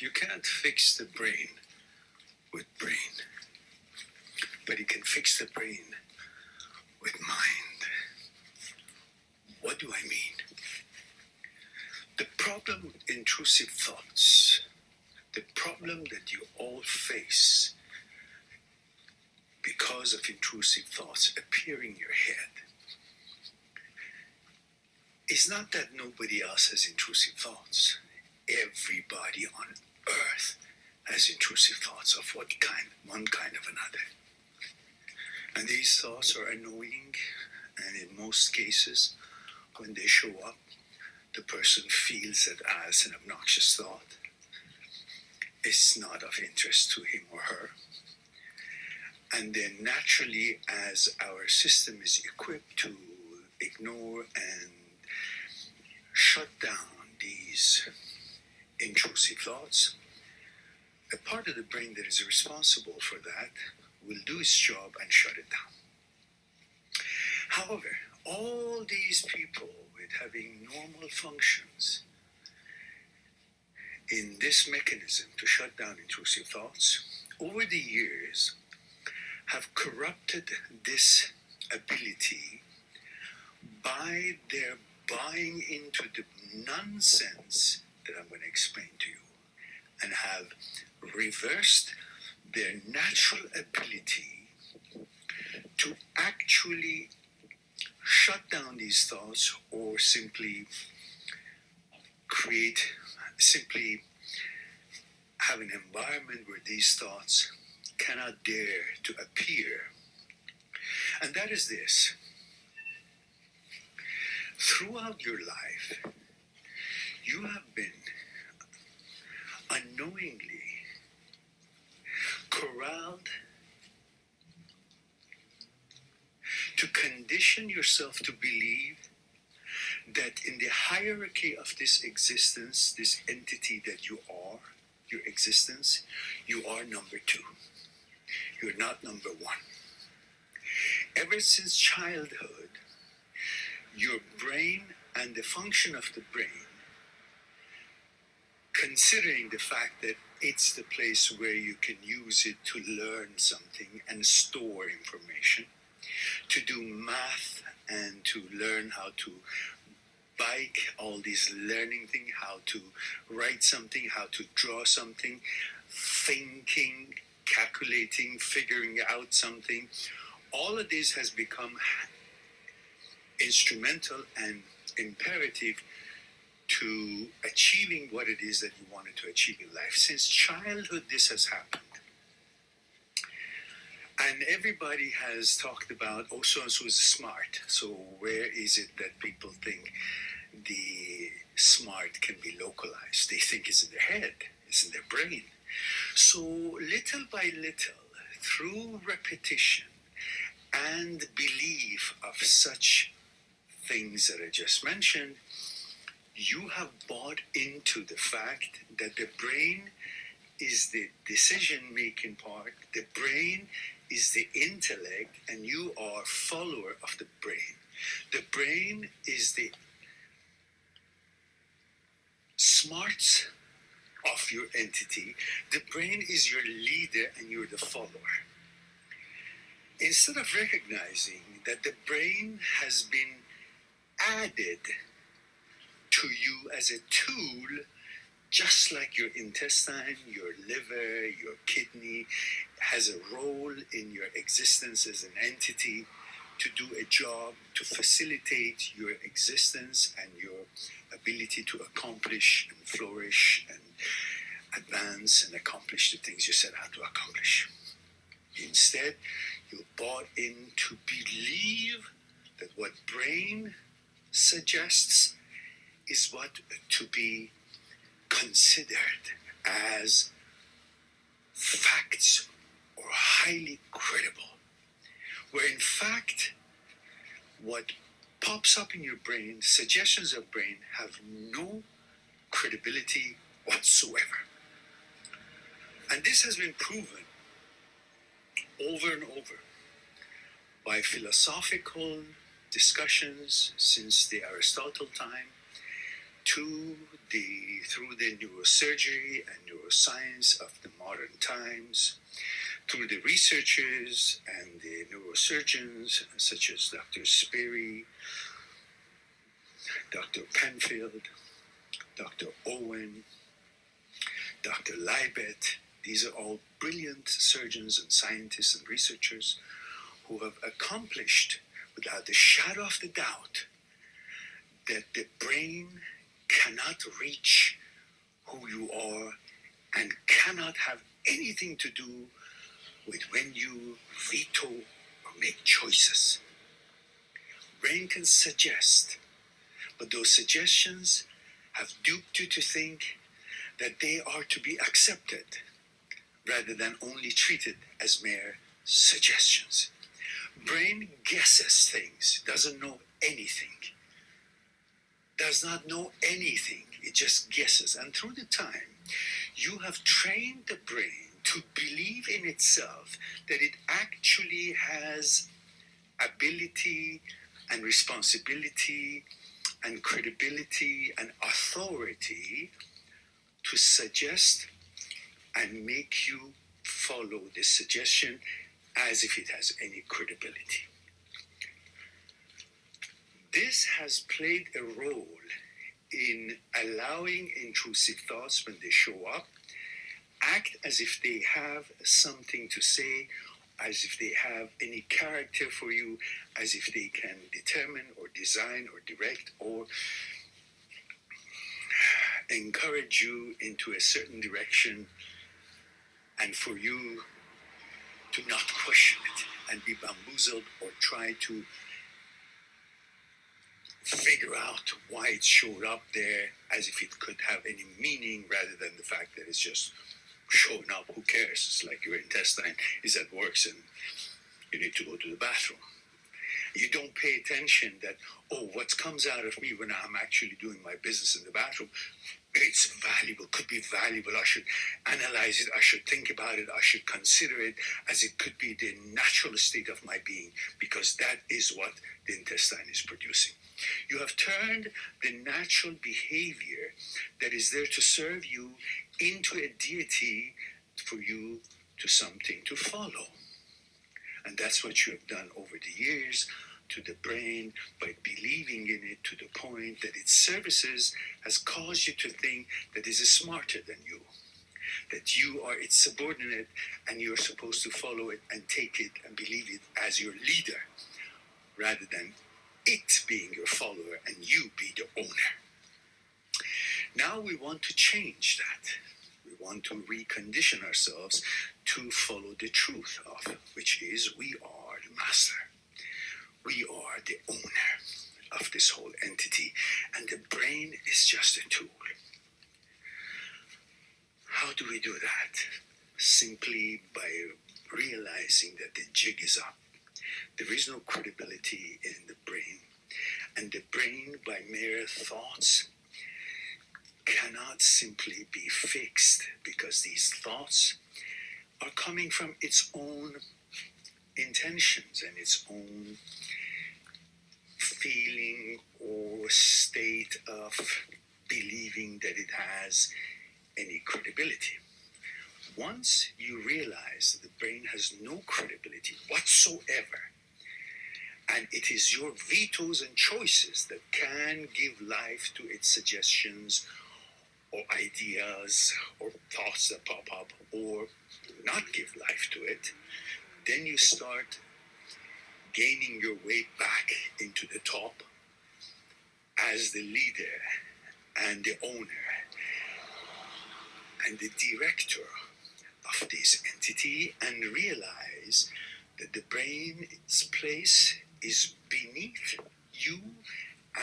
You can't fix the brain with brain, but you can fix the brain with mind. What do I mean? The problem with intrusive thoughts, the problem that you all face because of intrusive thoughts appearing in your head, is not that nobody else has intrusive thoughts. Everybody on earth has intrusive thoughts of what kind, one kind of another. And these thoughts are annoying, and in most cases, when they show up, the person feels it as an obnoxious thought. It's not of interest to him or her. And then naturally, as our system is equipped to ignore and shut down these intrusive thoughts, a part of the brain that is responsible for that will do its job and shut it down. However, all these people with having normal functions in this mechanism to shut down intrusive thoughts, over the years have corrupted this ability by their buying into the nonsense that I'm going to explain to you, and have reversed their natural ability to actually shut down these thoughts, or simply have an environment where these thoughts cannot dare to appear. And that is this: throughout your life, you have been unknowingly corralled to condition yourself to believe that in the hierarchy of this existence, this entity that you are, your existence, you are number two. You're not number one. Ever since childhood, your brain and the function of the brain, considering the fact that it's the place where you can use it to learn something and store information, to do math and to learn how to bike, all these learning things, how to write something, how to draw something, thinking, calculating, figuring out something. All of this has become instrumental and imperative to achieving what it is that you wanted to achieve in life. Since childhood, this has happened. And everybody has talked about, oh, so-and-so is smart. So where is it that people think the smart can be localized? They think it's in their head, it's in their brain. So little by little, through repetition and belief of such things that I just mentioned, you have bought into the fact that the brain is the decision-making part, the brain is the intellect, and you are a follower of the brain. The brain is the smarts of your entity. The brain is your leader and you're the follower. Instead of recognizing that the brain has been added to you as a tool, just like your intestine, your liver, your kidney has a role in your existence as an entity to do a job to facilitate your existence and your ability to accomplish and flourish and advance and accomplish the things you set out to accomplish. Instead, you bought in to believe that what brain suggests is what to be considered as facts or highly credible, where in fact what pops up in your brain, suggestions of brain, have no credibility whatsoever. And this has been proven over and over by philosophical discussions since the Aristotle time, through the neurosurgery and neuroscience of the modern times, through the researchers and the neurosurgeons such as Dr. Sperry, Dr. Penfield, Dr. Owen, Dr. Libet. These are all brilliant surgeons and scientists and researchers who have accomplished, without a shadow of the doubt, that the brain cannot reach who you are and cannot have anything to do with when you veto or make choices. Brain can suggest, but those suggestions have duped you to think that they are to be accepted rather than only treated as mere suggestions. Brain guesses things, doesn't know anything, does not know anything, it just guesses. And through the time, you have trained the brain to believe in itself that it actually has ability and responsibility and credibility and authority to suggest and make you follow this suggestion as if it has any credibility. This has played a role in allowing intrusive thoughts, when they show up, act as if they have something to say, as if they have any character for you, as if they can determine or design or direct or encourage you into a certain direction, and for you to not question it and be bamboozled or try to figure out why it showed up there as if it could have any meaning, rather than the fact that it's just showing up. Who cares? It's like your intestine is at work and you need to go to the bathroom. You don't pay attention that, what comes out of me when I'm actually doing my business in the bathroom, it's valuable, could be valuable. I should analyze it. I should think about it. I should consider it as it could be the natural state of my being, because that is what the intestine is producing. You have turned the natural behavior that is there to serve you into a deity for you to something to follow. And that's what you have done over the years to the brain by believing in it to the point that its services has caused you to think that it is smarter than you, that you are its subordinate and you're supposed to follow it and take it and believe it as your leader, rather than it being your follower and you be the owner. Now we want to change that. We want to recondition ourselves to follow the truth of, which is we are the master. We are the owner of this whole entity, and the brain is just a tool. How do we do that? Simply by realizing that the jig is up. There is no credibility in the brain, and the brain, by mere thoughts, cannot simply be fixed, because these thoughts are coming from its own intentions and its own feeling or state of believing that it has any credibility. Once you realize that the brain has no credibility whatsoever, and it is your vetoes and choices that can give life to its suggestions or ideas or thoughts that pop up, or not give life to it, then you start gaining your way back into the top as the leader and the owner and the director of this entity, and realize that the brain's place is beneath you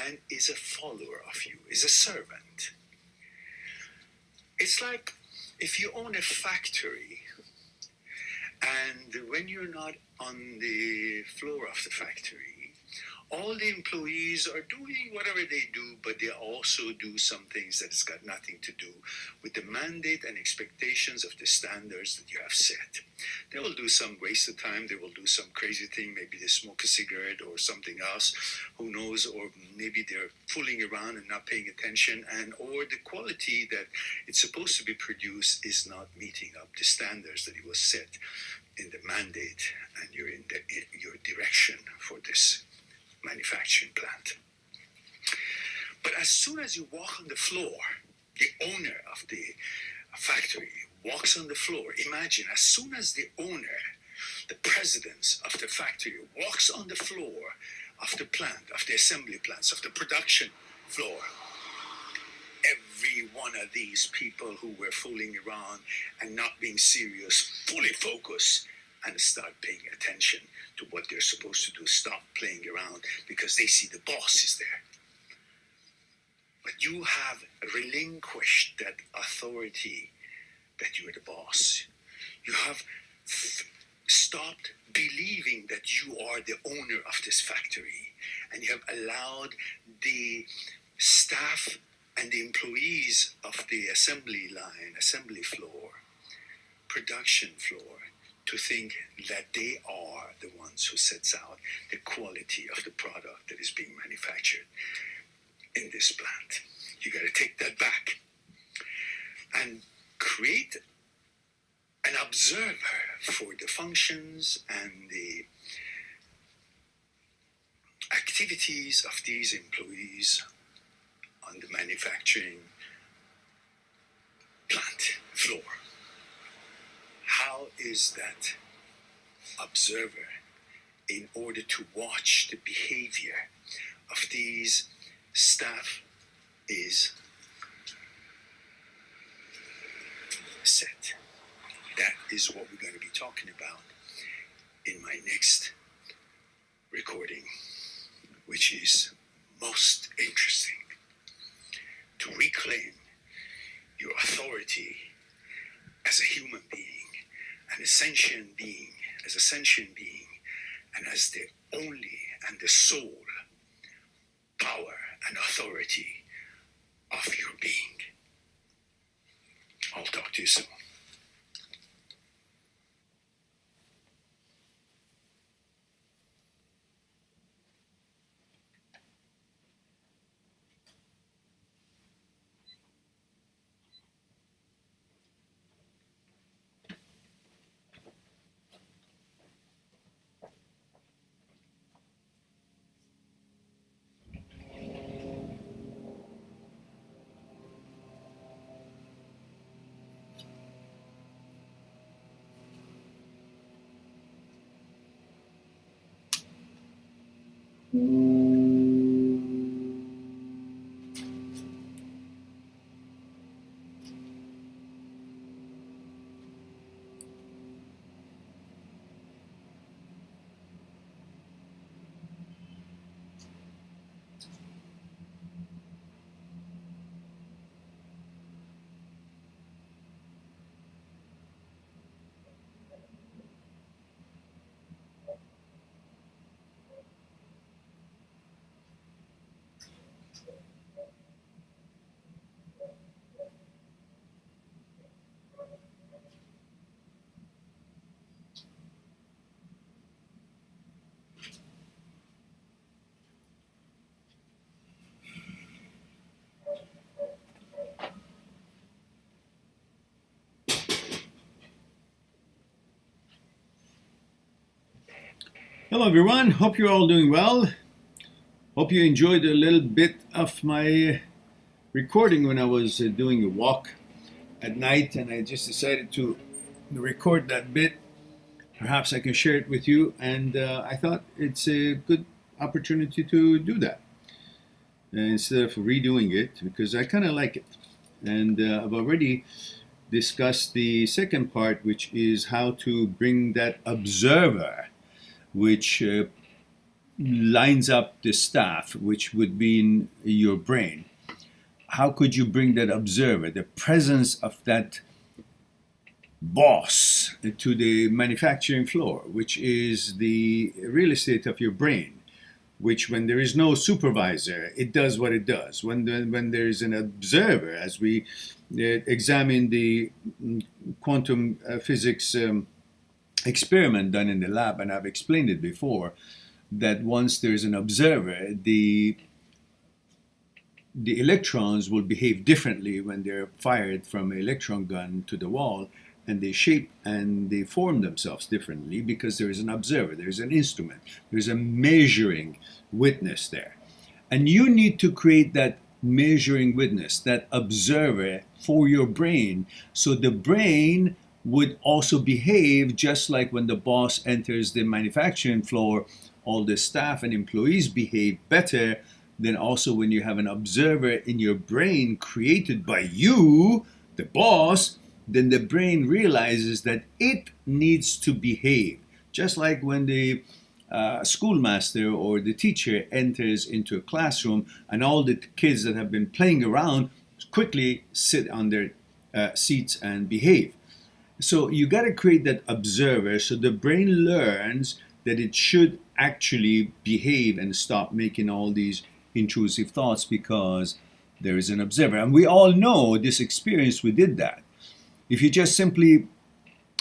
and is a follower of you, is a servant. It's like if you own a factory, and when you're not on the floor of the factory, all the employees are doing whatever they do, but they also do some things that has got nothing to do with the mandate and expectations of the standards that you have set. They will do some waste of time, they will do some crazy thing, maybe they smoke a cigarette or something else, who knows, or maybe they're fooling around and not paying attention, and or the quality that it's supposed to be produced is not meeting up the standards that it was set in the mandate and your direction for this manufacturing plant. But as soon as you walk on the floor, the owner of the factory walks on the floor. Imagine, as soon as the owner, the president of the factory walks on the floor of the plant, of the assembly plants, of the production floor, every one of these people who were fooling around and not being serious fully focus and start paying attention to what they're supposed to do. Stop playing around because they see the boss is there. But you have relinquished that authority that you're the boss. You have stopped believing that you are the owner of this factory, and you have allowed the staff and the employees of the assembly line, assembly floor, production floor, to think that they are the ones who sets out the quality of the product that is being manufactured in this plant. You got to take that back and create an observer for the functions and the activities of these employees on the manufacturing plant floor. How is that observer, in order to watch the behavior of these staff, is set? That is what we're going to be talking about in my next recording, which is most interesting. To reclaim your authority as a human being, an sentient being, as a sentient being, and as the only and the sole power and authority of your being. I'll talk to you soon. Hello everyone, hope you're all doing well. Hope you enjoyed a little bit of my recording when I was doing a walk at night, and I just decided to record that bit. Perhaps I can share it with you, and I thought it's a good opportunity to do that instead of redoing it, because I kind of like it. And I've already discussed the second part, which is how to bring that observer, which lines up the staff, which would be in your brain. How could you bring that observer, the presence of that boss, to the manufacturing floor, which is the real estate of your brain, which when there is no supervisor, it does what it does. When there is an observer, as we examine the quantum physics experiment done in the lab, and I've explained it before, that once there's an observer, the electrons will behave differently when they're fired from an electron gun to the wall, and they shape and they form themselves differently because there is an observer, there's an instrument, there's a measuring witness there. And you need to create that measuring witness, that observer for your brain, so the brain would also behave just like when the boss enters the manufacturing floor, all the staff and employees behave better than also when you have an observer in your brain created by you, the boss. Then the brain realizes that it needs to behave. Just like when the schoolmaster or the teacher enters into a classroom and all the kids that have been playing around quickly sit on their seats and behave. So you got to create that observer so the brain learns that it should actually behave and stop making all these intrusive thoughts because there is an observer. And we all know this experience, we did that. If you just simply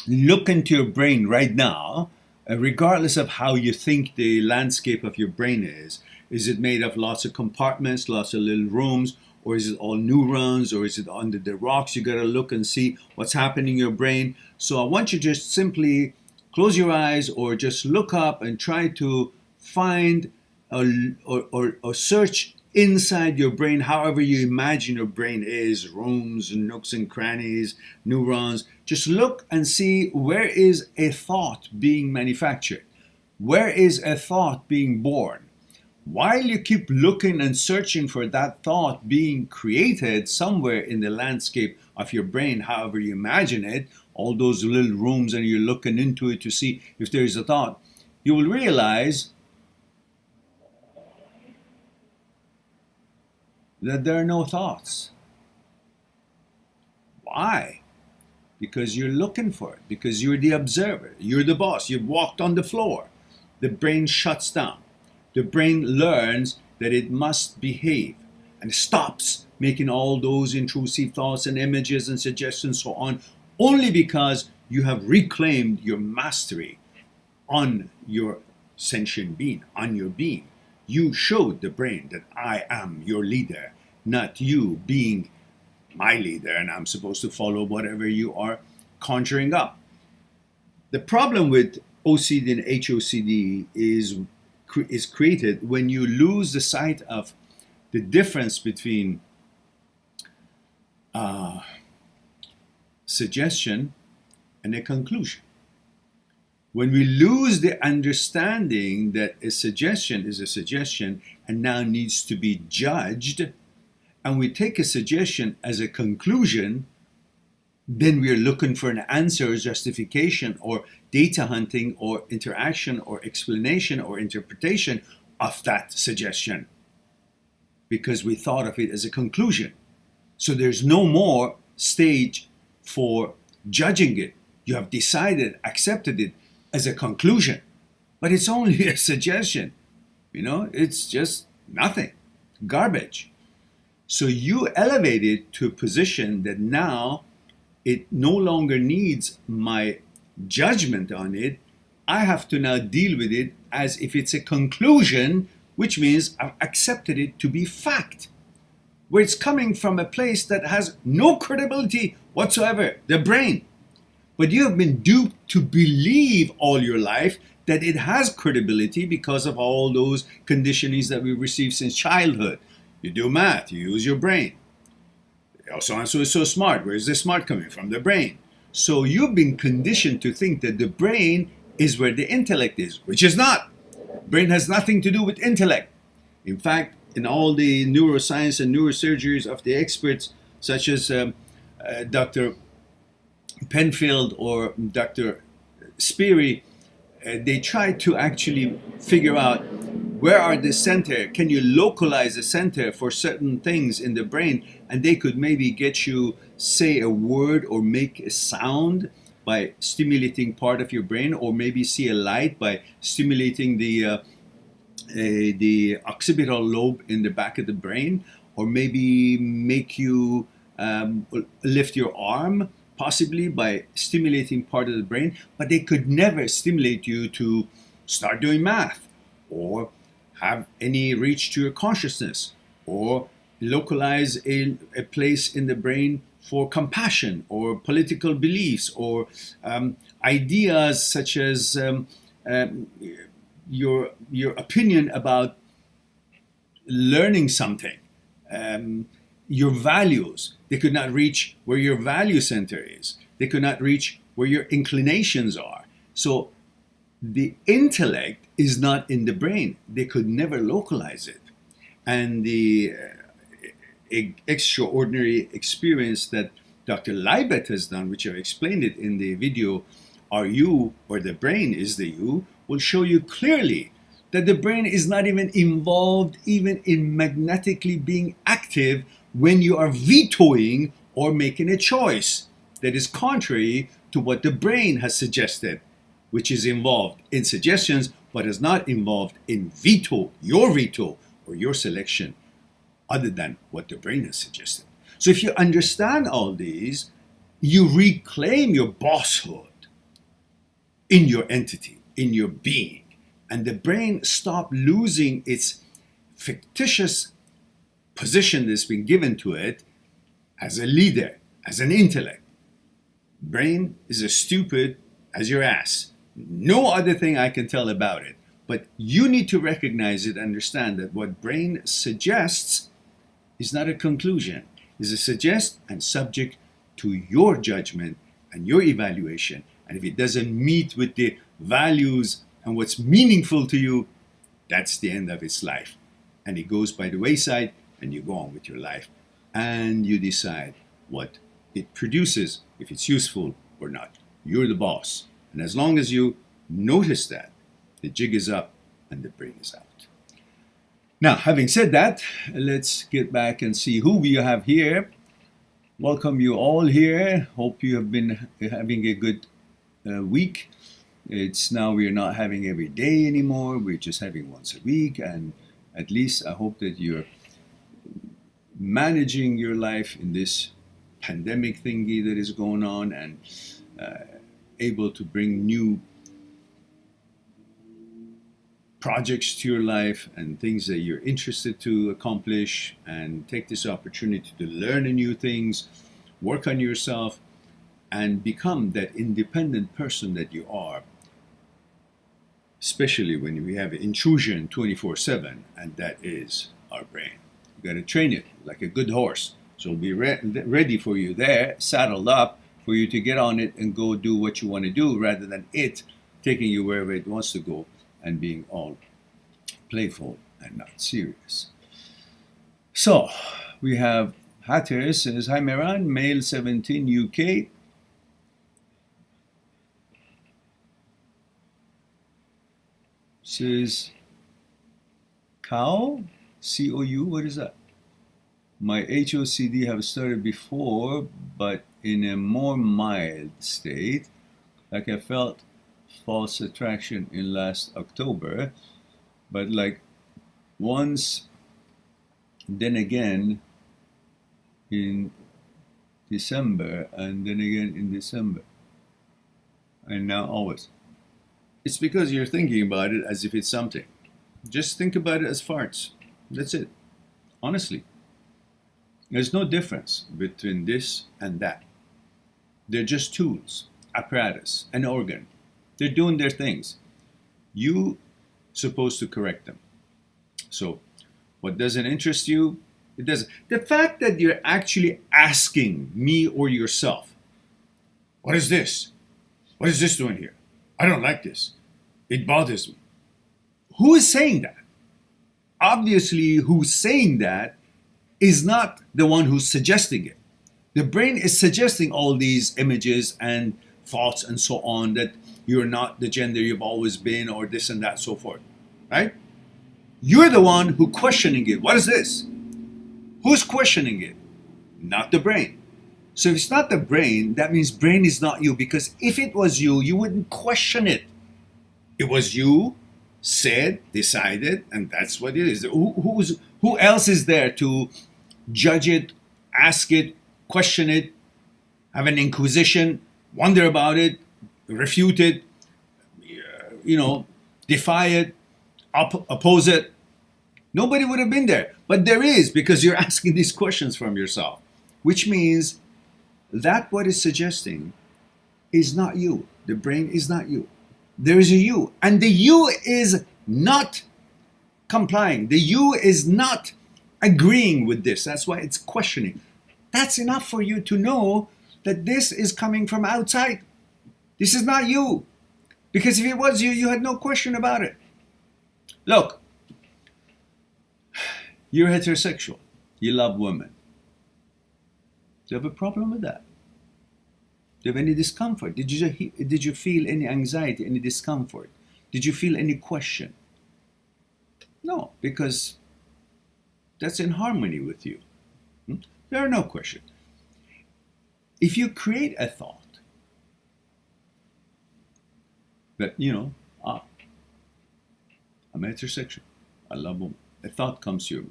look into your brain right now, regardless of how you think the landscape of your brain is it made of lots of compartments, lots of little rooms, or is it all neurons, or is it under the rocks? You got to look and see what's happening in your brain. So I want you to just simply close your eyes or just look up and try to find or search inside your brain, however you imagine your brain is, rooms, nooks and crannies, neurons. Just look and see where is a thought being manufactured. Where is a thought being born? While you keep looking and searching for that thought being created somewhere in the landscape of your brain, however you imagine it, all those little rooms, and you're looking into it to see if there is a thought, you will realize that there are no thoughts. Why? Because you're looking for it, because you're the observer, you're the boss, you've walked on the floor. The brain shuts down. The brain learns that it must behave and stops making all those intrusive thoughts and images and suggestions so on, only because you have reclaimed your mastery on your sentient being, on your being. You showed the brain that I am your leader, not you being my leader and I'm supposed to follow whatever you are conjuring up. The problem with OCD and HOCD is created when you lose the sight of the difference between suggestion and a conclusion. When we lose the understanding that a suggestion is a suggestion and now needs to be judged, and we take a suggestion as a conclusion, then we're looking for an answer or justification or data hunting or interaction or explanation or interpretation of that suggestion because we thought of it as a conclusion. So there's no more stage for judging it. You have decided, accepted it as a conclusion, but it's only a suggestion. It's just nothing, garbage. So you elevate it to a position that now it no longer needs my judgment on it. I have to now deal with it as if it's a conclusion, which means I've accepted it to be fact, where it's coming from a place that has no credibility whatsoever, the brain. But you have been duped to believe all your life that it has credibility because of all those conditionings that we received since childhood. You do math, you use your brain. So-and-so is so smart. Where is this smart coming from? The brain. So you've been conditioned to think that the brain is where the intellect is, which is not. Brain has nothing to do with intellect. In fact, in all the neuroscience and neurosurgeries of the experts, such as Dr. Penfield or Dr. Speary, they try to actually figure out where are the center, can you localize the center for certain things in the brain, and they could maybe get you say a word or make a sound by stimulating part of your brain, or maybe see a light by stimulating the the occipital lobe in the back of the brain, or maybe make you lift your arm, possibly by stimulating part of the brain, but they could never stimulate you to start doing math, or have any reach to your consciousness, or localize a place in the brain for compassion or political beliefs, or ideas such as your opinion about learning something, your values. They could not reach where your value center is. They could not reach where your inclinations are. So the intellect is not in the brain. They could never localize it. And the extraordinary experience that Dr. Leibet has done, which I've explained it in the video, Are You, or the Brain is the You, will show you clearly that the brain is not even involved even in magnetically being active when you are vetoing or making a choice that is contrary to what the brain has suggested, which is involved in suggestions but is not involved in veto, or your selection, other than what the brain has suggested. So if you understand all these, you reclaim your bosshood in your entity, in your being, and the brain stop losing its fictitious position that's been given to it as a leader, as an intellect. Brain is as stupid as your ass. No other thing I can tell about it. But you need to recognize it, understand that what brain suggests is not a conclusion. It's a suggest and subject to your judgment and your evaluation. And if it doesn't meet with the values and what's meaningful to you, that's the end of its life. And it goes by the wayside, and you go on with your life. And you decide what it produces, if it's useful or not. You're the boss. And as long as you notice that, the jig is up and the brain is out. Now, having said that, let's get back and see who we have here. Welcome you all here. Hope you have been having a good week. It's now we're not having every day anymore. We're just having once a week. And at least I hope that you're managing your life in this pandemic thingy that is going on, and able to bring new projects to your life and things that you're interested to accomplish, and take this opportunity to learn new things, work on yourself, and become that independent person that you are, especially when we have intrusion 24/7, and that is our brain. You got to train it like a good horse. So it'll be ready for you there, saddled up, for you to get on it and go do what you want to do, rather than it taking you wherever it wants to go and being all playful and not serious. So we have Hatter says, Hi Meran, male 17 UK. Says cow, C-O-U, what is that? My HOCD have started before, but in a more mild state, like I felt false attraction in last October, but like once, then again in December, and then again in December, and now always. It's because you're thinking about it as if it's something. Just think about it as farts. That's it. Honestly. There's no difference between this and that. They're just tools, apparatus, an organ. They're doing their things. You supposed to correct them. So what doesn't interest you, it doesn't. The fact that you're actually asking me or yourself, what is this? What is this doing here? I don't like this. It bothers me. Who is saying that? Obviously, who's saying that is not the one who's suggesting it. The brain is suggesting all these images and thoughts and so on, that you're not the gender you've always been, or this and that, so forth, right? You're the one who questioning it. What is this? Who's questioning it? Not the brain. So if it's not the brain, that means brain is not you, because if it was you, you wouldn't question it. It was you said, decided, and that's what it is. Who else is there to judge it, ask it, question it, have an inquisition, wonder about it, refute it, defy it, oppose it? Nobody would have been there. But there is, because you're asking these questions from yourself, which means that what is suggesting is not you. The brain is not you. There is a you. And the you is not complying. The you is not agreeing with this. That's why it's questioning. That's enough for you to know that this is coming from outside. This is not you. Because if it was you, you had no question about it. Look, you're heterosexual. You love women. Do you have a problem with that? Do you have any discomfort? Did you feel any anxiety, any discomfort? Did you feel any question? No, because that's in harmony with you. There are no questions. If you create a thought that, I'm heterosexual, I love women, a thought comes to you.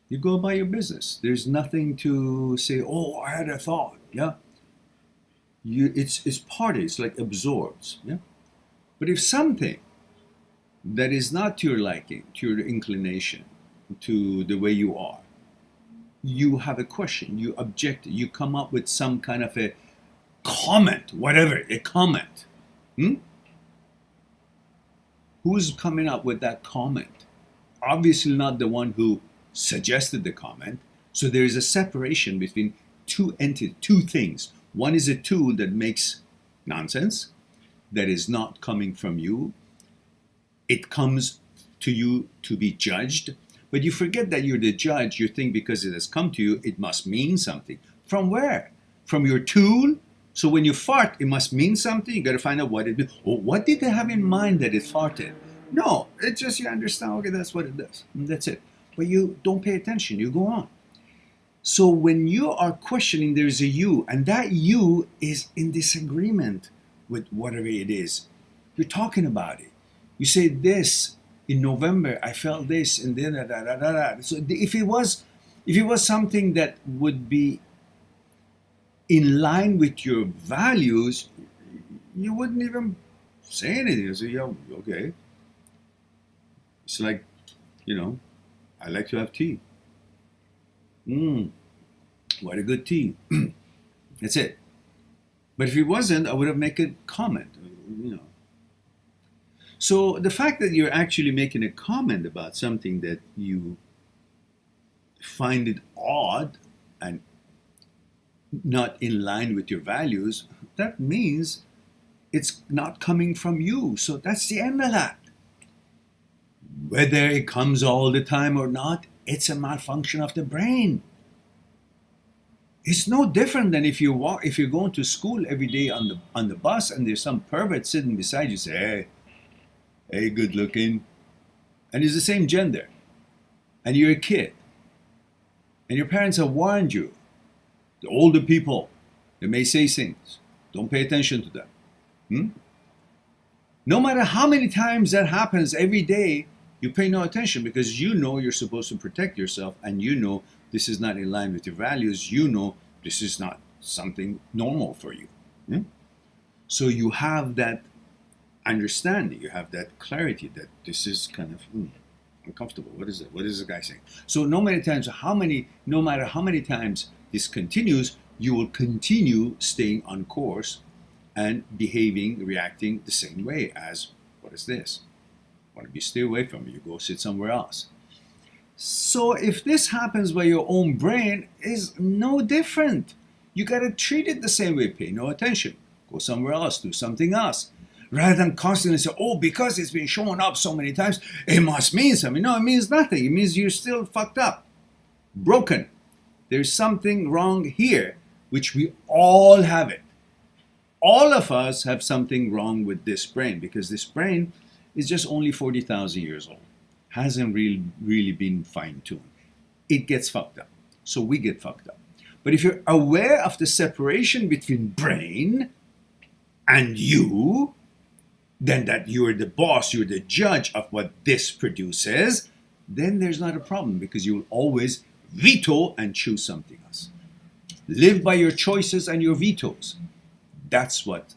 You go about your business. There's nothing to say, oh, I had a thought. Yeah. It's part of it. It's like absorbs. Yeah. But if something that is not to your liking, to your inclination, to the way you are, you have a question, you object, you come up with some kind of a comment, whatever, a comment. Who's coming up with that comment? Obviously not the one who suggested the comment. So there is a separation between two entities, two things. One is a tool that makes nonsense, that is not coming from you. It comes to you to be judged. But you forget that you're the judge. You think because it has come to you, it must mean something. From where? From your tool? So when you fart, it must mean something. You got to find out what it means. Oh, what did they have in mind that it farted? No, it's just you understand, okay, that's what it does. And that's it. But you don't pay attention. You go on. So when you are questioning, there's a you, and that you is in disagreement with whatever it is. You're talking about it. You say this, in November, I felt this, and then da da da da da. So if it was something that would be in line with your values, you wouldn't even say anything. You say, yeah, okay. It's like, I like to have tea. What a good tea. That's it. But if it wasn't, I would have made a comment, So the fact that you're actually making a comment about something that you find it odd and not in line with your values, that means it's not coming from you. So that's the end of that. Whether it comes all the time or not, it's a malfunction of the brain. It's no different than if you're going to school every day on the bus and there's some pervert sitting beside you, say, hey, good looking, and he's the same gender, and you're a kid, and your parents have warned you, the older people, they may say things, don't pay attention to them. No matter how many times that happens every day, you pay no attention because you're supposed to protect yourself, and this is not in line with your values. This is not something normal for you. So you have that understanding, you have that clarity that this is kind of uncomfortable. What is it? What is the guy saying? So no matter how many times this continues, you will continue staying on course and reacting the same way as, what is this? Want to stay away from it, you go sit somewhere else. So if this happens by your own brain, is no different. You got to treat it the same way. Pay no attention. Go somewhere else. Do something else. Rather than constantly say, oh, because it's been showing up so many times, it must mean something. No, it means nothing. It means you're still fucked up. Broken. There's something wrong here, which we all have it. All of us have something wrong with this brain, because this brain is just only 40,000 years old. Hasn't really been fine-tuned. It gets fucked up. So we get fucked up. But if you're aware of the separation between brain and you then that you're the boss, you're the judge of what this produces, then there's not a problem because you will always veto and choose something else. Live by your choices and your vetoes. That's what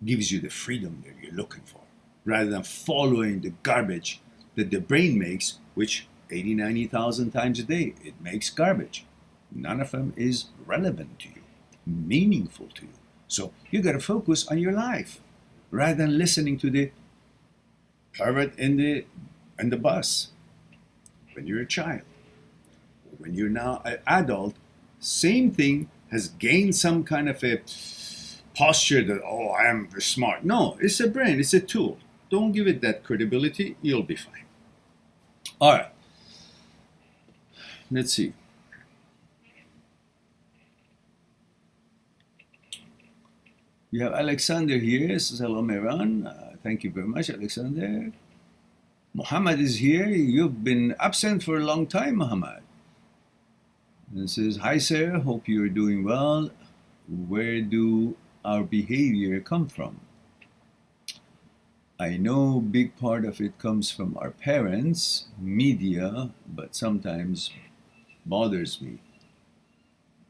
gives you the freedom that you're looking for, rather than following the garbage that the brain makes, which 80, 90,000 times a day, it makes garbage. None of them is relevant to you, meaningful to you. So you got to focus on your life rather than listening to the pervert in the bus. When you're a child, when you're now an adult, same thing has gained some kind of a posture that, oh, I am smart. No, it's a brain, it's a tool. Don't give it that credibility, you'll be fine. All right, let's see. We have Alexander here. Says hello, Mehran. Thank you very much, Alexander. Muhammad is here. You've been absent for a long time, Muhammad. And says, hi, sir. Hope you're doing well. Where do our behavior come from? I know a big part of it comes from our parents, media, but sometimes bothers me.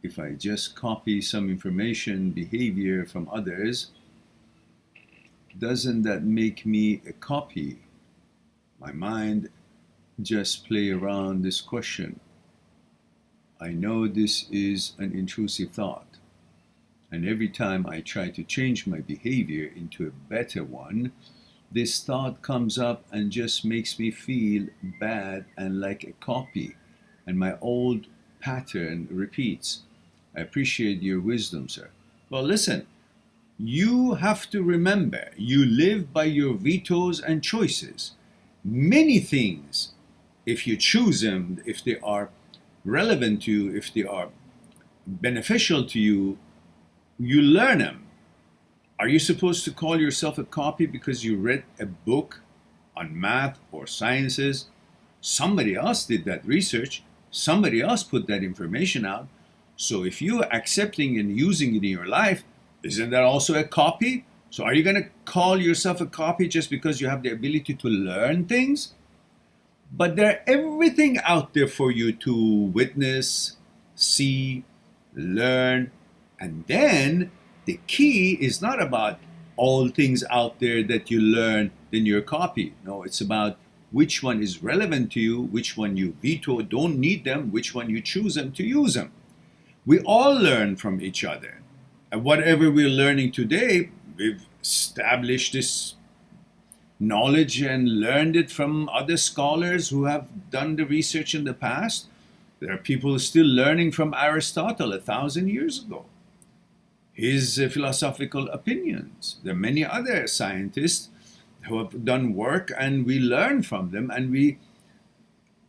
If I just copy some information, behavior from others, doesn't that make me a copy? My mind just play around this question. I know this is an intrusive thought, and every time I try to change my behavior into a better one, this thought comes up and just makes me feel bad and like a copy, and my old pattern repeats. I appreciate your wisdom, sir. Well, listen, you have to remember, you live by your vetoes and choices. Many things, if you choose them, if they are relevant to you, if they are beneficial to you, you learn them. Are you supposed to call yourself a copy because you read a book on math or sciences? Somebody else did that research. Somebody else put that information out. So if you're accepting and using it in your life, isn't that also a copy? So are you going to call yourself a copy just because you have the ability to learn things? But there's everything out there for you to witness, see, learn, and then the key is not about all things out there that you learn, then you're a copy. No, it's about which one is relevant to you, which one you veto, don't need them, which one you choose them to use them. We all learn from each other. And whatever we're learning today, we've established this knowledge and learned it from other scholars who have done the research in the past. There are people still learning from Aristotle 1,000 years ago, his philosophical opinions. There are many other scientists who have done work, and we learn from them, and we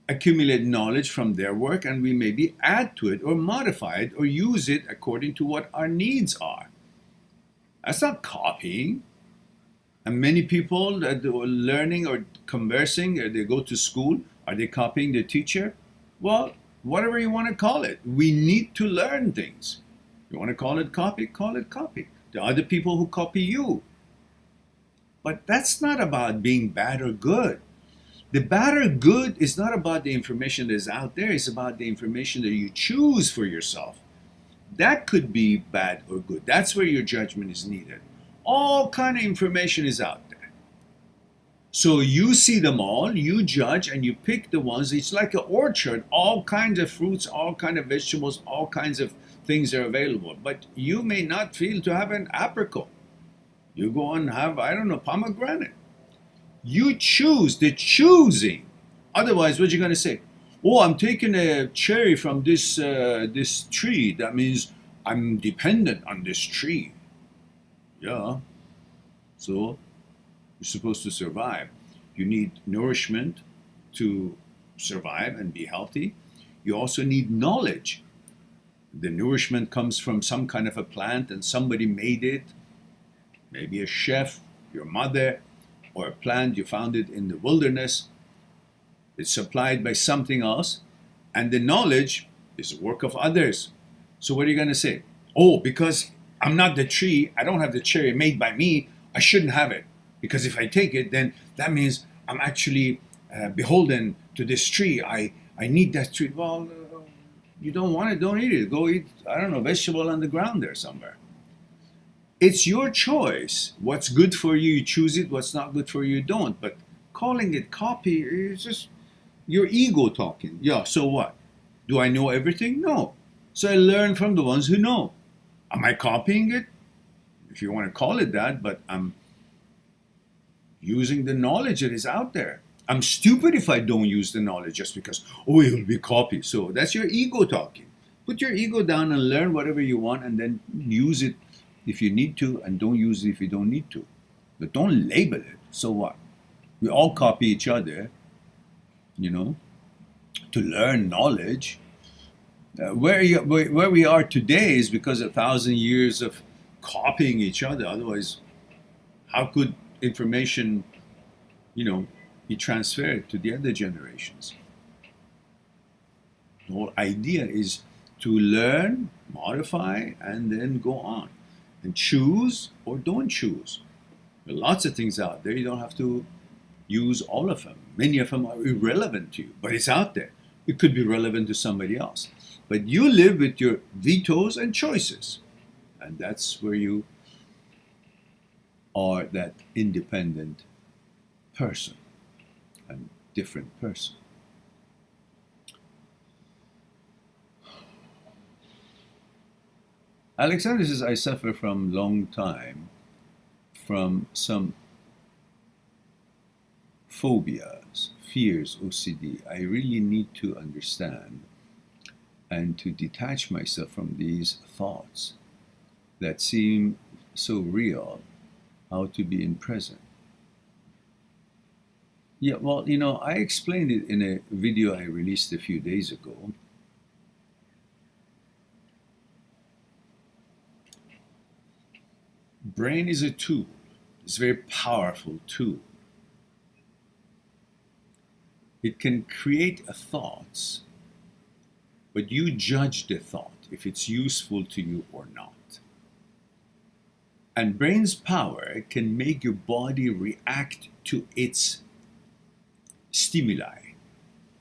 accumulate knowledge from their work, and we maybe add to it or modify it or use it according to what our needs are. That's not copying. And many people that are learning or conversing, or they go to school, are they copying the teacher? Well, whatever you want to call it, we need to learn things. You want to call it copy? Call it copy. There are other people who copy you. But that's not about being bad or good. The bad or good is not about the information that is out there. It's about the information that you choose for yourself. That could be bad or good. That's where your judgment is needed. All kind of information is out there. So you see them all, you judge, and you pick the ones. It's like an orchard. All kinds of fruits, all kinds of vegetables, all kinds of things are available. But you may not feel to have an apricot. You go and have, I don't know, pomegranate. You choose, the choosing. Otherwise, what are you going to say? Oh, I'm taking a cherry from this tree. That means I'm dependent on this tree. Yeah. So you're supposed to survive. You need nourishment to survive and be healthy. You also need knowledge. The nourishment comes from some kind of a plant and somebody made it. Maybe a chef, your mother, or a plant you found it in the wilderness. It's supplied by something else, and the knowledge is the work of others. So what are you going to say? Oh, because I'm not the tree, I don't have the cherry made by me, I shouldn't have it. Because if I take it, then that means I'm actually beholden to this tree. I need that tree. Well, you don't want it, don't eat it. Go eat, I don't know, vegetable on the ground there somewhere. It's your choice. What's good for you, you choose it. What's not good for you, you don't. But calling it copy is just your ego talking. Yeah, so what? Do I know everything? No. So I learn from the ones who know. Am I copying it? If you want to call it that, but I'm using the knowledge that is out there. I'm stupid if I don't use the knowledge just because, oh, it will be copied. So that's your ego talking. Put your ego down and learn whatever you want and then use it if you need to and don't use it if you don't need to. But don't label it. So what? We all copy each other, to learn knowledge. Where we are today is because of 1,000 years of copying each other. Otherwise, how could information, be transferred to the other generations? The whole idea is to learn, modify, and then go on. And choose or don't choose. There are lots of things out there. You don't have to use all of them. Many of them are irrelevant to you, but it's out there. It could be relevant to somebody else. But you live with your vetoes and choices. And that's where you are that independent person, a different person. Alexander says, I suffer from long time from some phobias, fears, OCD. I really need to understand and to detach myself from these thoughts that seem so real, how to be in present. Yeah, well, I explained it in a video I released a few days ago. Brain is a tool. It's a very powerful tool. It can create thoughts, but you judge the thought if it's useful to you or not. And brain's power can make your body react to its stimuli.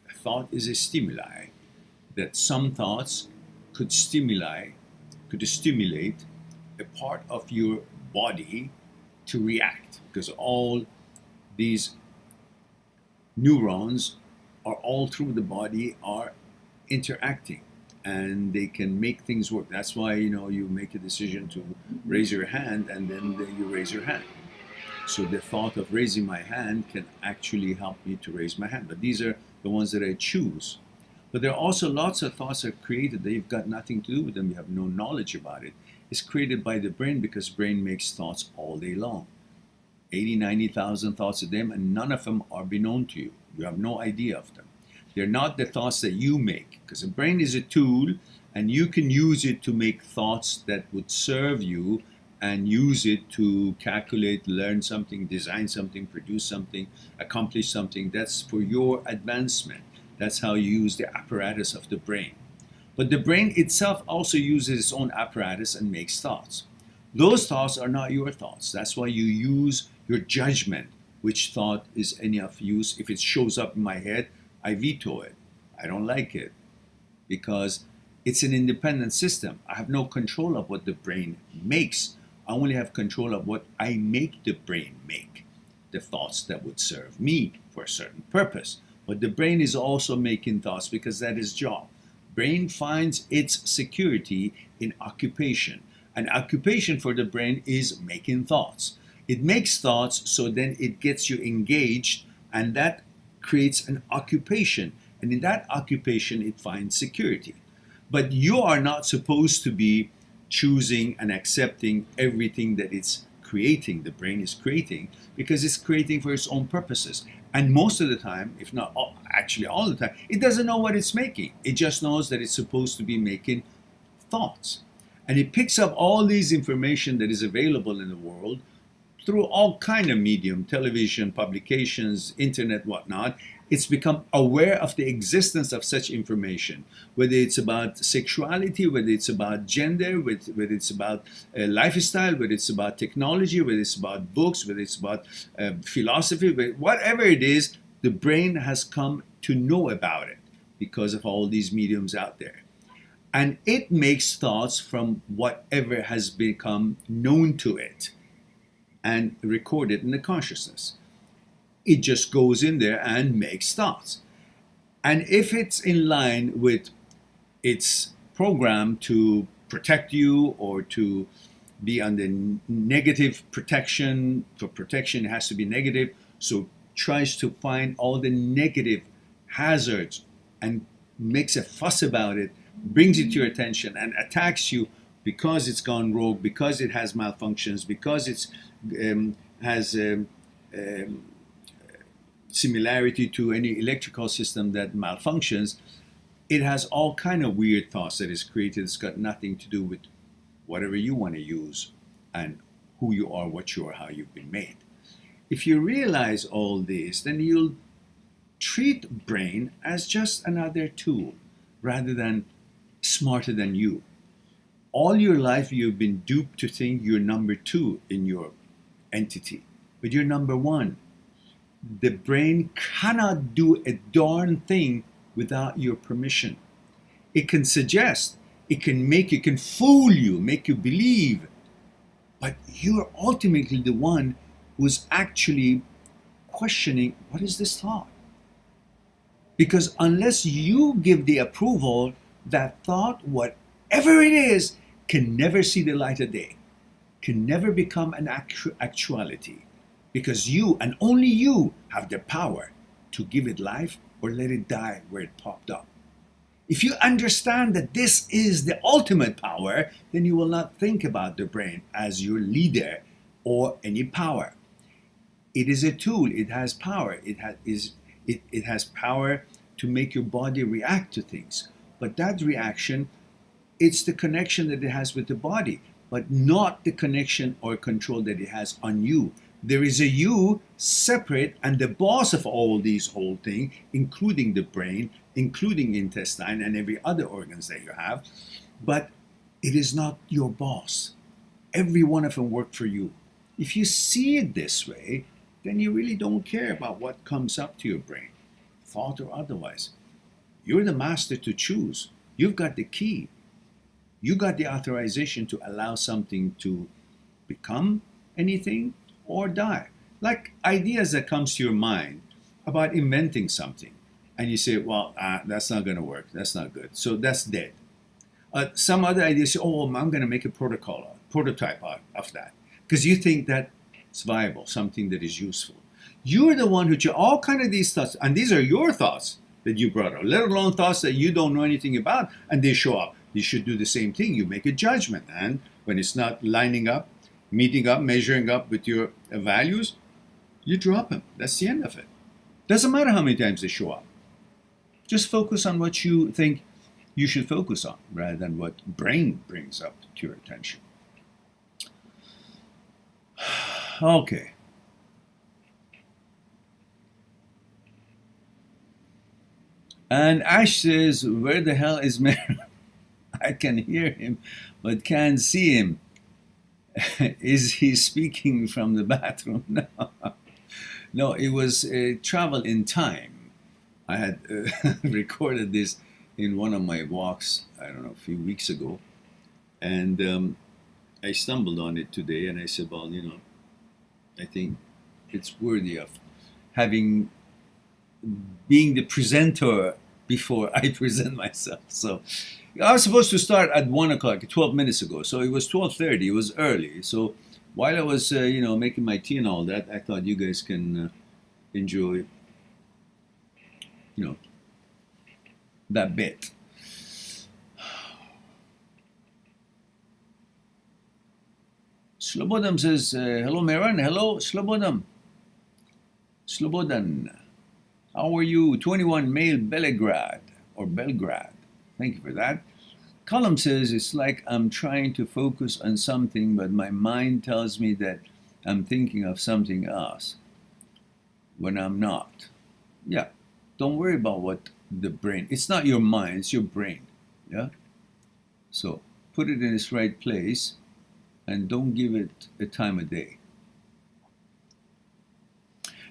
A thought is a stimuli, that some thoughts could stimulate a part of your body to react, because all these neurons are all through the body are interacting and they can make things work. That's why you make a decision to raise your hand and then you raise your hand. So the thought of raising my hand can actually help me to raise my hand. But these are the ones that I choose. But there are also lots of thoughts that are created that you've got nothing to do with them. You have no knowledge about it. It's created by the brain because brain makes thoughts all day long. 80, 90,000 thoughts a day, and none of them are beknown to you. You have no idea of them. They're not the thoughts that you make, because the brain is a tool and you can use it to make thoughts that would serve you and use it to calculate, learn something, design something, produce something, accomplish something. That's for your advancement. That's how you use the apparatus of the brain. But the brain itself also uses its own apparatus and makes thoughts. Those thoughts are not your thoughts. That's why you use your judgment. Which thought is any of use? If it shows up in my head, I veto it. I don't like it. Because it's an independent system. I have no control of what the brain makes. I only have control of what I make the brain make. The thoughts that would serve me for a certain purpose. But the brain is also making thoughts because that is its job. Brain finds its security in occupation. An occupation for the brain is making thoughts. It makes thoughts, so then it gets you engaged, and that creates an occupation. And in that occupation, it finds security. But you are not supposed to be choosing and accepting everything that it's creating, the brain is creating, because it's creating for its own purposes. And most of the time, if not actually all the time, it doesn't know what it's making. It just knows that it's supposed to be making thoughts. And it picks up all these information that is available in the world through all kind of medium, television, publications, internet, whatnot, It's become aware of the existence of such information, whether it's about sexuality, whether it's about gender, whether it's about lifestyle, whether it's about technology, whether it's about books, whether it's about philosophy, whatever it is, the brain has come to know about it because of all these mediums out there. And it makes thoughts from whatever has become known to it and recorded in the consciousness. It just goes in there and makes thoughts. And if it's in line with its program to protect you or to be under negative protection, for protection it has to be negative, so it tries to find all the negative hazards and makes a fuss about it, brings it to your attention and attacks you because it's gone rogue, because it has malfunctions, because it has similarity to any electrical system that malfunctions. It has all kind of weird thoughts that is created. It's got nothing to do with whatever you want to use and who you are, what you are, how you've been made. If you realize all this, then you'll treat brain as just another tool rather than smarter than you. All your life you've been duped to think you're number two in your entity, but you're number one. The brain cannot do a darn thing without your permission. It can suggest, it can fool you, make you believe, but you're ultimately the one who's actually questioning, what is this thought? Because unless you give the approval, that thought, whatever it is, can never see the light of day, can never become an actuality. Because you, and only you, have the power to give it life or let it die where it popped up. If you understand that this is the ultimate power, then you will not think about the brain as your leader or any power. It is a tool. It has power. It has power to make your body react to things. But that reaction, it's the connection that it has with the body, but not the connection or control that it has on you. There is a you separate and the boss of all these whole thing, including the brain, including intestine and every other organs that you have, but it is not your boss. Every one of them work for you. If you see it this way, then you really don't care about what comes up to your brain, thought or otherwise. You're the master to choose. You've got the key. You got the authorization to allow something to become anything or die. Like ideas that comes to your mind about inventing something. And you say, well, that's not going to work. That's not good. So that's dead. Some other ideas say, oh, I'm going to make a prototype out of that. Because you think that it's viable, something that is useful. You're the one who, all kind of these thoughts, and these are your thoughts that you brought up, let alone thoughts that you don't know anything about, and they show up. You should do the same thing. You make a judgment. And when it's not lining up, meeting up, measuring up with your values, you drop them. That's the end of it. Doesn't matter how many times they show up. Just focus on what you think you should focus on rather than what brain brings up to your attention. Okay. And Ash says, where the hell is Mary? I can hear him, but can't see him. Is he speaking from the bathroom? No. No, it was travel in time. I had recorded this in one of my walks, I don't know, a few weeks ago. And I stumbled on it today and I said, well, I think it's worthy of being the presenter before I present myself. So I was supposed to start at 1 o'clock, 12 minutes ago. So it was 12:30, it was early. So while I was, making my tea and all that, I thought you guys can enjoy, that bit. Slobodam says, hello, Meran. Hello, Slobodam. Slobodan. How are you? 21 male Belgrade. Thank you for that. Column says, it's like I'm trying to focus on something, but my mind tells me that I'm thinking of something else when I'm not. Yeah, Don't worry about what the brain. It's not your mind. It's your brain. Yeah. So put it in its right place, and don't give it a time of day.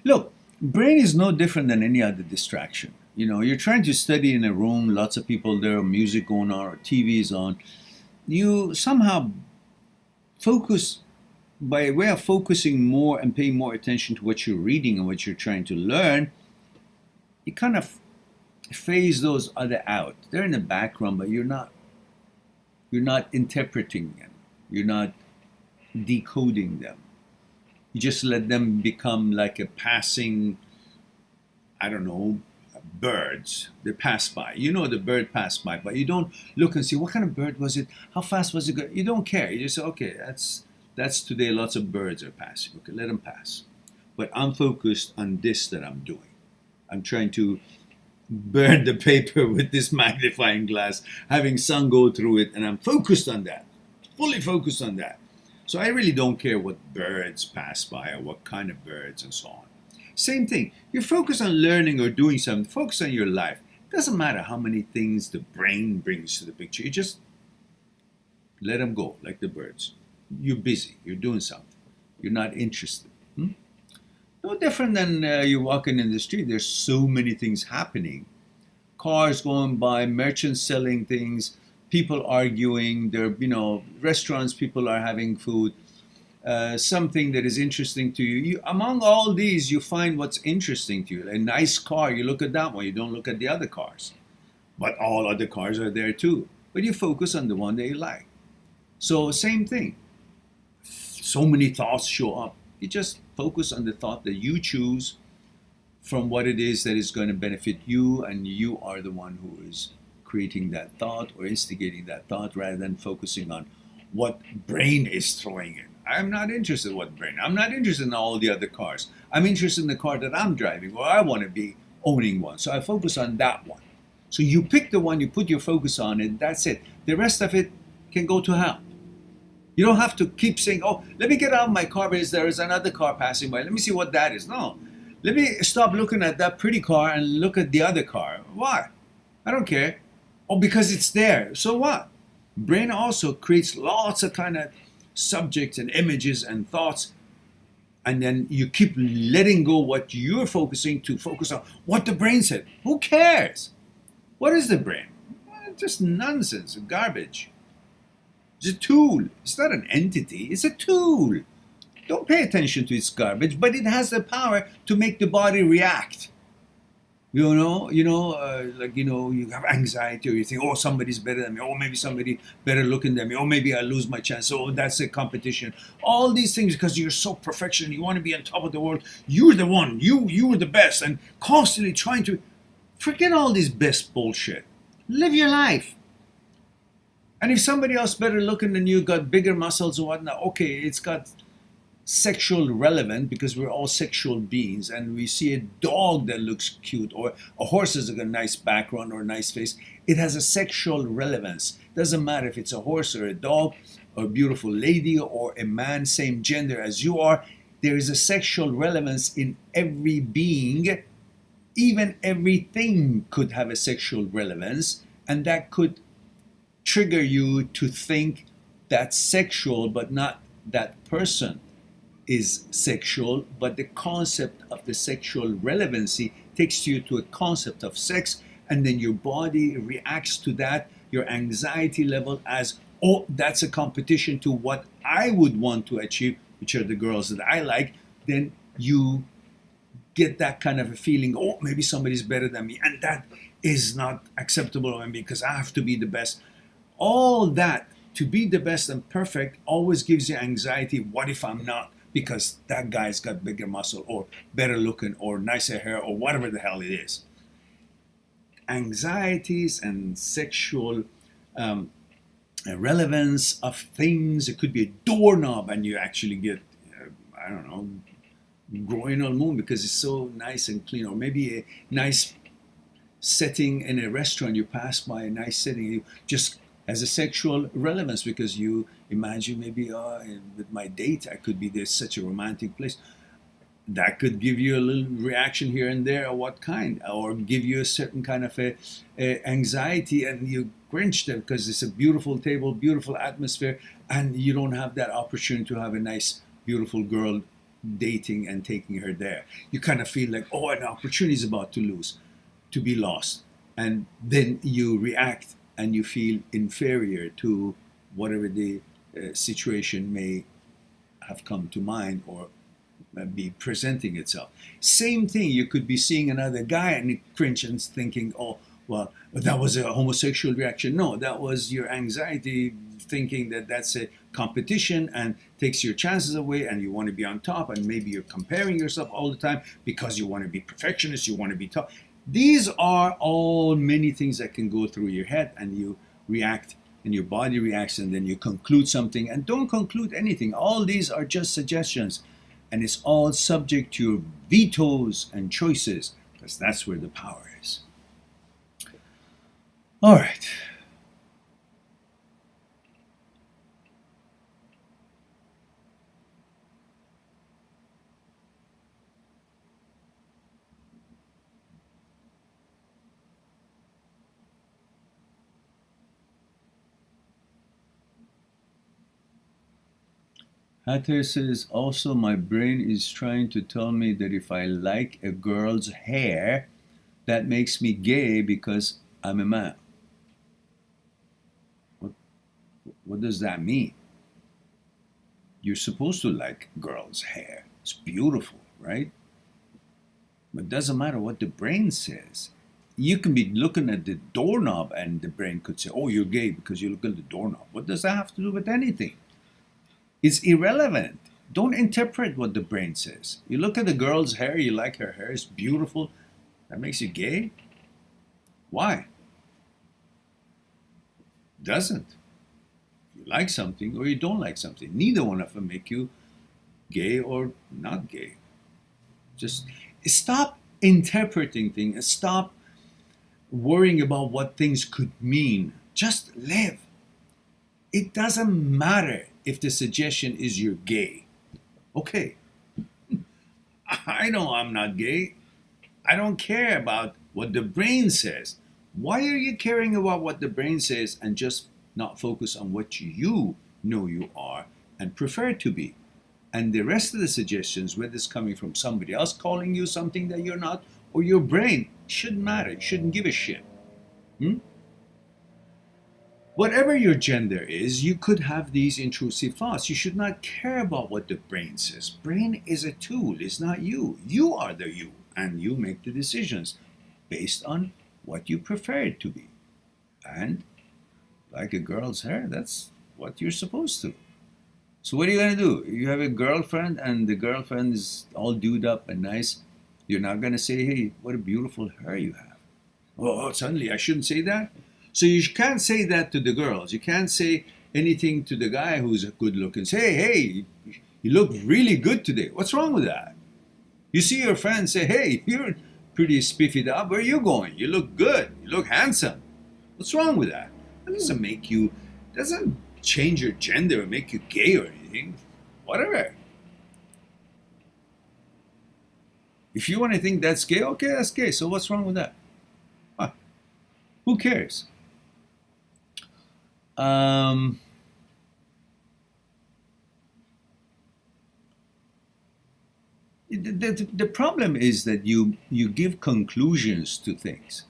Look, brain is no different than any other distraction. You know, you're trying to study in a room, lots of people there, music going on, or TV is on. You somehow focus by way of focusing more and paying more attention to what you're reading and what you're trying to learn. You kind of phase those other out. They're in the background, but you're not interpreting them. You're not decoding them. You just let them become like a passing, I don't know, birds. They pass by. You know the bird passed by, but you don't look and see what kind of bird was it, how fast was it. You don't care. You just say, okay, that's today. Lots of birds are passing. Okay, let them pass. But I'm focused on this that I'm doing. I'm trying to burn the paper with this magnifying glass, having sun go through it, and I'm focused on that, fully focused on that. So I really don't care what birds pass by or what kind of birds and so on. Same thing. You focus on learning or doing something. Focus on your life. It doesn't matter how many things the brain brings to the picture. You just let them go like the birds. You're busy. You're doing something. You're not interested. No different than you're walking in the street. There's so many things happening. Cars going by, merchants selling things, people arguing. There, restaurants, people are having food. Something that is interesting to you. Among all these, you find what's interesting to you. A nice car, you look at that one. You don't look at the other cars. But all other cars are there too. But you focus on the one that you like. So same thing. So many thoughts show up. You just focus on the thought that you choose from what it is that is going to benefit you, and you are the one who is creating that thought or instigating that thought, rather than focusing on what brain is throwing in. I'm not interested in what brain. I'm not interested in all the other cars. I'm interested in the car that I'm driving, or I want to be owning one. So I focus on that one. So you pick the one, you put your focus on it, that's it. The rest of it can go to hell. You don't have to keep saying, oh, let me get out of my car because there is another car passing by. Let me see what that is. No. Let me stop looking at that pretty car and look at the other car. Why? I don't care. Oh, because it's there. So what? Brain also creates lots of kind of subjects and images and thoughts. And then you keep letting go what you're focusing to focus on what the brain said. Who cares? What is the brain? Just nonsense, garbage. It's a tool. It's not an entity. It's a tool. Don't pay attention to its garbage, but it has the power to make the body react. You have anxiety, or you think, oh, somebody's better than me. Oh, maybe somebody better looking than me. Oh, maybe I lose my chance. Oh, that's a competition. All these things because you're so perfection. You want to be on top of the world. You're the one. You are the best, and constantly trying to forget all this best bullshit. Live your life. And if somebody else better looking than you, got bigger muscles or whatnot, okay, it's got sexual relevant because we're all sexual beings, and we see a dog that looks cute, or a horse has a nice background or a nice face. It has a sexual relevance. Doesn't matter if it's a horse or a dog or a beautiful lady or a man, same gender as you are. There is a sexual relevance in every being. Even everything could have a sexual relevance, and that could trigger you to think that's sexual, but not that person is sexual. But the concept of the sexual relevancy takes you to a concept of sex, and then your body reacts to that, your anxiety level, as, oh, that's a competition to what I would want to achieve, which are the girls that I like. Then you get that kind of a feeling, oh, maybe somebody's better than me, and that is not acceptable to me because I have to be the best. All that, to be the best and perfect, always gives you anxiety. What if I'm not? Because that guy's got bigger muscle, or better looking, or nicer hair, or whatever the hell it is. Anxieties and sexual relevance of things. It could be a doorknob and you actually get, groinal moon because it's so nice and clean. Or maybe a nice setting in a restaurant. You pass by a nice setting, you just has a sexual relevance because you imagine maybe with my date I could be, there's such a romantic place. that could give you a little reaction here and there, or what kind, or give you a certain kind of a anxiety, and you cringe them because it's a beautiful table, beautiful atmosphere, and you don't have that opportunity to have a nice, beautiful girl dating and taking her there. You kind of feel like, oh, an opportunity is about to be lost, and then you react and you feel inferior to whatever the situation may have come to mind or be presenting itself. Same thing, you could be seeing another guy and cringe and thinking, oh, well, that was a homosexual reaction. No, that was your anxiety thinking that that's a competition and takes your chances away, and you want to be on top, and maybe you're comparing yourself all the time because you want to be perfectionist, you want to be top. These are all many things that can go through your head, and you react and your body reacts, and then you conclude something. And don't conclude anything. All these are just suggestions, and it's all subject to your vetoes and choices, because that's where the power is. All right. Hatter says, also my brain is trying to tell me that if I like a girl's hair, that makes me gay because I'm a man. What does that mean? You're supposed to like girls' hair. It's beautiful, right? But it doesn't matter what the brain says. You can be looking at the doorknob and the brain could say, oh, you're gay because you look at the doorknob. What does that have to do with anything? It's irrelevant. Don't interpret what the brain says. You look at the girl's hair, you like her hair, it's beautiful. That makes you gay? Why? Doesn't. You like something or you don't like something. Neither one of them make you gay or not gay. Just stop interpreting things and stop worrying about what things could mean. Just live. It doesn't matter if the suggestion is you're gay. Okay. I know I'm not gay. I don't care about what the brain says. Why are you caring about what the brain says and just not focus on what you know you are and prefer to be? And the rest of the suggestions, whether it's coming from somebody else calling you something that you're not, or your brain, shouldn't matter. You shouldn't give a shit. Whatever your gender is, you could have these intrusive thoughts. You should not care about what the brain says. Brain is a tool, it's not you. You are the you, and you make the decisions based on what you prefer it to be. And like a girl's hair, that's what you're supposed to. So what are you going to do? You have a girlfriend and the girlfriend is all dude up and nice. You're not going to say, hey, what a beautiful hair you have. Oh, suddenly I shouldn't say that? So you can't say that to the girls. You can't say anything to the guy who's good looking. Say, hey, you look really good today. What's wrong with that? You see your friend say, hey, you're pretty spiffied up. Where are you going? You look good. You look handsome. What's wrong with that? That doesn't change your gender or make you gay or anything. Whatever. If you want to think that's gay, okay, that's gay. So what's wrong with that? Huh. Who cares? The problem is that you give conclusions to things.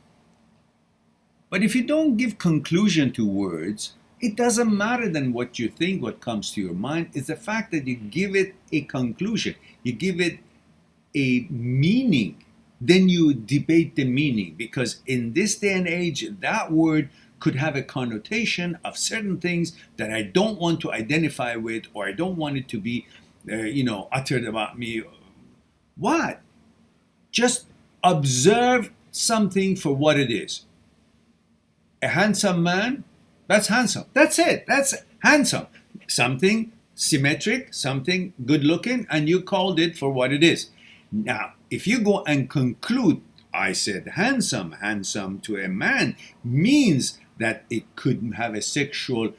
But if you don't give conclusion to words, it doesn't matter then what you think, what comes to your mind. It's the fact that you give it a conclusion. You give it a meaning. Then you debate the meaning. Because in this day and age, that word could have a connotation of certain things that I don't want to identify with, or I don't want it to be, uttered about me. What? Just observe something for what it is. A handsome man, that's handsome. That's it. That's handsome. Something symmetric, something good looking, and you called it for what it is. Now, if you go and conclude, I said handsome to a man, means that it could have a sexual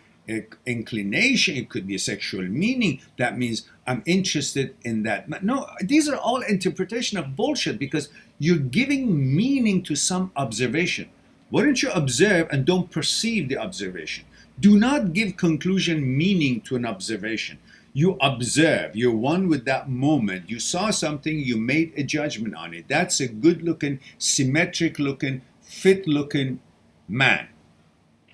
inclination, it could be a sexual meaning. That means I'm interested in that. No, these are all interpretation of bullshit because you're giving meaning to some observation. Why don't you observe and don't perceive the observation? Do not give conclusion meaning to an observation. You observe, you're one with that moment. You saw something, you made a judgment on it. That's a good looking, symmetric looking, fit looking man.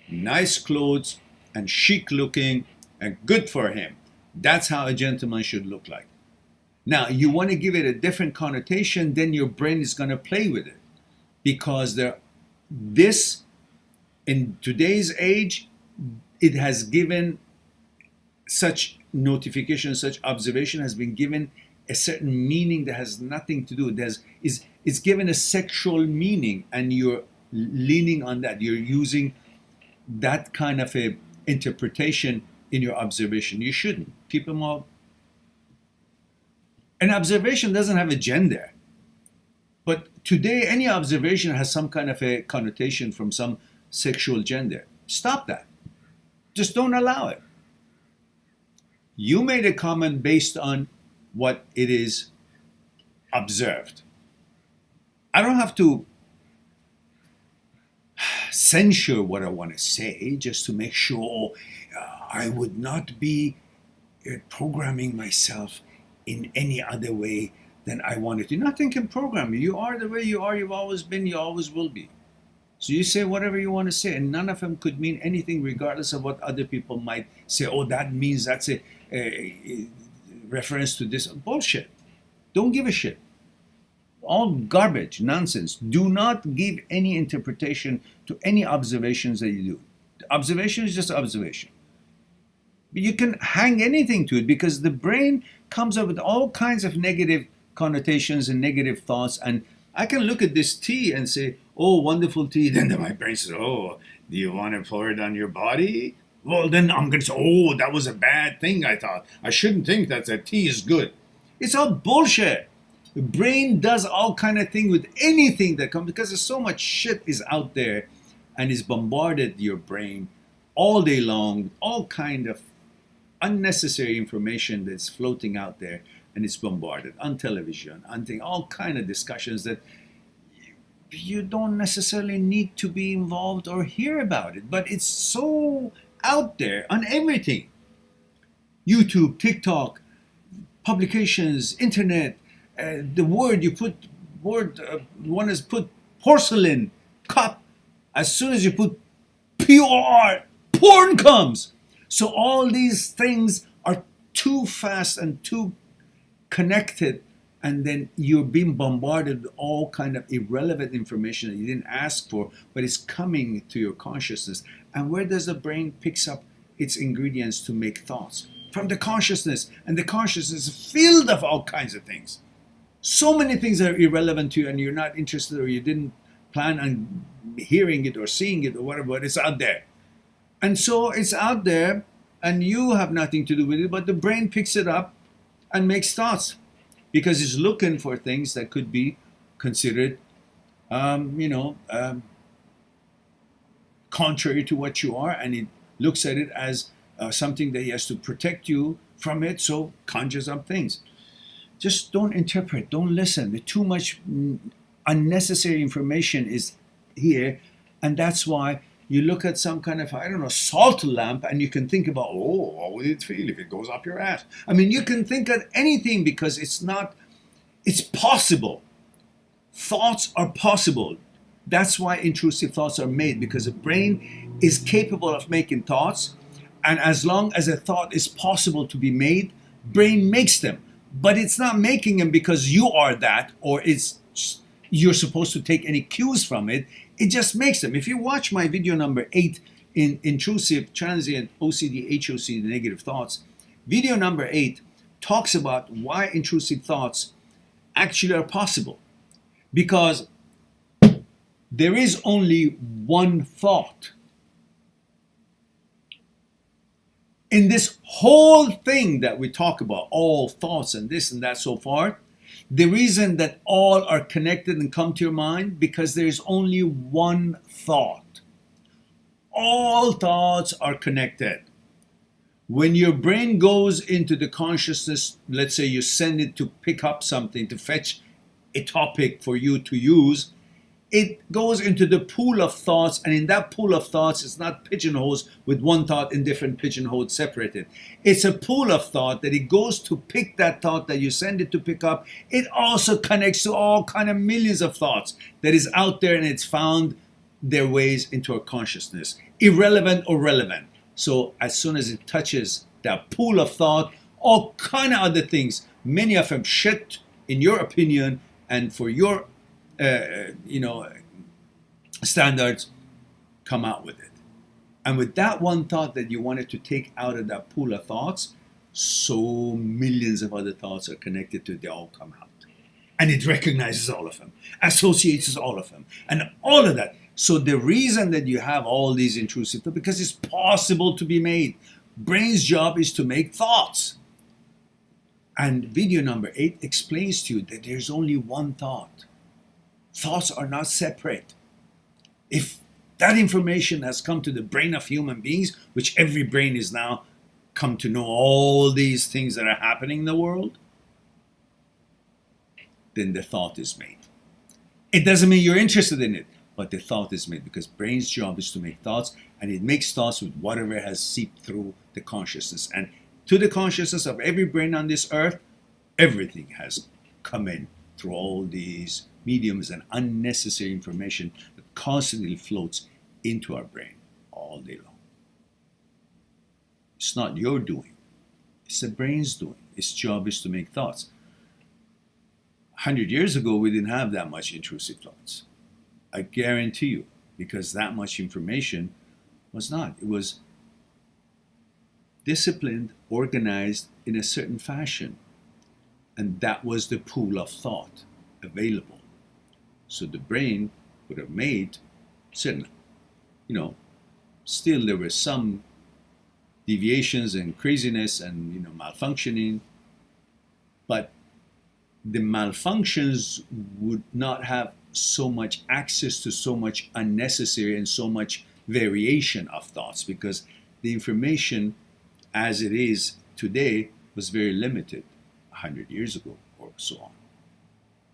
Nice clothes and chic looking and good for him. That's how a gentleman should look like. Now, you want to give it a different connotation, then your brain is going to play with it. Because this, in today's age, it has given such notification, such observation has been given a certain meaning that has nothing to do. It's given a sexual meaning, and you're leaning on that. You're using that kind of a interpretation in your observation. You shouldn't. Keep them all. An observation doesn't have a gender. But today, any observation has some kind of a connotation from some sexual gender. Stop that. Just don't allow it. You made a comment based on what it is observed. I don't have to censure what I want to say just to make sure I would not be programming myself in any other way than I wanted to. Nothing can program you. You are the way you are. You've always been. You always will be. So you say whatever you want to say, and none of them could mean anything regardless of what other people might say. Oh, that means that's a reference to this. Bullshit. Don't give a shit. All garbage, nonsense. Do not give any interpretation to any observations that you do. Observation is just observation. But you can hang anything to it because the brain comes up with all kinds of negative connotations and negative thoughts. And I can look at this tea and say, oh, wonderful tea. Then my brain says, oh, do you want to pour it on your body? Well, then I'm going to say, oh, that was a bad thing I thought. I shouldn't think that tea is good. It's all bullshit. The brain does all kind of thing with anything that comes because there's so much shit is out there and is bombarded your brain all day long, all kind of unnecessary information that's floating out there, and it's bombarded on television, on all kind of discussions that you don't necessarily need to be involved or hear about it, but it's so out there on everything. YouTube, TikTok, publications, internet, the word you put, one is put porcelain cup. As soon as you put pure, porn comes. So all these things are too fast and too connected, and then you're being bombarded with all kind of irrelevant information that you didn't ask for, but it's coming to your consciousness. And where does the brain picks up its ingredients to make thoughts? From the consciousness, and the consciousness is filled of all kinds of things. So many things are irrelevant to you, and you're not interested, or you didn't plan on hearing it or seeing it or whatever, but it's out there. And so it's out there, and you have nothing to do with it, but the brain picks it up and makes thoughts because it's looking for things that could be considered, contrary to what you are, and it looks at it as something that he has to protect you from it, so conjures up things. Just don't interpret, don't listen. Too much unnecessary information is here, and that's why you look at some kind of, salt lamp, and you can think about, oh, how would it feel if it goes up your ass? I mean, you can think of anything because it's possible. Thoughts are possible. That's why intrusive thoughts are made, because the brain is capable of making thoughts, and as long as a thought is possible to be made, brain makes them. But it's not making them because you are that, or you're supposed to take any cues from it. It just makes them. If you watch my video number 8 in Intrusive, Transient, OCD, HOCD, Negative Thoughts, video number 8 talks about why intrusive thoughts actually are possible. Because there is only one thought. In this whole thing that we talk about, all thoughts and this and that so far, the reason that all are connected and come to your mind, because there is only one thought. All thoughts are connected. When your brain goes into the consciousness, let's say you send it to pick up something, to fetch a topic for you to use, it goes into the pool of thoughts, and in that pool of thoughts, it's not pigeonholes with one thought in different pigeonholes separated. It's a pool of thought that it goes to pick that thought that you send it to pick up. It also connects to all kind of millions of thoughts that is out there, and it's found their ways into our consciousness, irrelevant or relevant. So as soon as it touches that pool of thought, all kind of other things, many of them shit, in your opinion, and for your standards, come out with it. And with that one thought that you wanted to take out of that pool of thoughts, so millions of other thoughts are connected to it, they all come out. And it recognizes all of them, associates all of them, and all of that. So the reason that you have all these intrusive thoughts, because it's possible to be made. Brain's job is to make thoughts. And video number 8 explains to you that there's only one thought. Thoughts are not separate. If that information has come to the brain of human beings, which every brain is now come to know all these things that are happening in the world, then the thought is made. It doesn't mean you're interested in it, but the thought is made, because brain's job is to make thoughts, and it makes thoughts with whatever has seeped through the consciousness. And to the consciousness of every brain on this earth, everything has come in through all these mediums and unnecessary information that constantly floats into our brain all day long. It's not your doing. It's the brain's doing. Its job is to make thoughts. 100 years ago, we didn't have that much intrusive thoughts. I guarantee you, because that much information was not. It was disciplined, organized in a certain fashion. And that was the pool of thought available. So the brain would have made certain, still there were some deviations and craziness and, malfunctioning, but the malfunctions would not have so much access to so much unnecessary and so much variation of thoughts, because the information as it is today was very limited 100 years ago or so on.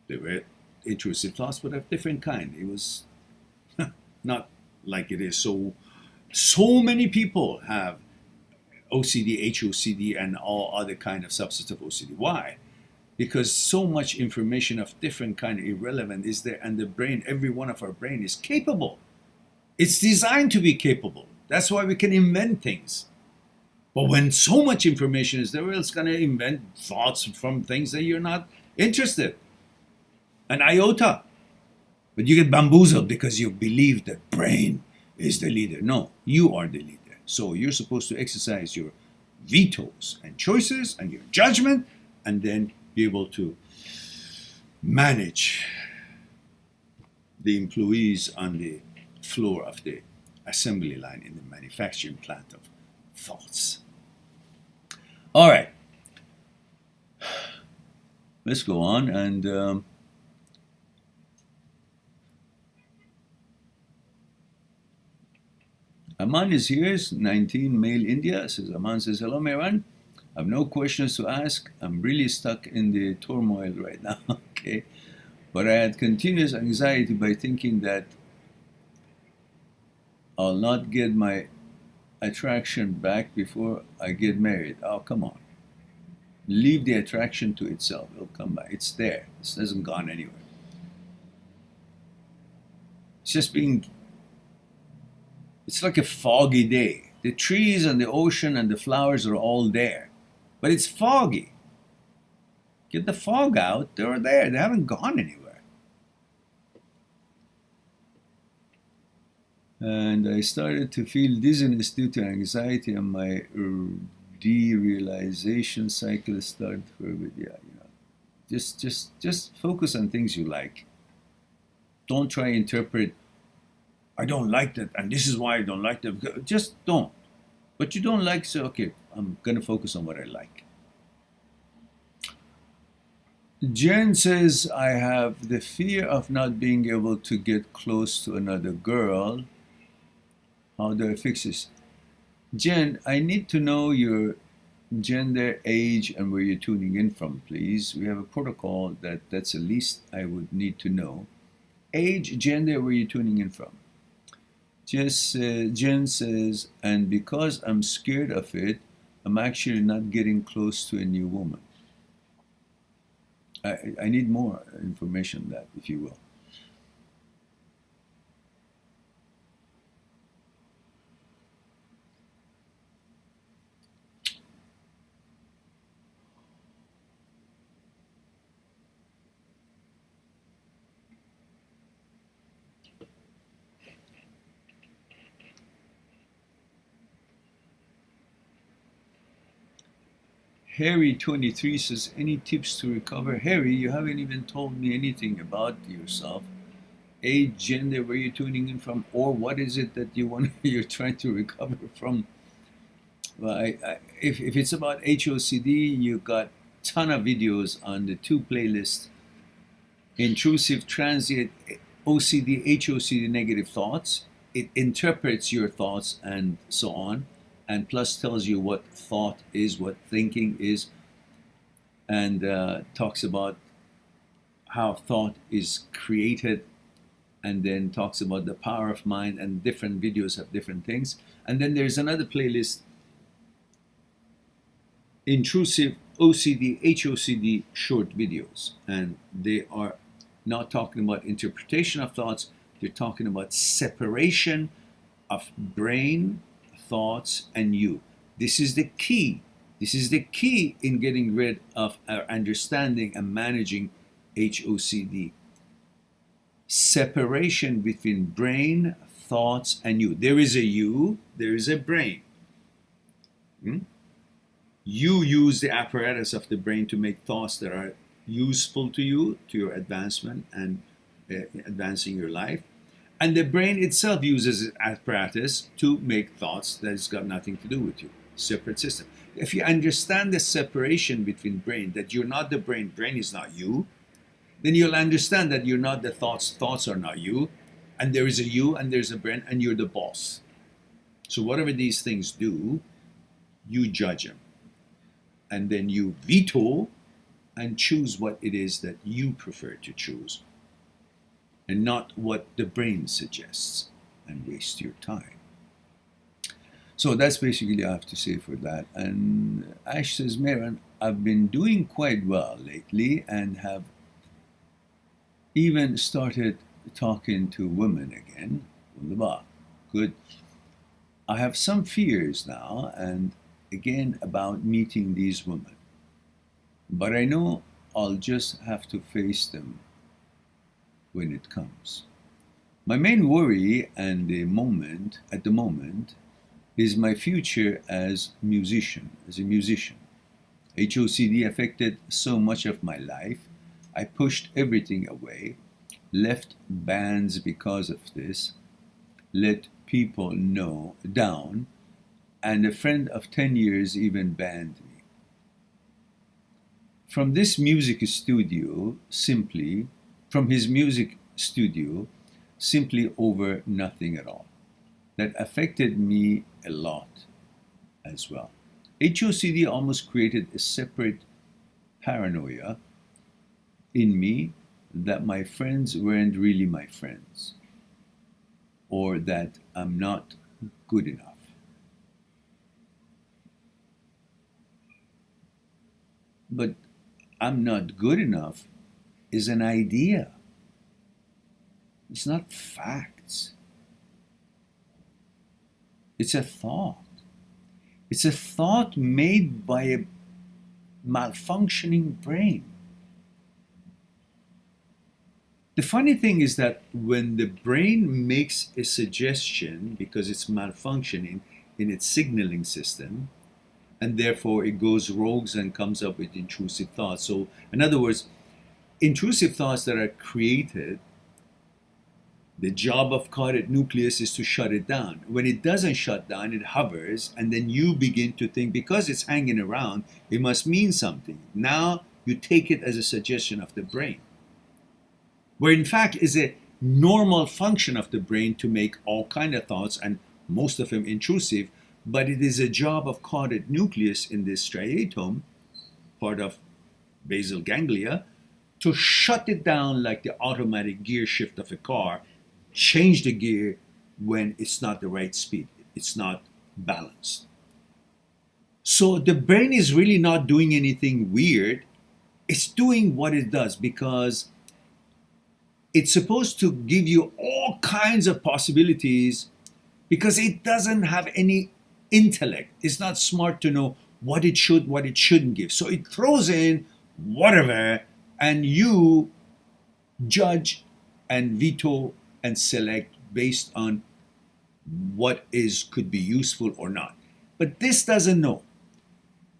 There were intrusive thoughts, but of different kind. It was not like it is. So many people have OCD, HOCD, and all other kind of substantive OCD. Why? Because so much information of different kind of irrelevant is there, and the brain, every one of our brain is capable. It's designed to be capable. That's why we can invent things. But when so much information is there, well, it's going to invent thoughts from things that you're not interested. An iota. But you get bamboozled because you believe that brain is the leader. No, you are the leader. So you're supposed to exercise your vetoes and choices and your judgment, and then be able to manage the employees on the floor of the assembly line in the manufacturing plant of thoughts. All right. Let's go on. And Aman is here, 19, male, India. Says Aman says, hello, Mehran. I have no questions to ask. I'm really stuck in the turmoil right now. Okay. But I had continuous anxiety by thinking that I'll not get my attraction back before I get married. Oh, come on. Leave the attraction to itself. It'll come back. It's there. It hasn't gone anywhere. It's just it's like a foggy day. The trees and the ocean and the flowers are all there. But it's foggy. Get the fog out. They're there. They haven't gone anywhere. And I started to feel dizziness due to anxiety, and my derealization cycle started for a bit. Just focus on things you like. Don't try to interpret, I don't like that, and this is why I don't like that. Just don't. But you don't like, so okay, I'm going to focus on what I like. Jen says, I have the fear of not being able to get close to another girl. How do I fix this? Jen, I need to know your gender, age, and where you're tuning in from, please. We have a protocol that's the least I would need to know. Age, gender, where you're tuning in from. Just Jen says, and because I'm scared of it, I'm actually not getting close to a new woman. I need more information on that, if you will. Harry23 says, any tips to recover? Harry, you haven't even told me anything about yourself. Age, gender, where you're tuning in from, or what is it that you're trying to recover from? Well, if it's about HOCD, you got a ton of videos on the two playlists: Intrusive, Transient, OCD, HOCD, Negative Thoughts. It interprets your thoughts and so on, and plus tells you what thought is, what thinking is, and talks about how thought is created, and then talks about the power of mind, and different videos have different things. And then there's another playlist, Intrusive, OCD, HOCD short videos, and they are not talking about interpretation of thoughts, they're talking about separation of brain, thoughts, and you. This is the key. This is the key in getting rid of our understanding and managing HOCD. Separation between brain, thoughts, and you. There is a you, there is a brain. You use the apparatus of the brain to make thoughts that are useful to you, to your advancement and advancing your life. And the brain itself uses its apparatus to make thoughts that has got nothing to do with you. Separate system. If you understand the separation between brain, that you're not the brain, brain is not you, then you'll understand that you're not the thoughts, thoughts are not you, and there is a you and there's a brain and you're the boss. So whatever these things do, you judge them. And then you veto and choose what it is that you prefer to choose, and not what the brain suggests, and waste your time. So that's basically all I have to say for that. And Ash says, Meron, I've been doing quite well lately and have even started talking to women again. Wunderbar. Good. I have some fears now, and again about meeting these women. But I know I'll just have to face them when it comes. My main worry at the moment, is my future as a musician. HOCD affected so much of my life. I pushed everything away, left bands because of this, let people know down, and a friend of 10 years even banned me. From his music studio, simply over nothing at all. That affected me a lot as well. HOCD almost created a separate paranoia in me that my friends weren't really my friends, or that I'm not good enough. But I'm not good enough is an idea. It's not facts. It's a thought. It's a thought made by a malfunctioning brain. The funny thing is that when the brain makes a suggestion, because it's malfunctioning in its signaling system, and therefore it goes rogues and comes up with intrusive thoughts. So, in other words, intrusive thoughts that are created, the job of caudate nucleus is to shut it down. When it doesn't shut down, it hovers, and then you begin to think, because it's hanging around, it must mean something. Now you take it as a suggestion of the brain, where in fact is a normal function of the brain to make all kind of thoughts, and most of them intrusive, but it is a job of caudate nucleus in this striatum, part of basal ganglia, to shut it down like the automatic gear shift of a car, change the gear when it's not the right speed, it's not balanced. So the brain is really not doing anything weird. It's doing what it does because it's supposed to give you all kinds of possibilities because it doesn't have any intellect. It's not smart to know what it should, what it shouldn't give. So it throws in whatever, and you judge and veto and select based on what could be useful or not. But this doesn't know.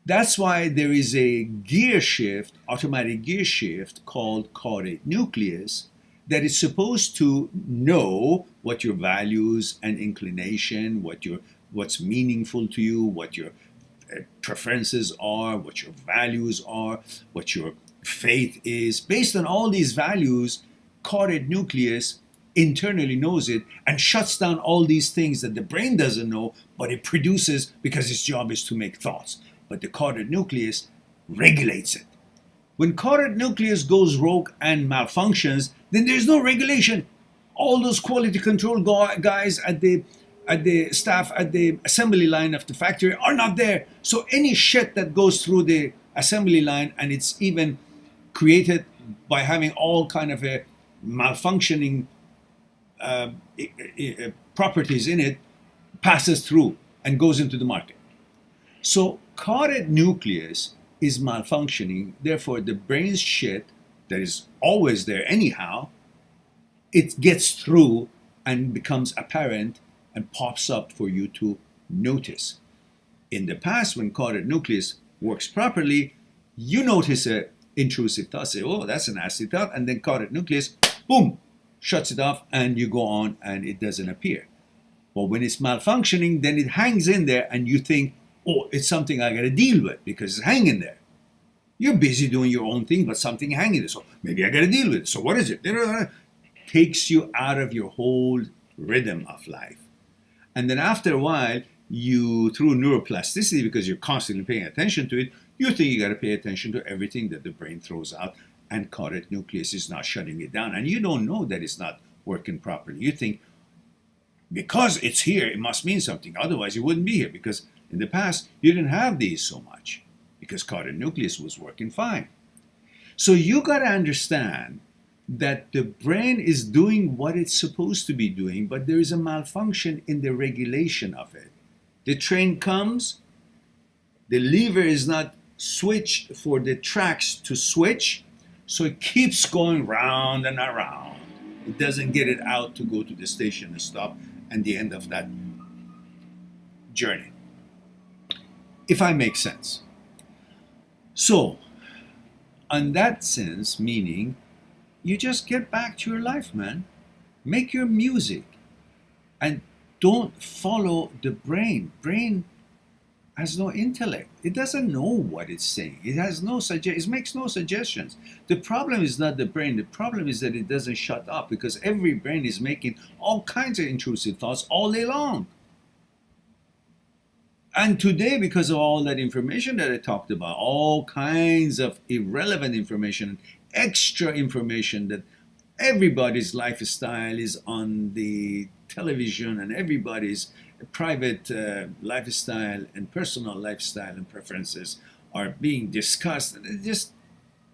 That's why there is a gear shift, automatic gear shift called caudate nucleus that is supposed to know what your values and inclination, what's meaningful to you, what your preferences are, what your values are, what your faith is. Based on all these values, caudate nucleus internally knows it and shuts down all these things that the brain doesn't know, but it produces because its job is to make thoughts. But the caudate nucleus regulates it. When caudate nucleus goes rogue and malfunctions, then there's no regulation. All those quality control guys at the staff at the assembly line of the factory are not there. So any shit that goes through the assembly line, and it's even created by having all kind of a malfunctioning properties in it, passes through and goes into the market. So caudate nucleus is malfunctioning, therefore the brain's shit that is always there anyhow, it gets through and becomes apparent and pops up for you to notice. In the past, when caudate nucleus works properly, you notice a intrusive thought, say, oh, that's a nasty thought, and then caudate nucleus, boom, shuts it off, and you go on and it doesn't appear. But when it's malfunctioning, then it hangs in there and you think, oh, it's something I got to deal with because it's hanging there. You're busy doing your own thing, but something hanging there. So maybe I got to deal with it. So what is it? Takes you out of your whole rhythm of life. And then after a while, you, through neuroplasticity, because you're constantly paying attention to it, you think you got to pay attention to everything that the brain throws out, and caudate nucleus is not shutting it down. And you don't know that it's not working properly. You think, because it's here, it must mean something. Otherwise, it wouldn't be here, because in the past, you didn't have these so much, because caudate nucleus was working fine. So you got to understand that the brain is doing what it's supposed to be doing, but there is a malfunction in the regulation of it. The train comes, the lever is not switched for the tracks to switch, so it keeps going round and around. It doesn't get it out to go to the station and stop and the end of that journey. If I make sense. So, on that sense, meaning, you just get back to your life, man. Make your music. And don't follow the brain. Brain has no intellect. It doesn't know what it's saying. It has no it makes no suggestions. The problem is not the brain. The problem is that it doesn't shut up, because every brain is making all kinds of intrusive thoughts all day long. And today, because of all that information that I talked about, all kinds of irrelevant information, extra information, that everybody's lifestyle is on the television and everybody's private lifestyle and personal lifestyle and preferences are being discussed. There's just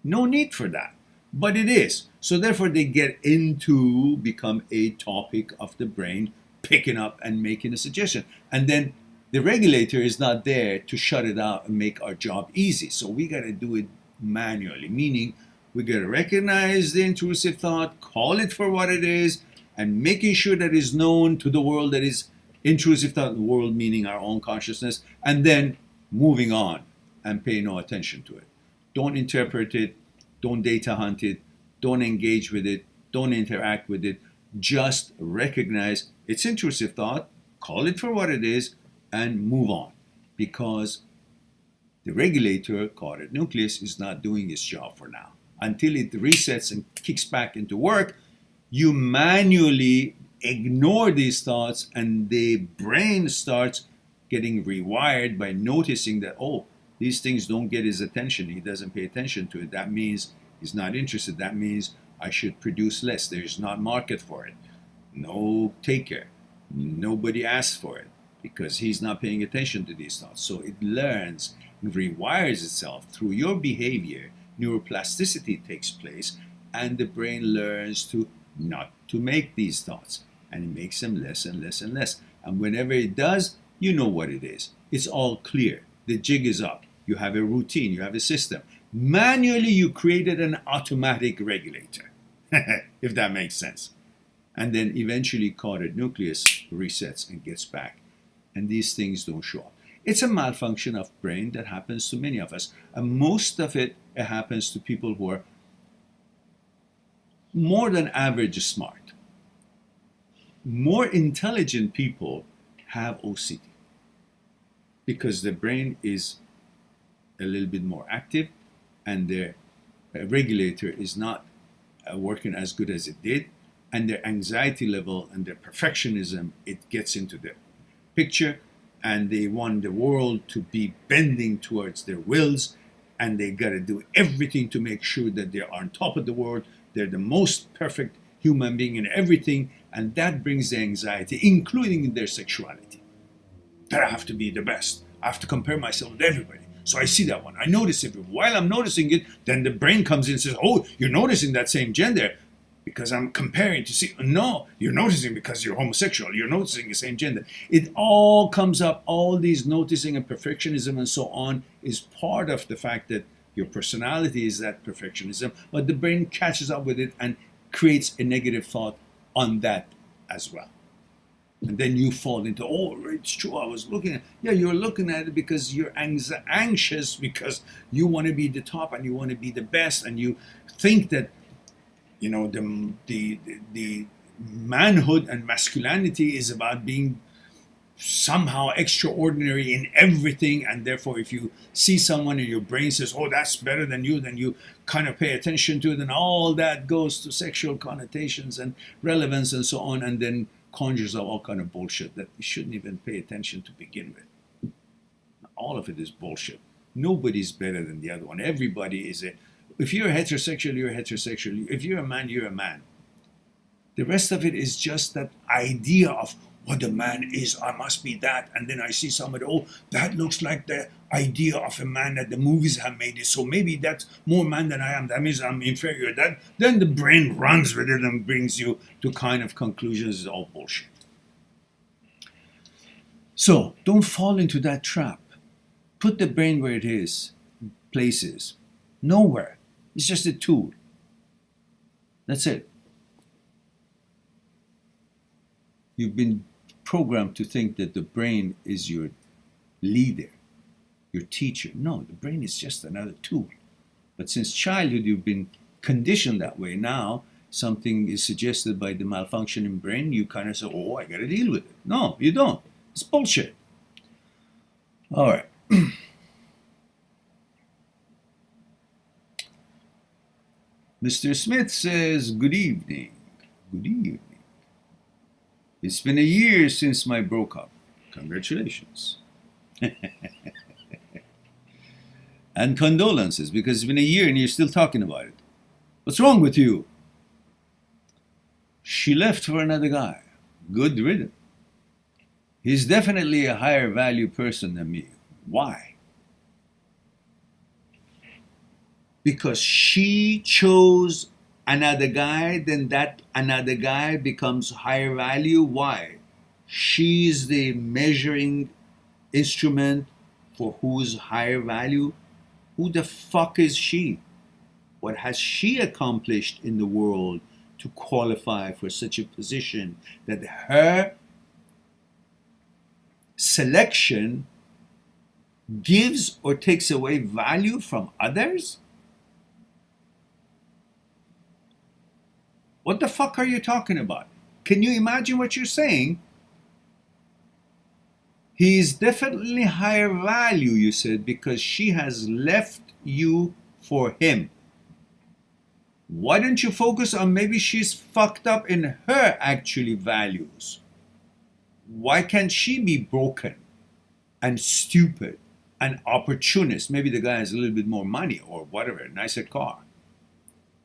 no need for that. But it is. So therefore they get into become a topic of the brain, picking up and making a suggestion. And then the regulator is not there to shut it out and make our job easy. So we got to do it manually, meaning we got to recognize the intrusive thought, call it for what it is, and making sure that is known to the world that is intrusive thought, the world meaning our own consciousness, and then moving on and pay no attention to it. Don't interpret it, don't data hunt it, don't engage with it, don't interact with it. Just recognize it's intrusive thought, call it for what it is, and move on, because the regulator, caudate nucleus, is not doing its job for now. Until it resets and kicks back into work, you manually ignore these thoughts and the brain starts getting rewired by noticing that, oh, these things don't get his attention. He doesn't pay attention to it. That means he's not interested. That means I should produce less. There's not market for it. No taker. Nobody asks for it because he's not paying attention to these thoughts. So it learns and rewires itself through your behavior. Neuroplasticity takes place, and the brain learns to not to make these thoughts, and it makes them less and less and less. And whenever it does, you know what it is. It's all clear. The jig is up. You have a routine. You have a system. Manually, you created an automatic regulator, if that makes sense. And then eventually caudate nucleus resets and gets back. And these things don't show up. It's a malfunction of brain that happens to many of us. And most of it happens to people who are more than average smart. More intelligent people have OCD because the brain is a little bit more active and their regulator is not working as good as it did, and their anxiety level and their perfectionism, it gets into the picture, and they want the world to be bending towards their wills, and they got to do everything to make sure that they are on top of the world. They're the most perfect human being in everything, and that brings the anxiety, including their sexuality. That I have to be the best. I have to compare myself with everybody. So I see that one. I notice it. While I'm noticing it, then the brain comes in and says, oh, you're noticing that same gender because I'm comparing to see. No, you're noticing because you're homosexual. You're noticing the same gender. It all comes up. All these noticing and perfectionism and so on is part of the fact that your personality is that perfectionism, but the brain catches up with it and creates a negative thought on that as well. And then you fall into, oh, it's true, I was looking at it. Yeah, you're looking at it because you're anxious because you want to be the top and you want to be the best, and you think that, you know, the manhood and masculinity is about being somehow extraordinary in everything, and therefore if you see someone and your brain says, oh, that's better than you kind of pay attention to it, and all that goes to sexual connotations and relevance and so on, and then conjures up all kind of bullshit that you shouldn't even pay attention to begin with. All of it is bullshit. Nobody's better than the other one. Everybody is if you're heterosexual, you're heterosexual. If you're a man, you're a man. The rest of it is just that idea of what a man is. I must be that. And then I see somebody, oh, that looks like the idea of a man that the movies have made it. So maybe that's more man than I am. That means I'm inferior. Then the brain runs with it and brings you to kind of conclusions. It's all bullshit. So don't fall into that trap. Put the brain where it is, places. Nowhere. It's just a tool. That's it. You've been programmed to think that the brain is your leader, your teacher. No, the brain is just another tool. But since childhood, you've been conditioned that way. Now, something is suggested by the malfunctioning brain, you kind of say, oh, I got to deal with it. No, you don't. It's bullshit. All right. Mr. Smith says, good evening. Good evening. It's been a year since my broke up. Congratulations. And condolences, because it's been a year and you're still talking about it. What's wrong with you? She left for another guy. Good riddance. He's definitely a higher value person than me. Why? Because she chose another guy, then that another guy becomes higher value. Why? She's the measuring instrument for who's higher value. Who the fuck is she? What has she accomplished in the world to qualify for such a position that her selection gives or takes away value from others? What the fuck are you talking about? Can you imagine what you're saying? He is definitely higher value, you said, because she has left you for him. Why don't you focus on maybe she's fucked up in her actually values? Why can't she be broken? and stupid and opportunist. Maybe the guy has a little bit more money or whatever, a nicer car.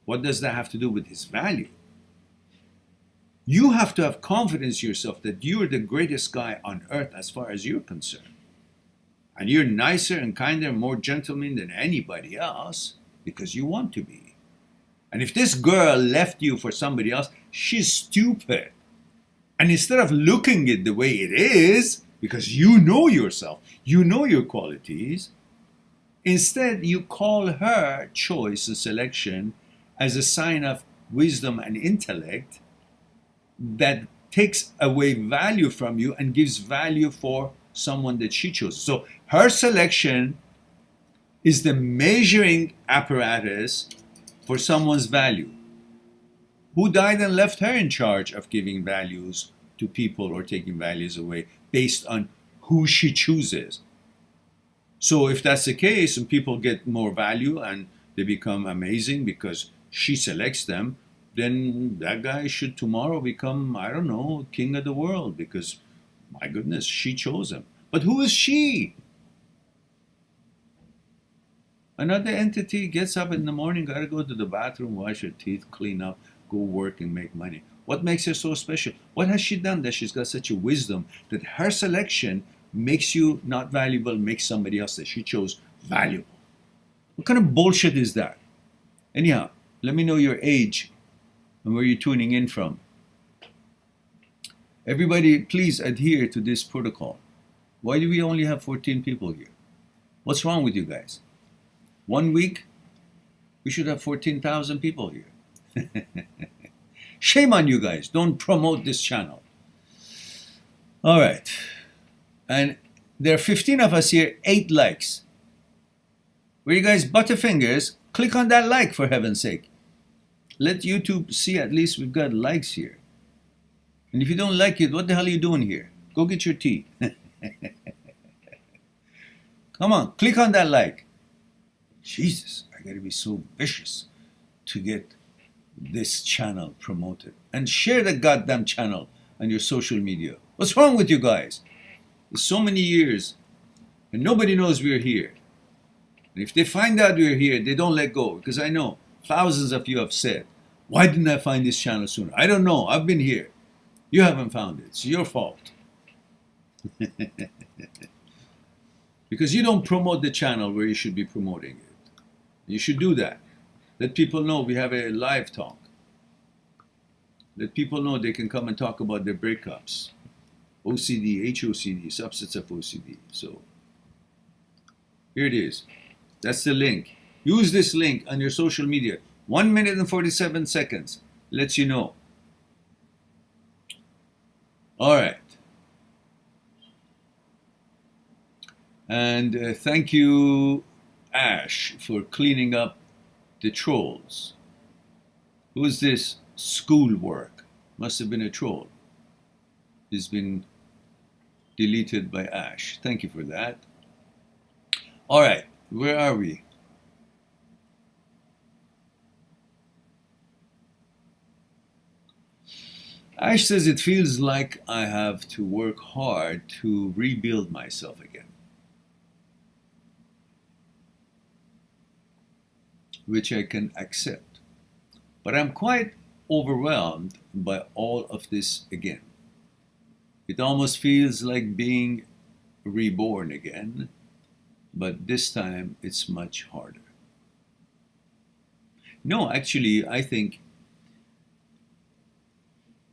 What does that have to do with his value? You have to have confidence in yourself that you're the greatest guy on earth as far as you're concerned. And you're nicer and kinder and more gentleman than anybody else because you want to be. And if this girl left you for somebody else, she's stupid. And instead of looking at the way it is, because you know yourself, you know your qualities, instead you call her choice and selection as a sign of wisdom and intellect that takes away value from you and gives value for someone that she chose. So her selection is the measuring apparatus for someone's value. Who died and left her in charge of giving values to people or taking values away based on who she chooses? So if that's the case and people get more value and they become amazing because she selects them, then that guy should tomorrow become, I don't know, king of the world because, my goodness, she chose him. But who is she? Another entity gets up in the morning, gotta go to the bathroom, wash her teeth, clean up, go work and make money. What makes her so special? What has she done that she's got such a wisdom that her selection makes you not valuable, makes somebody else that she chose valuable? What kind of bullshit is that? Anyhow, let me know your age and where you're tuning in from. Everybody, please adhere to this protocol. Why do we only have 14 people here? What's wrong with you guys? 1 week, we should have 14,000 people here. Shame on you guys. Don't promote this channel. All right. And there are 15 of us here, 8 likes. Where you guys butterfingers, click on that like for heaven's sake. Let YouTube see at least we've got likes here. And if you don't like it, what the hell are you doing here? Go get your tea. Come on, click on that like. Jesus, I gotta be so vicious to get this channel promoted. And share the goddamn channel on your social media. What's wrong with you guys? It's so many years and nobody knows we're here. And if they find out we're here, they don't let go. Because I know thousands of you have said, why didn't I find this channel sooner? I don't know. I've been here. You haven't found it. It's your fault. Because you don't promote the channel where you should be promoting it. You should do that. Let people know we have a live talk. Let people know they can come and talk about their breakups. OCD, HOCD, subsets of OCD. So here it is. That's the link. Use this link on your social media. 1 minute and 47 seconds. Lets you know. All right. And thank you, Ash, for cleaning up the trolls. Who is this? Schoolwork. Must have been a troll. It's been deleted by Ash. Thank you for that. All right. Where are we? Ash says it feels like I have to work hard to rebuild myself again. Which I can accept. But I'm quite overwhelmed by all of this again. It almost feels like being reborn again, but this time it's much harder. No, actually, I think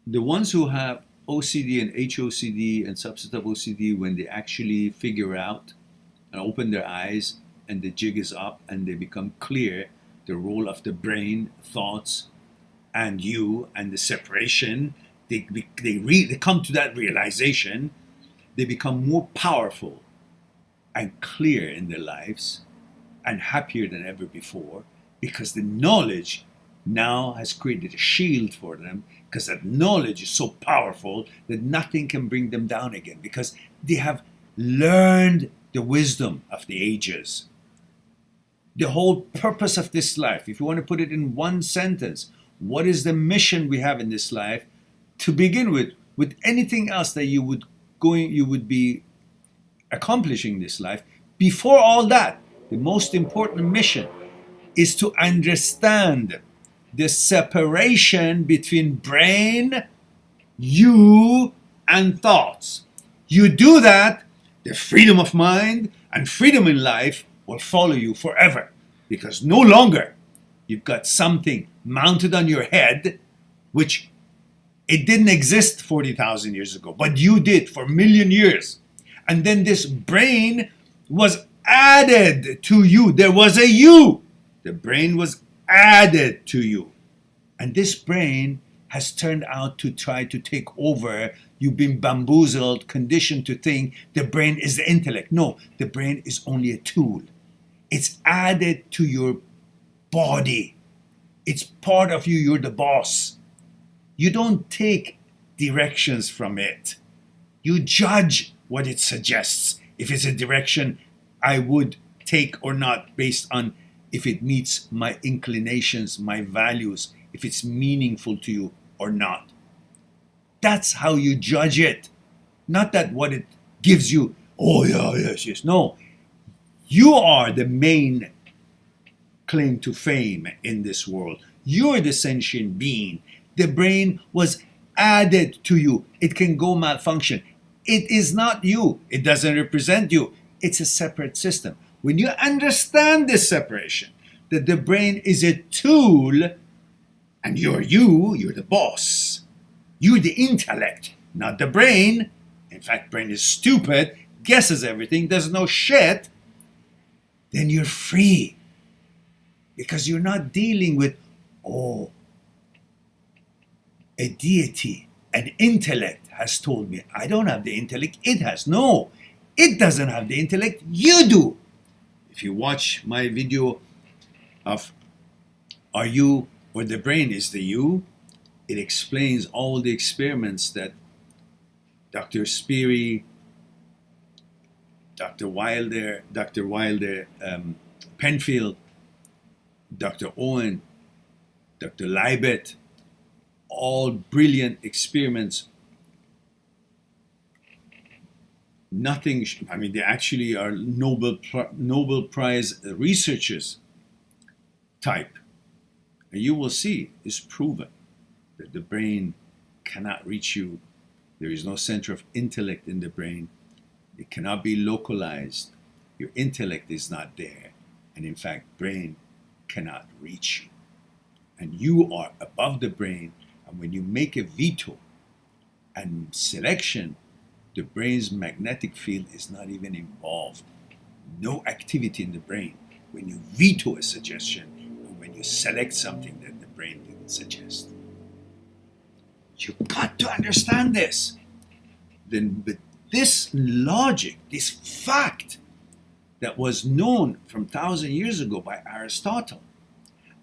the ones who have OCD and HOCD and subset of OCD, when they actually figure out and open their eyes and the jig is up and they become clear the role of the brain, thoughts, and you, and the separation, they come to that realization, they become more powerful and clear in their lives and happier than ever before because the knowledge now has created a shield for them because that knowledge is so powerful that nothing can bring them down again because they have learned the wisdom of the ages. The whole purpose of this life, if you want to put it in one sentence, what is the mission we have in this life to begin with anything else that you would be accomplishing this life, before all that, the most important mission is to understand the separation between brain, you, and thoughts. You do that, the freedom of mind and freedom in life will follow you forever, because no longer you've got something mounted on your head which it didn't exist 40,000 years ago, but you did for a million years. And then this brain was added to you. There was a you. The brain was added to you. And this brain has turned out to try to take over. You've been bamboozled, conditioned to think the brain is the intellect. No, the brain is only a tool. It's added to your body. It's part of you. You're the boss. You don't take directions from it. You judge what it suggests. If it's a direction I would take or not, based on if it meets my inclinations, my values, if it's meaningful to you or not. That's how you judge it. Not that what it gives you, oh yeah, yes, yes. No. You are the main claim to fame in this world. You're the sentient being. The brain was added to you. It can go malfunction. It is not you. It doesn't represent you. It's a separate system. When you understand this separation, that the brain is a tool, and you're the boss. You're the intellect, not the brain. In fact, brain is stupid, guesses everything, doesn't know shit. Then you're free. Because you're not dealing with, a deity, an intellect has told me. I don't have the intellect, it has. No, it doesn't have the intellect, you do. If you watch my video of Are You or the Brain is the You, it explains all the experiments that Dr. Speary, Dr. Wilder, Penfield, Dr. Owen, Dr. Leibet, all brilliant experiments. Nothing, they actually are Nobel Prize researchers type. And you will see, it's proven that the brain cannot reach you. There is no center of intellect in the brain. It cannot be localized. Your intellect is not there. And in fact, brain cannot reach you. And you are above the brain. And when you make a veto and selection, the brain's magnetic field is not even involved. No activity in the brain when you veto a suggestion or when you select something that the brain didn't suggest. You've got to understand this. Then with this logic, this fact that was known from 1,000 years ago by Aristotle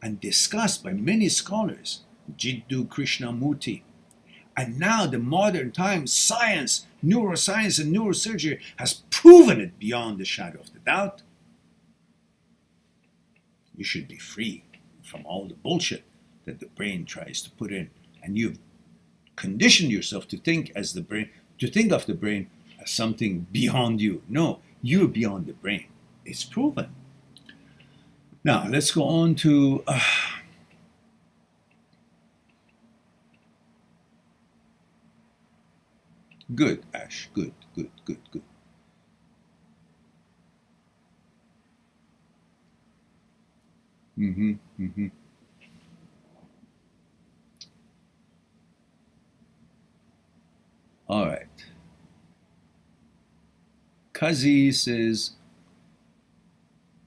and discussed by many scholars, Jiddu Krishnamurti, and now the modern time science, neuroscience and neurosurgery has proven it beyond the shadow of the doubt. You should be free from all the bullshit that the brain tries to put in. And you've conditioned yourself to think of the brain as something beyond you. No, you're beyond the brain. It's proven. Now, let's go on to good, Ash. Good. All right. Kazi says,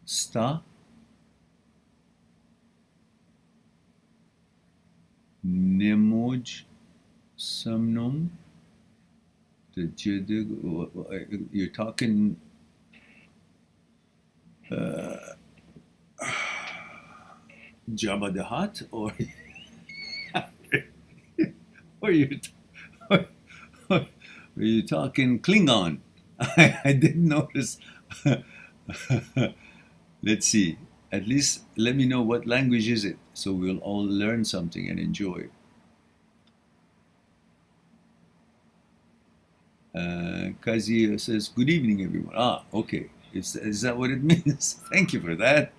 sta nemoj samnom. You're talking Jabba the Hutt, or or you're talking Klingon? I didn't notice. Let's see. At least let me know what language is it, so we'll all learn something and enjoy. Kazi says, good evening, everyone. Ah, okay. Is that what it means? Thank you for that.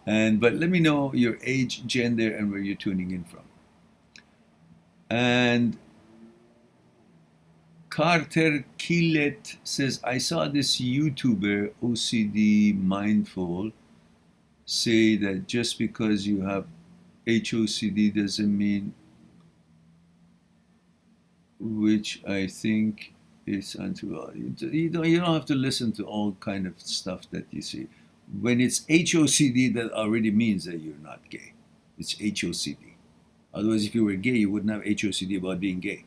But let me know your age, gender, and where you're tuning in from. And Carter Killet says, I saw this YouTuber, OCD Mindful, say that just because you have HOCD doesn't mean, which I think is untrue. You don't have to listen to all kind of stuff that you see. When it's HOCD, that already means that you're not gay. It's HOCD. Otherwise, if you were gay, you wouldn't have HOCD about being gay.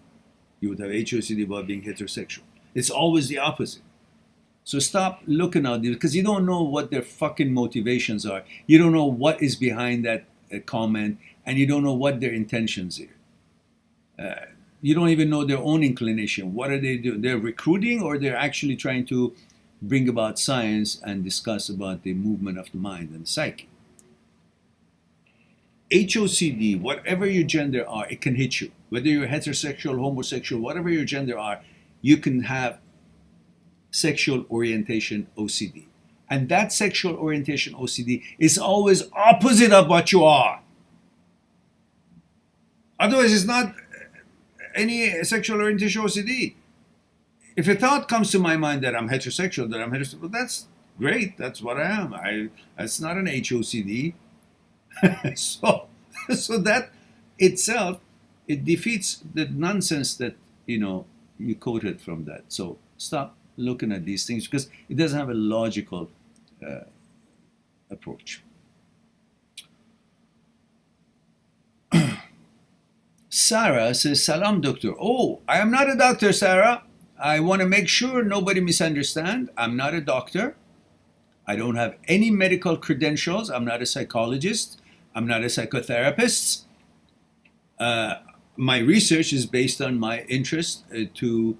You would have HOCD about being heterosexual. It's always the opposite. So stop looking at this, because you don't know what their fucking motivations are. You don't know what is behind that comment, and you don't know what their intentions are. You don't even know their own inclination. What are they doing? They're recruiting, or they're actually trying to bring about science and discuss about the movement of the mind and the psyche. HOCD, whatever your gender are, it can hit you. Whether you're heterosexual, homosexual, whatever your gender are, you can have sexual orientation OCD. And that sexual orientation OCD is always opposite of what you are. Otherwise, it's not any sexual orientation OCD. If a thought comes to my mind that I'm heterosexual, well, that's great. That's what I am. That's not an HOCD. so that itself, it defeats the nonsense that you quoted from that. So stop looking at these things, because it doesn't have a logical approach. Sarah says, Salam, doctor. Oh, I am not a doctor, Sarah. I want to make sure nobody misunderstand. I'm not a doctor. I don't have any medical credentials. I'm not a psychologist. I'm not a psychotherapist. My research is based on my interest to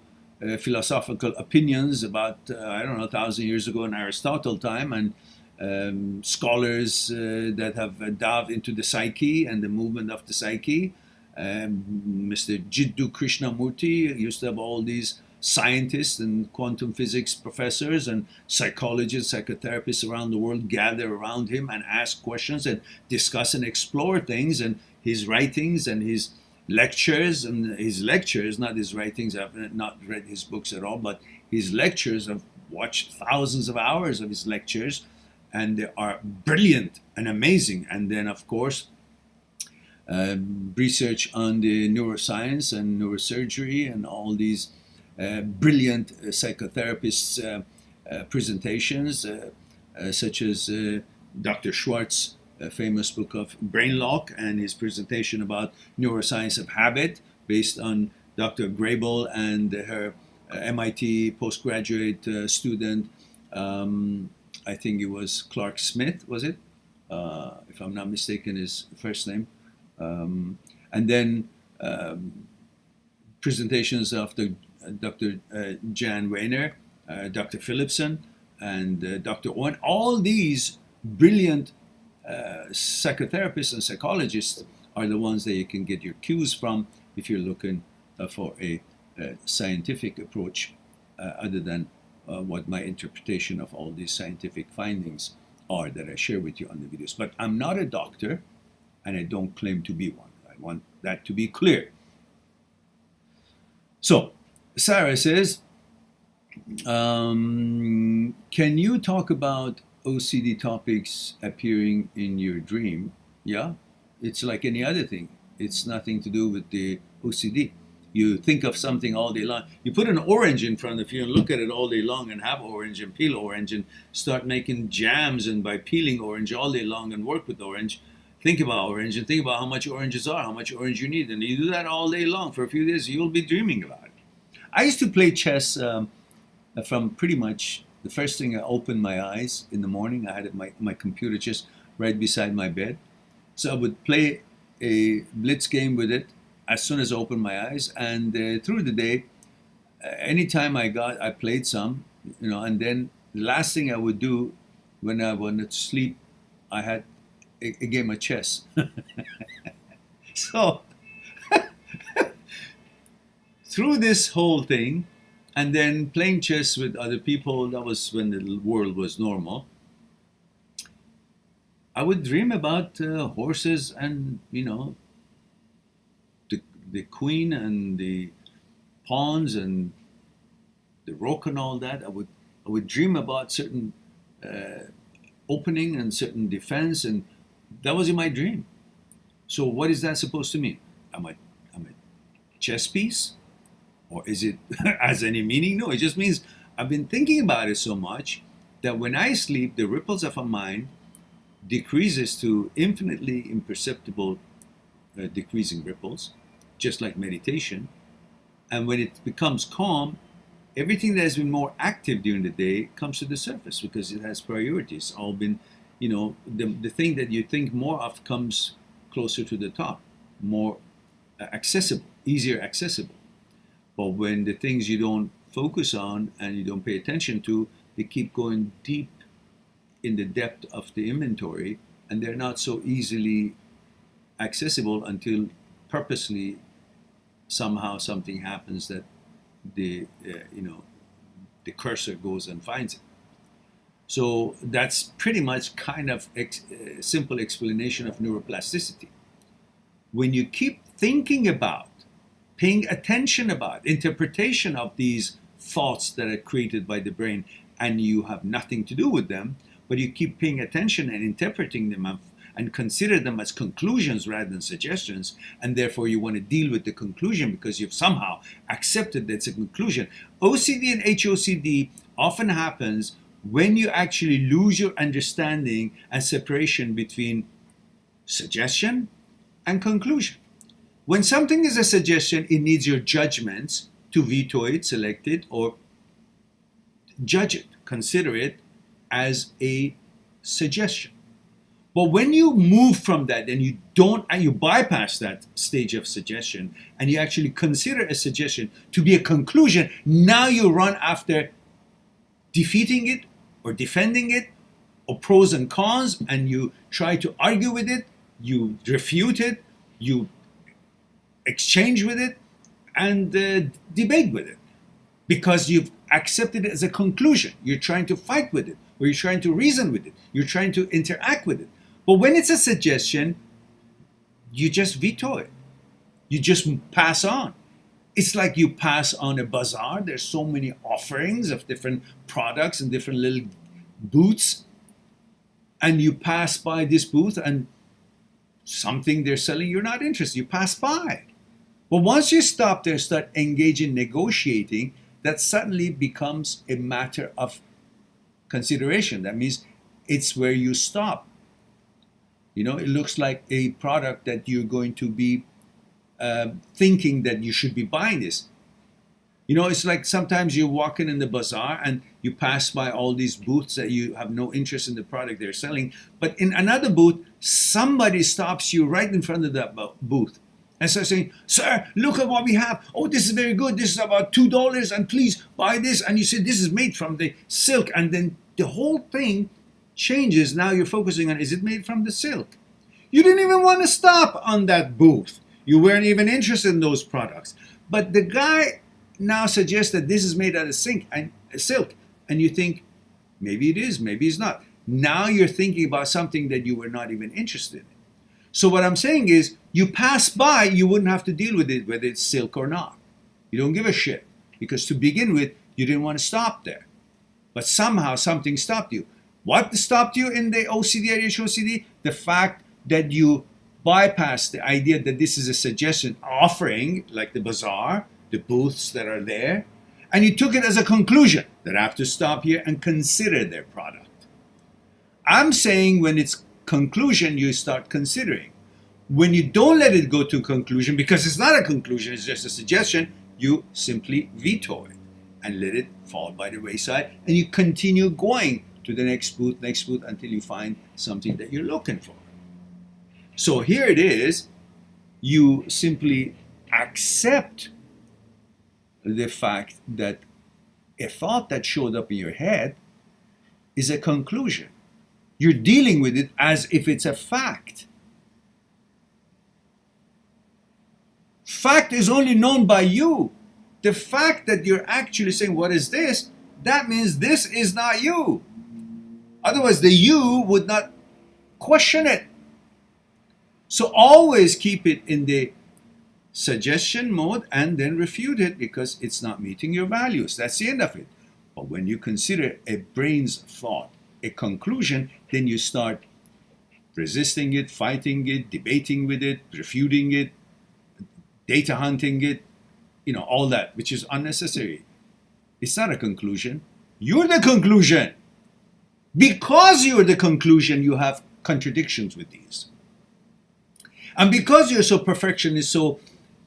philosophical opinions about, 1,000 years ago in Aristotle time, and scholars that have delved into the psyche and the movement of the psyche. Mr. Jiddu Krishnamurti used to have all these scientists and quantum physics professors and psychologists, psychotherapists around the world gather around him and ask questions and discuss and explore things. And his writings and his lectures, not his writings, I've not read his books at all, but his lectures, I've watched thousands of hours of his lectures, and they are brilliant and amazing. And then, of course, research on the neuroscience and neurosurgery and all these brilliant psychotherapists' presentations, such as Dr. Schwartz's famous book of Brain Lock and his presentation about neuroscience of habit based on Dr. Grable and her MIT postgraduate student, I think it was Clark Smith, was it? If I'm not mistaken, his first name. And then presentations of Dr. Jan Weiner, Dr. Philipson, and Dr. Owen. All these brilliant psychotherapists and psychologists are the ones that you can get your cues from if you're looking for a scientific approach other than what my interpretation of all these scientific findings are that I share with you on the videos. But I'm not a doctor, and I don't claim to be one. I want that to be clear. So, Sarah says, can you talk about OCD topics appearing in your dream? Yeah, it's like any other thing. It's nothing to do with the OCD. You think of something all day long. You put an orange in front of you and look at it all day long and have orange and peel orange and start making jams, and by peeling orange all day long and work with orange, think about orange and think about how much oranges are, how much orange you need. And you do that all day long for a few days, you'll be dreaming about it. I used to play chess from pretty much the first thing I opened my eyes in the morning. I had my computer just right beside my bed. So I would play a blitz game with it as soon as I opened my eyes. And through the day, anytime I played some, and then the last thing I would do when I wanted to sleep, I had a game of chess. So through this whole thing, and then playing chess with other people. That was when the world was normal. I would dream about horses and, the queen and the pawns and the rook and all that. I would dream about certain opening and certain defense, and that was in my dream. So what is that supposed to mean? Am I chess piece? Or is it has any meaning? No, it just means I've been thinking about it so much that when I sleep, the ripples of a mind decreases to infinitely imperceptible decreasing ripples, just like meditation. And when it becomes calm, everything that has been more active during the day comes to the surface because it has priorities. All been, the thing that you think more of comes closer to the top, more accessible, easier accessible. But when the things you don't focus on and you don't pay attention to, they keep going deep in the depth of the inventory, and they're not so easily accessible until purposely somehow something happens that the cursor goes and finds it. So that's pretty much kind of simple explanation of neuroplasticity. When you keep thinking about, paying attention about, interpretation of these thoughts that are created by the brain, and you have nothing to do with them, but you keep paying attention and interpreting them and consider them as conclusions rather than suggestions, and therefore you want to deal with the conclusion because you've somehow accepted that it's a conclusion. OCD and HOCD often happens when you actually lose your understanding and separation between suggestion and conclusion. When something is a suggestion, it needs your judgments to veto it, select it, or judge it, consider it as a suggestion. But when you move from that and you bypass that stage of suggestion and you actually consider a suggestion to be a conclusion, now you run after defeating it or defending it or pros and cons, and you try to argue with it, you refute it, you exchange with it, and debate with it because you've accepted it as a conclusion. You're trying to fight with it, or you're trying to reason with it, you're trying to interact with it. But when it's a suggestion, you just veto it. You just pass on. It's like you pass on a bazaar. There's so many offerings of different products and different little booths. And you pass by this booth and something they're selling, you're not interested. You pass by. But once you stop there, start engaging, negotiating, that suddenly becomes a matter of consideration. That means it's where you stop. It looks like a product that you're going to be thinking that you should be buying this. It's like sometimes you're walking in the bazaar and you pass by all these booths that you have no interest in the product they're selling. But in another booth, somebody stops you right in front of that booth and starts saying, "Sir, look at what we have. Oh, this is very good. This is about $2 and please buy this." And you say, "This is made from the silk." And then the whole thing changes. Now you're focusing on, is it made from the silk? You didn't even want to stop on that booth. You weren't even interested in those products. But the guy now suggests that this is made out of silk. And you think, maybe it is, maybe it's not. Now you're thinking about something that you were not even interested in. So what I'm saying is, you pass by, you wouldn't have to deal with it, whether it's silk or not. You don't give a shit. Because to begin with, you didn't want to stop there. But somehow something stopped you. What stopped you in the OCD or HOCD? The fact that you bypassed the idea that this is a suggestion offering, like the bazaar, the booths that are there, and you took it as a conclusion that I have to stop here and consider their product. I'm saying when it's conclusion, you start considering. When you don't let it go to conclusion, because it's not a conclusion, it's just a suggestion, you simply veto it and let it fall by the wayside, and you continue going to the next booth, until you find something that you're looking for. So here it is, you simply accept the fact that a thought that showed up in your head is a conclusion. You're dealing with it as if it's a fact. Fact is only known by you. The fact that you're actually saying, what is this? That means this is not you. Otherwise, the you would not question it. So always keep it in the suggestion mode and then refute it because it's not meeting your values. That's the end of it. But when you consider a brain's thought a conclusion, then you start resisting it, fighting it, debating with it, refuting it, data hunting it, all that, which is unnecessary. It's not a conclusion. You're the conclusion. Because you're the conclusion, you have contradictions with these. And because you're so perfectionist, so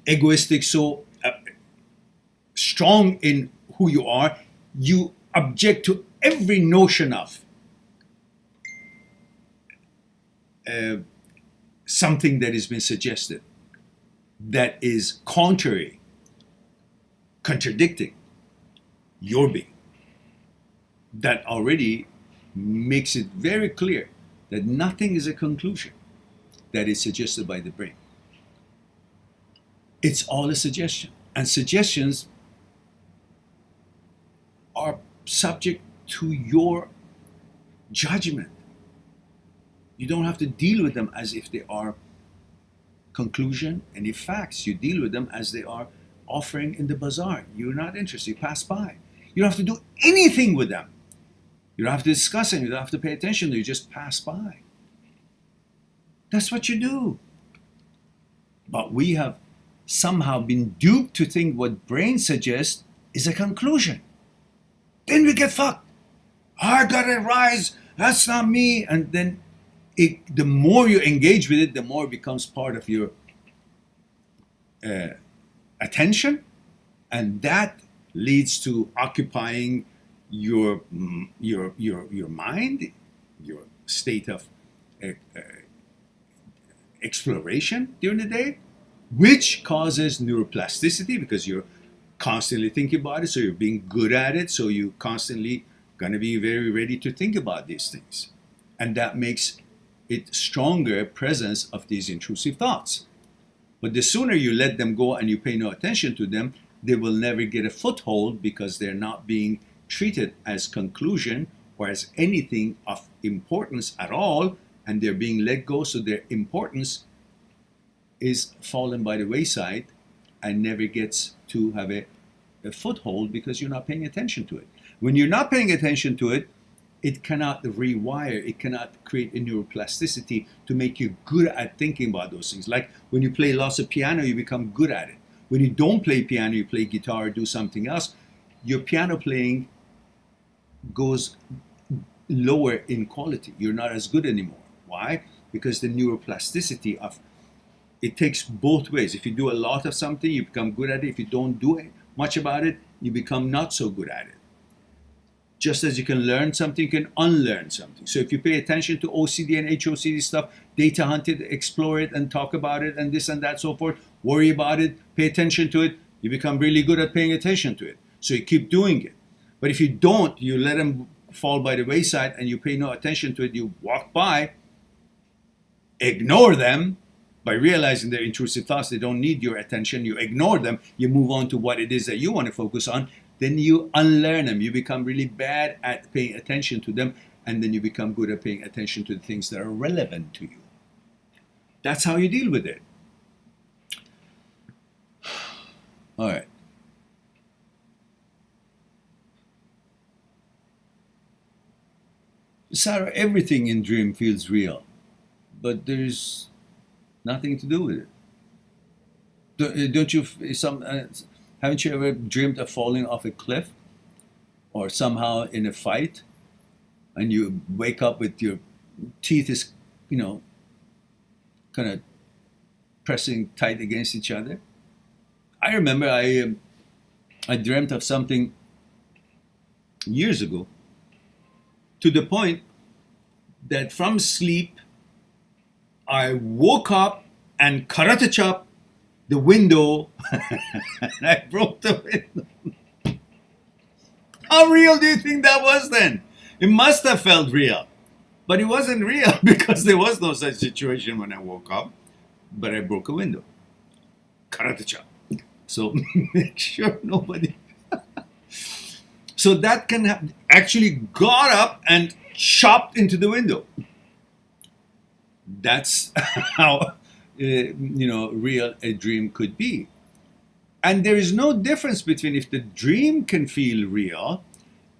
egoistic, so strong in who you are, you object to every notion of something that has been suggested that is contrary, contradicting your being. That already makes it very clear that nothing is a conclusion that is suggested by the brain. It's all a suggestion. And suggestions are subject to your judgment. You don't have to deal with them as if they are conclusion and if facts. You deal with them as they are offering in the bazaar. You're not interested. You pass by. You don't have to do anything with them. You don't have to discuss them. You don't have to pay attention. You just pass by. That's what you do. But we have somehow been duped to think what brain suggests is a conclusion. Then we get fucked. I gotta rise. That's not me. And then the more you engage with it, the more it becomes part of your attention, and that leads to occupying your mind, your state of exploration during the day, which causes neuroplasticity because you're constantly thinking about it, so you're being good at it, so you're constantly going to be very ready to think about these things. And that makes it stronger presence of these intrusive thoughts. But the sooner you let them go and you pay no attention to them, they will never get a foothold because they're not being treated as conclusion or as anything of importance at all, and they're being let go, so their importance is fallen by the wayside and never gets to have a foothold because you're not paying attention to it. When you're not paying attention to it, it cannot rewire, it cannot create a neuroplasticity to make you good at thinking about those things. Like when you play lots of piano, you become good at it. When you don't play piano, you play guitar or do something else, your piano playing goes lower in quality. You're not as good anymore. Why? Because the neuroplasticity of it takes both ways. If you do a lot of something, you become good at it. If you don't do much about it, you become not so good at it. Just as you can learn something, you can unlearn something. So if you pay attention to OCD and HOCD stuff, data hunt it, explore it, and talk about it, and this and that, so forth, worry about it, pay attention to it, you become really good at paying attention to it. So you keep doing it. But if you don't, you let them fall by the wayside and you pay no attention to it, you walk by, ignore them, by realizing they're intrusive thoughts, they don't need your attention, you ignore them, you move on to what it is that you want to focus on, then you unlearn them. You become really bad at paying attention to them, and then you become good at paying attention to the things that are relevant to you. That's how you deal with it. All right. Sarah, everything in dream feels real, but there's nothing to do with it. Don't you, haven't you ever dreamed of falling off a cliff or somehow in a fight and you wake up with your teeth is, kind of pressing tight against each other? I remember I dreamt of something years ago to the point that from sleep I woke up and karate chopped the window and I broke the window. How real do you think that was then? It must have felt real. But it wasn't real because there was no such situation when I woke up. But I broke a window. Karate chop. So make sure nobody. So that can actually got up and chopped into the window. That's how real a dream could be. And there is no difference between if the dream can feel real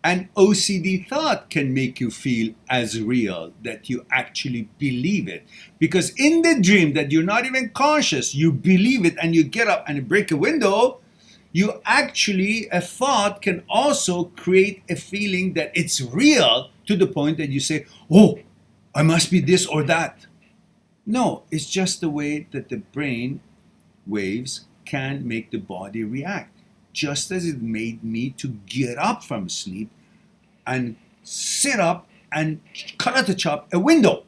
and OCD thought can make you feel as real that you actually believe it. Because in the dream that you're not even conscious, you believe it and you get up and you break a window, you actually, a thought can also create a feeling that it's real to the point that you say, oh, I must be this or that. No, it's just the way that the brain waves can make the body react. Just as it made me to get up from sleep and sit up and cut out the chop a window.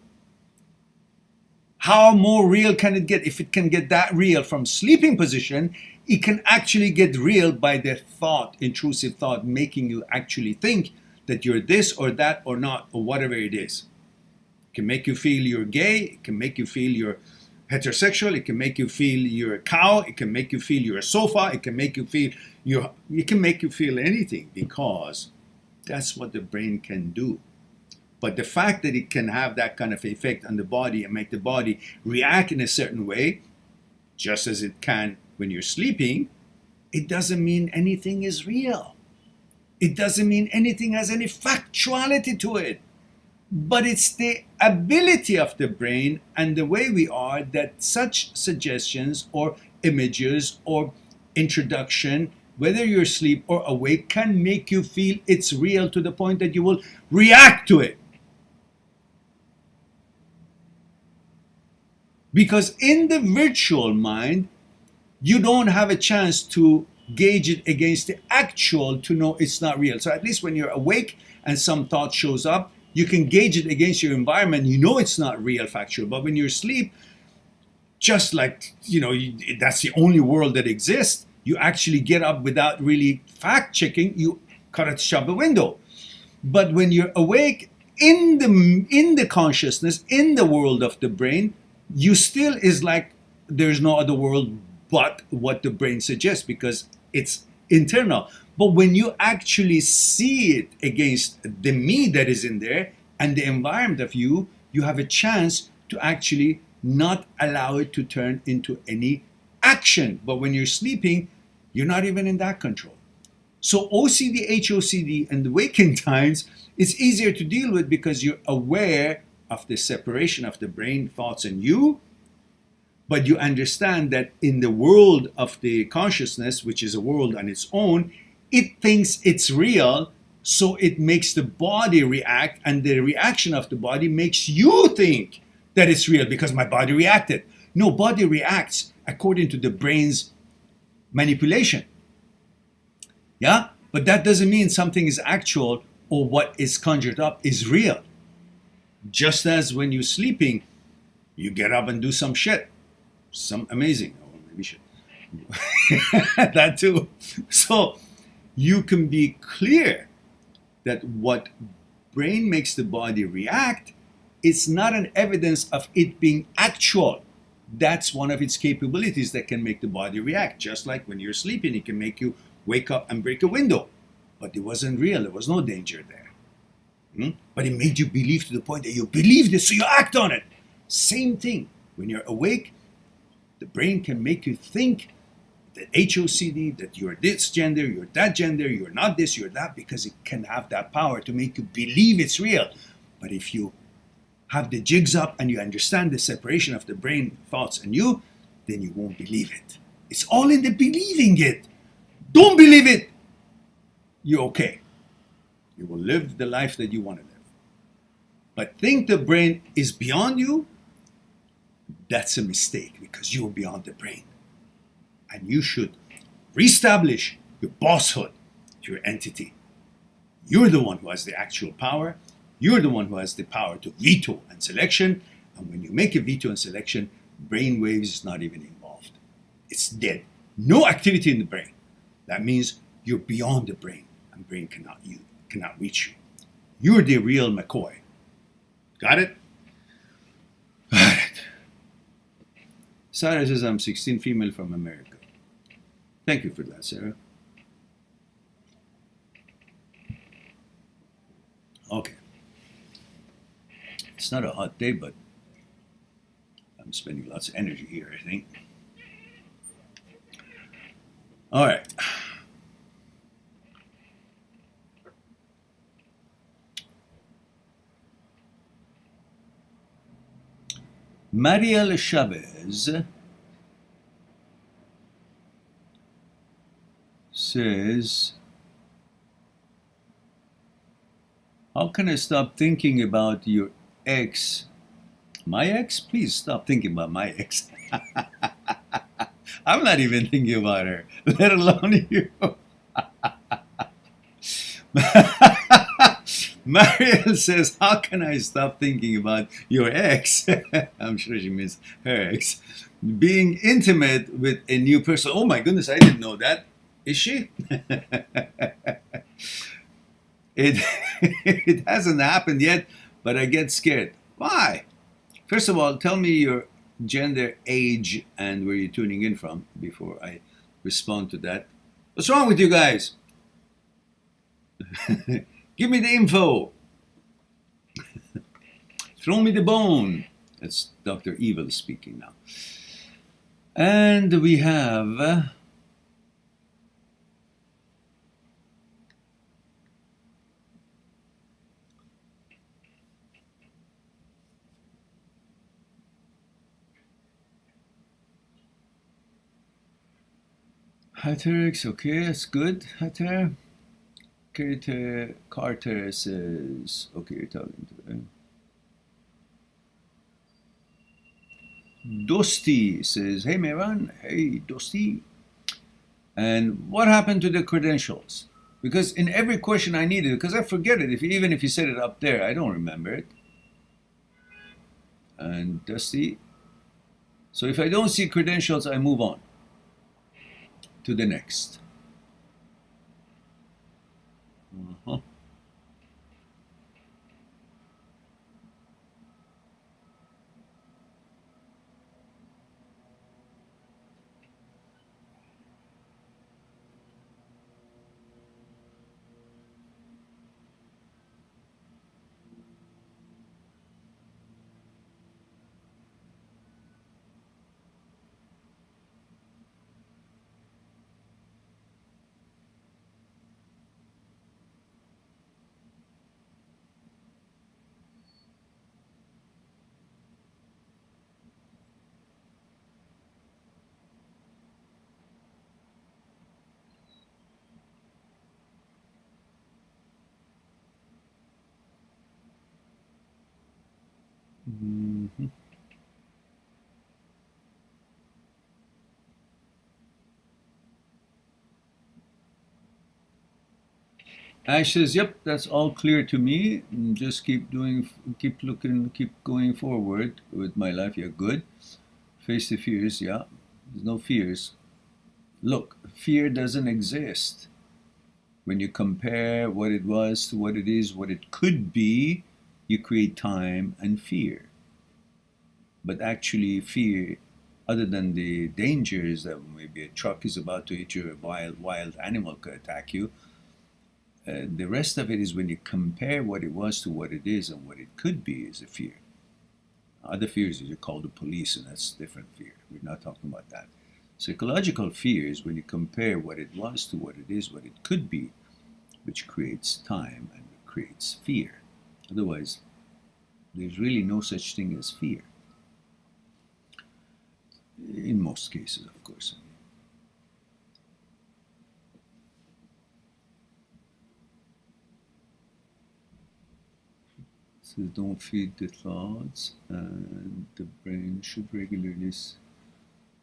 How more real can it get? If it can get that real from sleeping position, it can actually get real by the thought, intrusive thought, making you actually think that you're this or that or not, or whatever it is. It can make you feel you're gay, it can make you feel you're heterosexual, it can make you feel you're a cow, it can make you feel you're a sofa, it can make you feel anything, because that's what the brain can do. But the fact that it can have that kind of effect on the body and make the body react in a certain way, just as it can when you're sleeping, it doesn't mean anything is real. It doesn't mean anything has any factuality to it. But it's the ability of the brain and the way we are that such suggestions or images or introduction, whether you're asleep or awake, can make you feel it's real to the point that you will react to it. Because in the virtual mind, you don't have a chance to gauge it against the actual to know it's not real. So at least when you're awake and some thought shows up, you can gauge it against your environment. You know it's not real, factual. But when you're asleep, just like, that's the only world that exists, you actually get up without really fact checking. You cut it shut the window. But when you're awake in the consciousness, in the world of the brain, you still is like there's no other world but what the brain suggests, because it's internal. But when you actually see it against the me that is in there and the environment of you, you have a chance to actually not allow it to turn into any action. But when you're sleeping, you're not even in that control. So OCD, HOCD, and the waking times, it's easier to deal with because you're aware of the separation of the brain, thoughts, and you. But you understand that in the world of the consciousness, which is a world on its own, it thinks it's real, so it makes the body react, and the reaction of the body makes you think that it's real because my body reacted. No, body reacts according to the brain's manipulation. Yeah? But that doesn't mean something is actual or what is conjured up is real. Just as when you're sleeping, you get up and do some shit. Some amazing, or maybe shit. That too. So you can be clear that what brain makes the body react is not an evidence of it being actual. That's one of its capabilities that can make the body react. Just like when you're sleeping, it can make you wake up and break a window. But it wasn't real. There was no danger there. But it made you believe to the point that you believed it, so you act on it. Same thing. When you're awake, the brain can make you think that HOCD, that you're this gender, you're that gender, you're not this, you're that, because it can have that power to make you believe it's real. But if you have the jigs up and you understand the separation of the brain, thoughts, and you, then you won't believe it. It's all in the believing it. Don't believe it. You're okay. You will live the life that you want to live. But think the brain is beyond you, that's a mistake, because you are beyond the brain. And you should reestablish your bosshood, your entity. You're the one who has the actual power. You're the one who has the power to veto and selection. And when you make a veto and selection, brain waves is not even involved. It's dead. No activity in the brain. That means you're beyond the brain, and brain cannot reach you. You're the real McCoy. Got it? Got it. Sarah says, I'm 16, female from America. Thank you for that, Sarah. Okay. It's not a hot day, but I'm spending lots of energy here, I think. All right. Mariel Chavez says, how can I stop thinking about your ex? My ex? Please stop thinking about my ex. I'm not even thinking about her, let alone you. Mariel says, how can I stop thinking about your ex? I'm sure she means her ex. Being intimate with a new person. Oh my goodness, I didn't know that. Is she? It hasn't happened yet, but I get scared. Why? First of all, tell me your gender, age, and where you're tuning in from before I respond to that. What's wrong with you guys? Give me the info. Throw me the bone. That's Dr. Evil speaking now. And we have Haterix, okay, that's good. Hater. Carter says, okay, you're talking to him. Dosti says, hey Meran, hey Dosti. And what happened to the credentials? Because in every question I needed, because I forget it, even if you said it up there, I don't remember it. And Dusty. So if I don't see credentials, I move on to the next. Uh-huh. Mm-hmm. Ash says, "Yep, that's all clear to me. Just keep looking, keep going forward with my life. Yeah, good. Face the fears. Yeah, there's no fears. Look, fear doesn't exist. When you compare what it was to what it is, what it could be, you create time and fear. But actually, fear, other than the dangers that maybe a truck is about to hit you, a wild animal could attack you, the rest of it is when you compare what it was to what it is and what it could be is a fear. Other fears is you call the police, and that's different fear. We're not talking about that. Psychological fear is when you compare what it was to what it is, what it could be, which creates time and creates fear. Otherwise, there's really no such thing as fear. In most cases, of course. So don't feed the thoughts, and the brain should regularly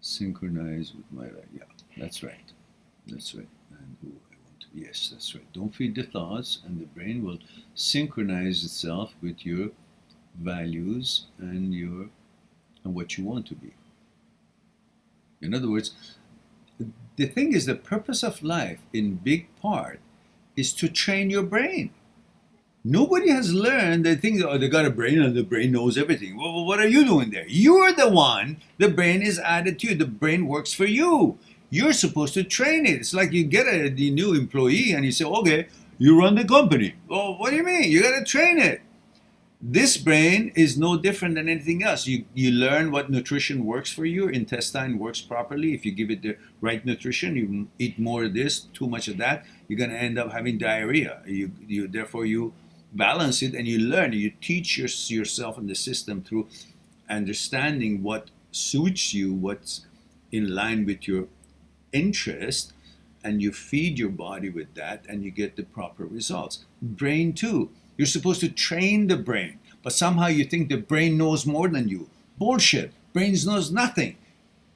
synchronize with my life. Yeah, that's right. That's right. And who I want to be. Yes, that's right. Don't feed the thoughts, and the brain will synchronize itself with your values and what you want to be. In other words, the thing is, the purpose of life, in big part, is to train your brain. Nobody has learned. They think, oh, they got a brain and the brain knows everything. Well, what are you doing there? You're the one. The brain is added to you. The brain works for you. You're supposed to train it. It's like you get the new employee and you say, okay, you run the company. Well, what do you mean? You got to train it. This brain is no different than anything else. You learn what nutrition works for you. Your intestine works properly. If you give it the right nutrition, you eat more of this, too much of that, you're going to end up having diarrhea. Therefore, you balance it and you learn. You teach yourself and the system through understanding what suits you, what's in line with your interest, and you feed your body with that and you get the proper results. Brain too. You're supposed to train the brain, but somehow you think the brain knows more than you. Bullshit. Brain knows nothing.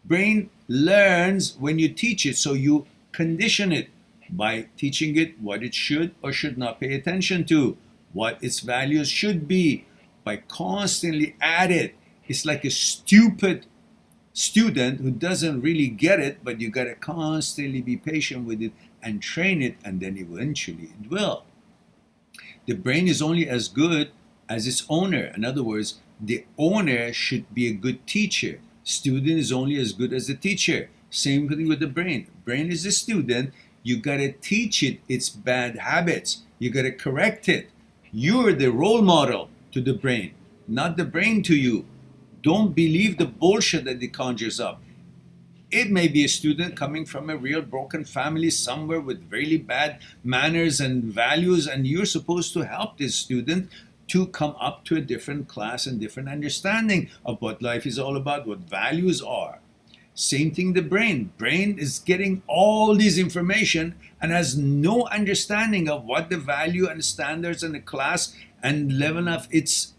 Brain learns when you teach it, so you condition it by teaching it what it should or should not pay attention to, what its values should be, by constantly at it. It's like a stupid student who doesn't really get it, but you got to constantly be patient with it and train it, and then eventually it will. The brain is only as good as its owner. In other words, the owner should be a good teacher. Student is only as good as the teacher. Same thing with the brain. Brain is a student. You got to teach it its bad habits. You got to correct it. You're the role model to the brain, not the brain to you. Don't believe the bullshit that it conjures up. It may be a student coming from a real broken family somewhere with really bad manners and values, and you're supposed to help this student to come up to a different class and different understanding of what life is all about, what values are. Same thing the brain. Brain is getting all this information and has no understanding of what the value and standards and the class and level of its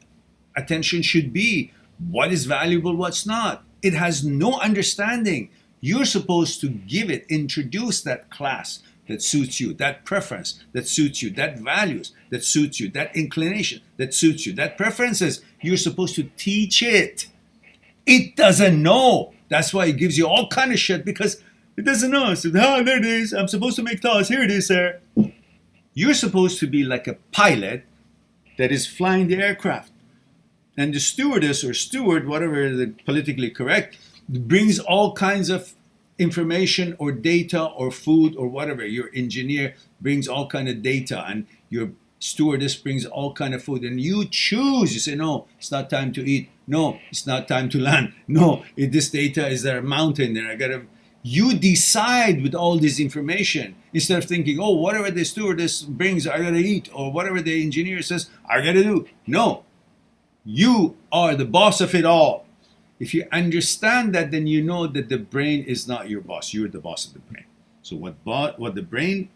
attention should be. What is valuable, what's not. It has no understanding. You're supposed to give it, introduce that class that suits you, that preference that suits you, that values that suits you, that inclination that suits you, that preferences. You're supposed to teach it. It doesn't know. That's why it gives you all kind of shit, because it doesn't know. It says, oh, there it is. I'm supposed to make thoughts. Here it is, sir. You're supposed to be like a pilot that is flying the aircraft. And the stewardess or steward, whatever the politically correct, brings all kinds of information or data or food or whatever. Your engineer brings all kind of data, and your stewardess brings all kind of food, and you choose. You say, no, it's not time to eat. No, it's not time to land. No, this data is there a mountain there. You decide with all this information instead of thinking, oh, whatever the stewardess brings, I gotta eat, or whatever the engineer says, I gotta do. No, you are the boss of it all. If you understand that, then you know that the brain is not your boss. You're the boss of the brain. So what the brain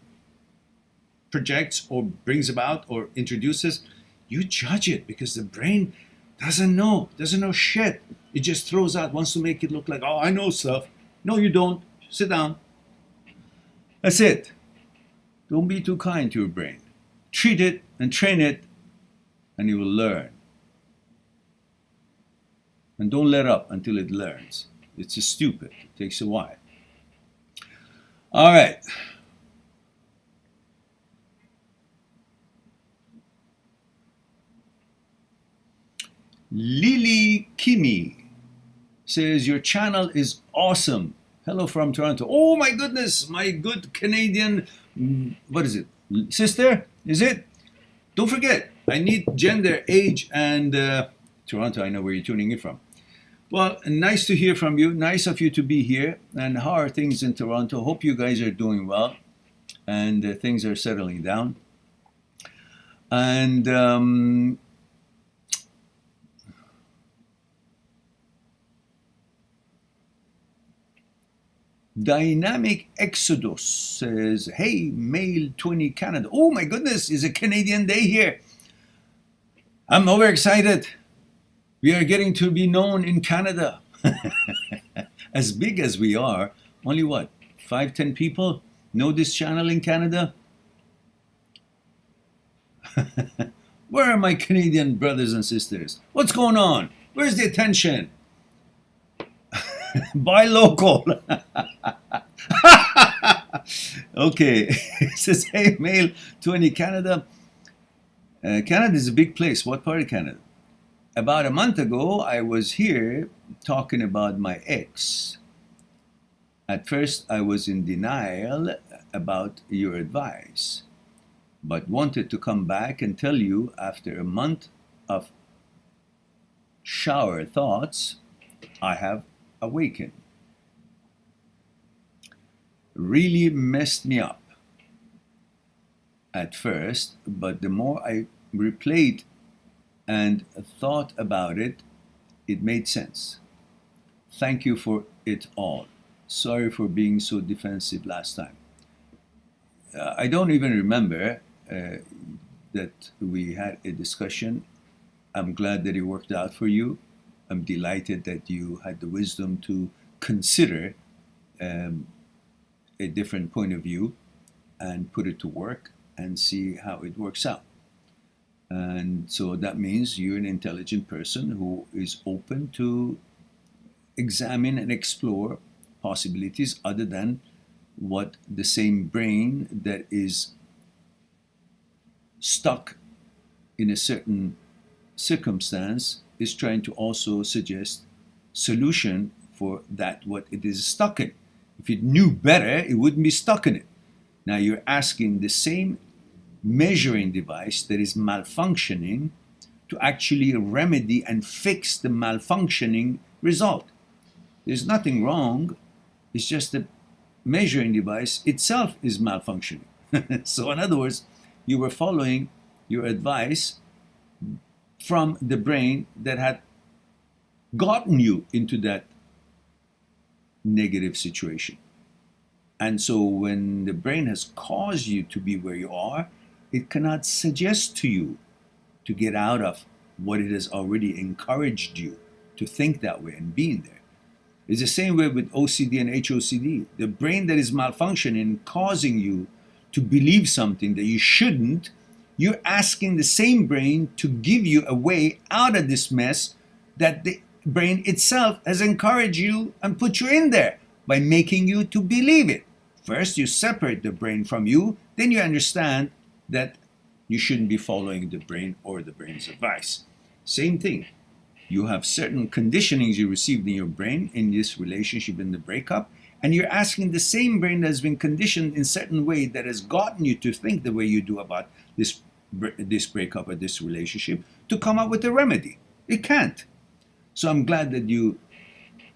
projects or brings about or introduces, you judge it, because the brain doesn't know shit. It just throws out, wants to make it look like, oh, I know stuff. No, you don't. Sit down. That's it. Don't be too kind to your brain. Treat it and train it, and you will learn. And don't let up until it learns. It's just stupid. It takes a while. All right. Lily Kimi says, your channel is awesome. Hello from Toronto. Oh my goodness, my good Canadian, what is it? Sister, is it? Don't forget, I need gender, age, and Toronto, I know where you're tuning in from. Well, nice to hear from you. Nice of you to be here. And how are things in Toronto? Hope you guys are doing well and things are settling down. And Dynamic Exodus says, hey, male 20 Canada. Oh my goodness, it's a Canadian day here. I'm overexcited. We are getting to be known in Canada. As big as we are, only what, 5-10 people know this channel in Canada? Where are my Canadian brothers and sisters? What's going on? Where's the attention? Buy local. Okay. It says, hey, male 20 Canada. Canada is a big place. What part of Canada? About a month ago, I was here talking about my ex. At first, I was in denial about your advice, but wanted to come back and tell you after a month of shower thoughts, I have awakened. Really messed me up at first, but the more I replayed and thought about it, it made sense. Thank you for it all. Sorry for being so defensive last time. I don't even remember that we had a discussion. I'm glad that it worked out for you. I'm delighted that you had the wisdom to consider a different point of view and put it to work and see how it works out. And so that means you're an intelligent person who is open to examine and explore possibilities other than what the same brain that is stuck in a certain circumstance is trying to also suggest solution for that what it is stuck in. If it knew better, it wouldn't be stuck in it. Now you're asking the same measuring device that is malfunctioning to actually remedy and fix the malfunctioning result. There's nothing wrong. It's just the measuring device itself is malfunctioning. So in other words, you were following your advice from the brain that had gotten you into that negative situation. And so when the brain has caused you to be where you are, it cannot suggest to you to get out of what it has already encouraged you to think that way and being there. It's the same way with OCD and HOCD. The brain that is malfunctioning, causing you to believe something that you shouldn't, you're asking the same brain to give you a way out of this mess that the brain itself has encouraged you and put you in there by making you to believe it. First, you separate the brain from you, then you understand that you shouldn't be following the brain or the brain's advice. Same thing. You have certain conditionings you received in your brain in this relationship, in the breakup, and you're asking the same brain that has been conditioned in a certain way that has gotten you to think the way you do about this breakup or this relationship to come up with a remedy. It can't. So I'm glad that you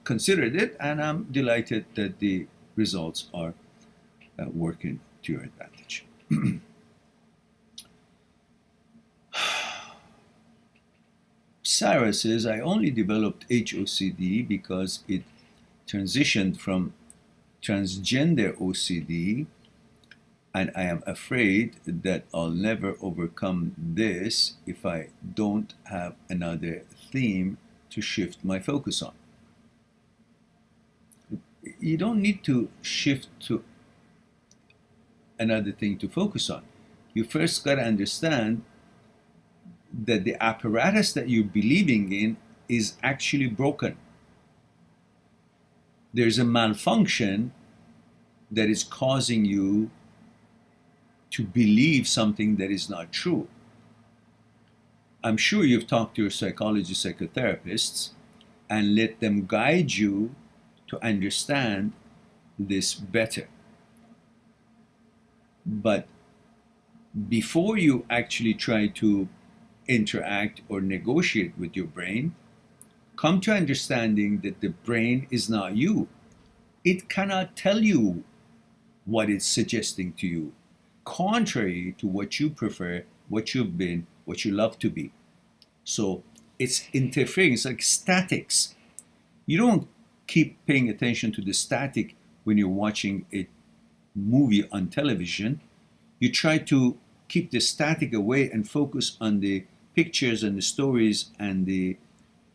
considered it, and I'm delighted that the results are working to your advantage. Sarah says, I only developed HOCD because it transitioned from transgender OCD, and I am afraid that I'll never overcome this if I don't have another theme to shift my focus on. You don't need to shift to another thing to focus on. You first got to understand that the apparatus that you're believing in is actually broken. There's a malfunction that is causing you to believe something that is not true. I'm sure you've talked to your psychologists, psychotherapists, and let them guide you to understand this better. But before you actually try to interact or negotiate with your brain, come to understanding that the brain is not you. It cannot tell you what it's suggesting to you, contrary to what you prefer, what you've been, what you love to be. So it's interfering. It's like statics. You don't keep paying attention to the static when you're watching a movie on television. You try to keep the static away and focus on the pictures and the stories and the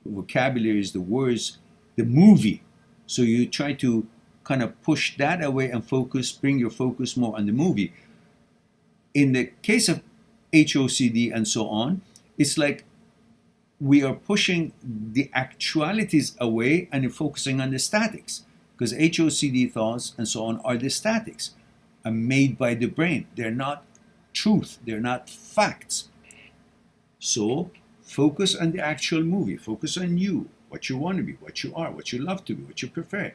vocabularies, the words, the movie. So you try to kind of push that away and bring your focus more on the movie. In the case of HOCD and so on, it's like we are pushing the actualities away and focusing on the statics, because HOCD thoughts and so on are the statics, are made by the brain. They're not truth, they're not facts. So focus on the actual movie, focus on you, what you want to be, what you are, what you love to be, what you prefer.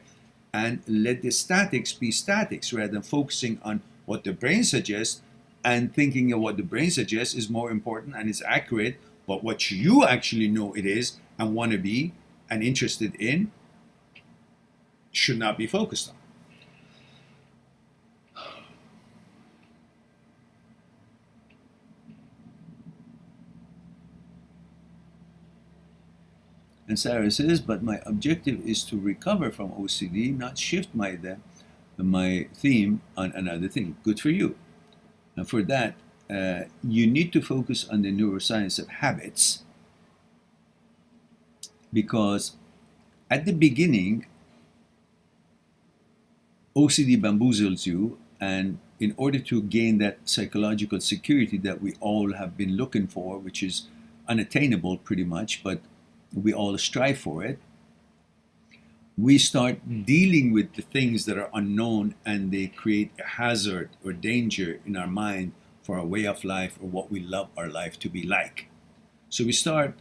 and let the statics be statics rather than focusing on what the brain suggests and thinking of what the brain suggests is more important and is accurate, but what you actually know it is and want to be and interested in should not be focused on. And Sarah says, but my objective is to recover from OCD, not shift my theme on another thing. Good for you. And for that, you need to focus on the neuroscience of habits, because at the beginning, OCD bamboozles you, and in order to gain that psychological security that we all have been looking for, which is unattainable pretty much, but we all strive for it, we start dealing with the things that are unknown, and they create a hazard or danger in our mind for our way of life or what we love our life to be like. So we start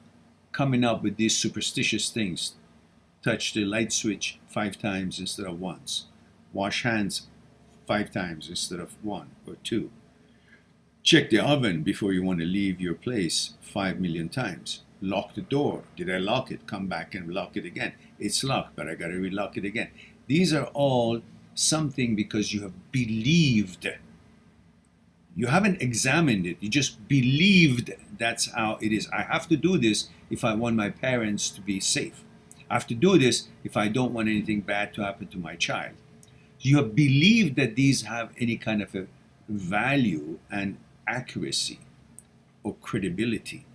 coming up with these superstitious things. Touch the light switch 5 times instead of once. Wash hands 5 times instead of 1 or 2. Check the oven before you want to leave your place 5 million times. Lock the door. Did I lock it? Come back and lock it again. It's locked, but I got to relock it again. These are all something because you have believed. You haven't examined it. You just believed that's how it is. I have to do this if I want my parents to be safe. I have to do this if I don't want anything bad to happen to my child. You have believed that these have any kind of a value and accuracy or credibility.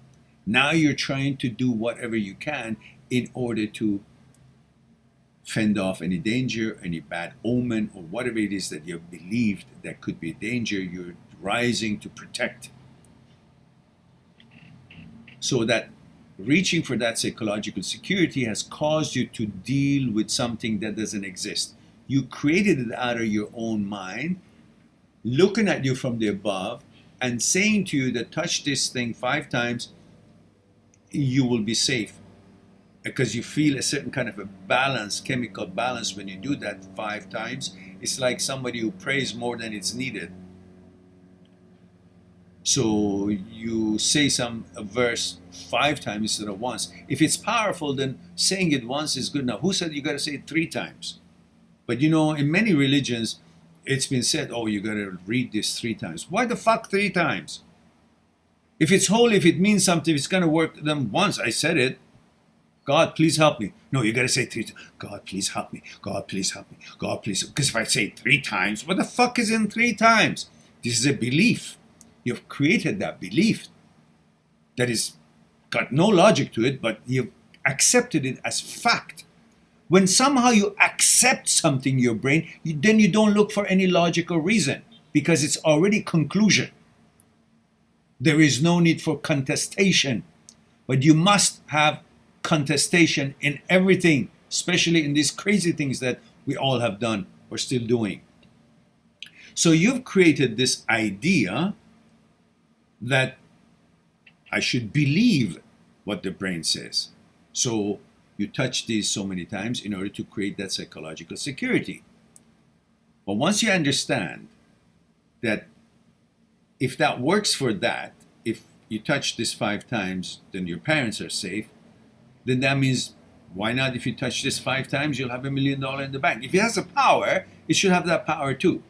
Now you're trying to do whatever you can in order to fend off any danger, any bad omen, or whatever it is that you have believed that could be a danger. You're rising to protect. So that reaching for that psychological security has caused you to deal with something that doesn't exist. You created it out of your own mind, looking at you from the above and saying to you that touch this thing 5 times, you will be safe, because you feel a certain kind of a balance, chemical balance when you do that 5 times. It's like somebody who prays more than it's needed. So you say a verse 5 times instead of once. If it's powerful, then saying it once is good enough. Who said you got to say it 3 times? But you know, in many religions, it's been said, oh, you got to read this 3 times. Why the fuck 3 times? If it's holy, if it means something, it's going to work, then once I said it. God, please help me. No, you got to say 3 times. God, please help me. God, please help me. God, please. Because if I say 3 times, what the fuck is in 3 times? This is a belief. You've created that belief that is got no logic to it, but you've accepted it as fact. When somehow you accept something in your brain, then you don't look for any logical reason, because it's already conclusion. There is no need for contestation, but you must have contestation in everything, especially in these crazy things that we all have done or still doing. So you've created this idea that I should believe what the brain says. So you touch these so many times in order to create that psychological security. But once you understand that if that works for that, if you touch this 5 times, then your parents are safe, then that means, why not if you touch this 5 times, you'll have $1 million in the bank. If it has a power, it should have that power too.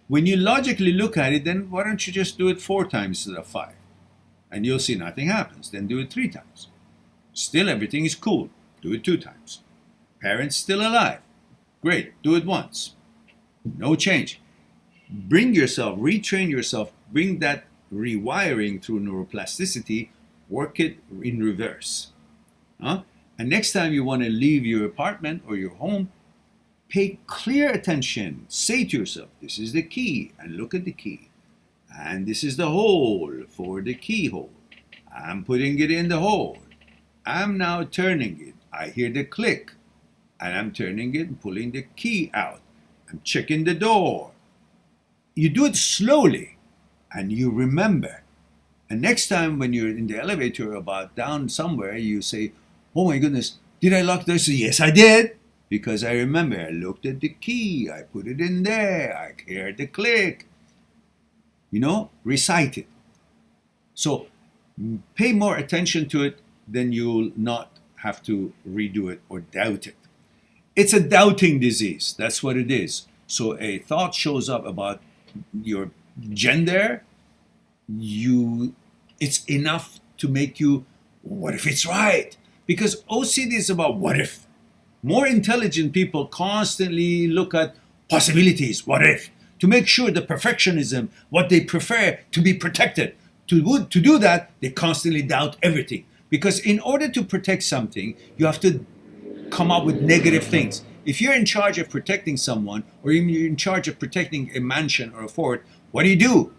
When you logically look at it, then why don't you just do it 4 times instead of 5? And you'll see nothing happens. Then do it 3 times. Still everything is cool. Do it 2 times. Parents still alive. Great. Do it once. No change. Bring yourself, retrain yourself, bring that rewiring through neuroplasticity, work it in reverse. And next time you want to leave your apartment or your home, pay clear attention. Say to yourself, this is the key, and look at the key. And this is the hole for the keyhole. I'm putting it in the hole. I'm now turning it. I hear the click, and I'm turning it and pulling the key out. I'm checking the door. You do it slowly, and you remember. And next time when you're in the elevator or about down somewhere, you say, oh my goodness, did I lock this? Yes, I did. because I remember I looked at the key, I put it in there, I heard the click. Recite it. So pay more attention to it, then you'll not have to redo it or doubt it. It's a doubting disease. That's what it is. So a thought shows up about your gender, it's enough to make you, what if it's right? Because OCD is about what if. More intelligent people constantly look at possibilities, what if, to make sure the perfectionism, what they prefer to be protected. To do that, they constantly doubt everything. Because in order to protect something, you have to come up with negative things. If you're in charge of protecting someone, or even you're in charge of protecting a mansion or a fort, what do?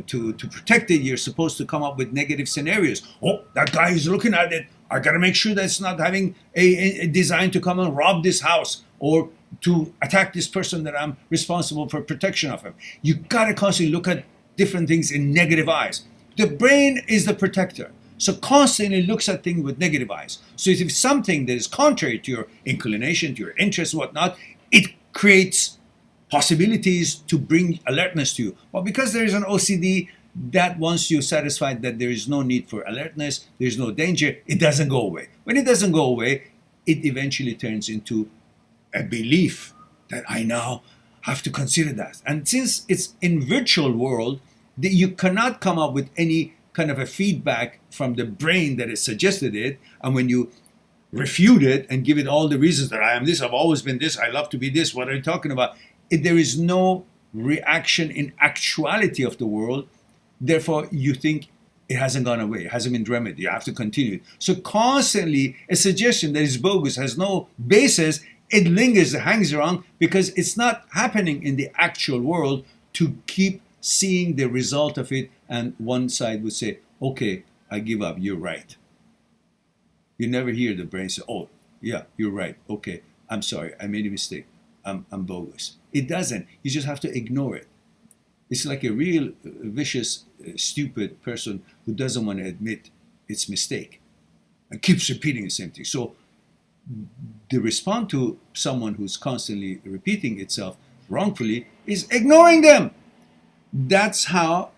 To protect it, you're supposed to come up with negative scenarios. Oh, that guy is looking at it. I gotta make sure that it's not having a design to come and rob this house or to attack this person that I'm responsible for protection of him. You gotta constantly look at different things in negative eyes. The brain is the protector. So constantly looks at things with negative eyes. So if it's something that is contrary to your inclination, to your interest, whatnot, it creates possibilities to bring alertness to you. But because there is an OCD that once you're satisfied that there is no need for alertness, there's no danger, it doesn't go away. When it doesn't go away, it eventually turns into a belief that I now have to consider that. And since it's in virtual world, you cannot come up with any kind of a feedback from the brain that has suggested it. And when you refute it and give it all the reasons that I am this, I've always been this, I love to be this, what are you talking about? There is no reaction in actuality of the world. Therefore, you think it hasn't gone away, it hasn't been remedied, you have to continue it. So constantly, a suggestion that is bogus, has no basis, it lingers, it hangs around because it's not happening in the actual world to keep seeing the result of it, and one side would say, okay, I give up, you're right. You never hear the brain say, oh, yeah, you're right, okay, I'm sorry, I made a mistake, I'm bogus. It doesn't, you just have to ignore it. It's like a real vicious, stupid person who doesn't want to admit its mistake and keeps repeating the same thing. So the response to someone who's constantly repeating itself wrongfully is ignoring them. That's how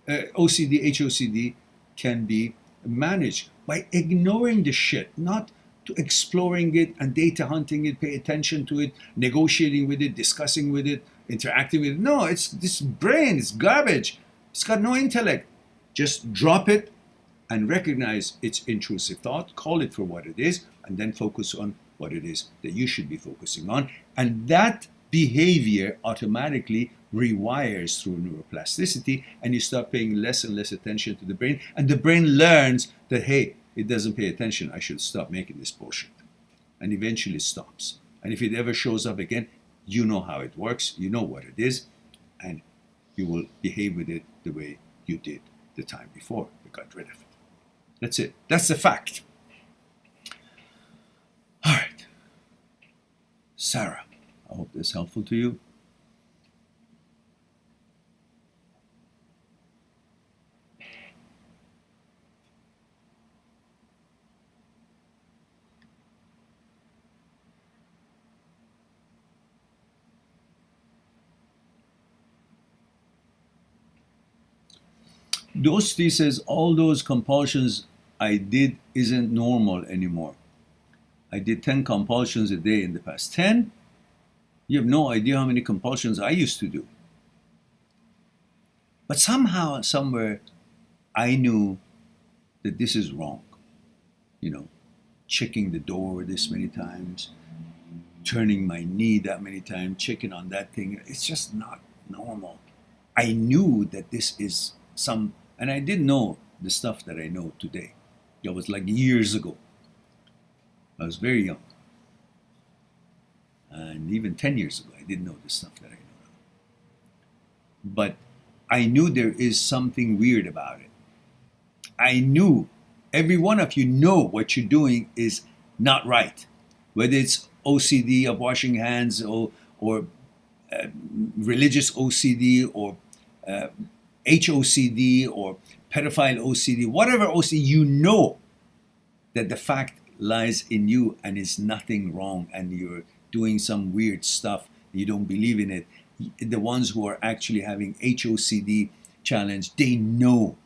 OCD, HOCD can be managed, by ignoring the shit, not to exploring it and data hunting it, pay attention to it, negotiating with it, discussing with it, interacting with it. No, it's this brain, it's garbage. It's got no intellect. Just drop it and recognize its intrusive thought, call it for what it is, and then focus on what it is that you should be focusing on. And that behavior automatically rewires through neuroplasticity, and you start paying less and less attention to the brain, and the brain learns that, hey, it doesn't pay attention, I should stop making this bullshit. And eventually it stops. And if it ever shows up again, you know how it works, you know what it is, and you will behave with it the way you did the time before you got rid of it. That's it. That's the fact. All right. Sarah, I hope this is helpful to you. Dosti says, all those compulsions I did isn't normal anymore. I did 10 compulsions a day in the past. 10? You have no idea how many compulsions I used to do. But somehow, somewhere, I knew that this is wrong. You know, checking the door this many times, turning my knee that many times, checking on that thing. It's just not normal. I knew that this is some, and I didn't know the stuff that I know today. That was like years ago. I was very young. And even 10 years ago, I didn't know the stuff that I know now. But I knew there is something weird about it. I knew, every one of you know what you're doing is not right. Whether it's OCD of washing hands or religious OCD or HOCD or pedophile OCD, whatever OCD, you know that the fact lies in you and is nothing wrong, and you're doing some weird stuff, you don't believe in it. The ones who are actually having HOCD challenge, they know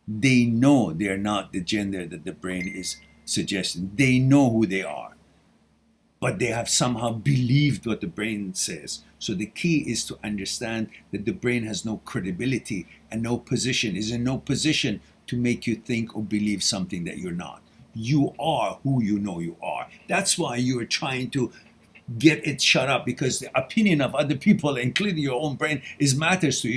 they're not the gender that the brain is suggesting. They know who they are, but they have somehow believed what the brain says. So the key is to understand that the brain has no credibility and no position, is in no position to make you think or believe something that you're not. You are who you know you are. That's why you're trying to get it shut up, because the opinion of other people, including your own brain, is matters to you.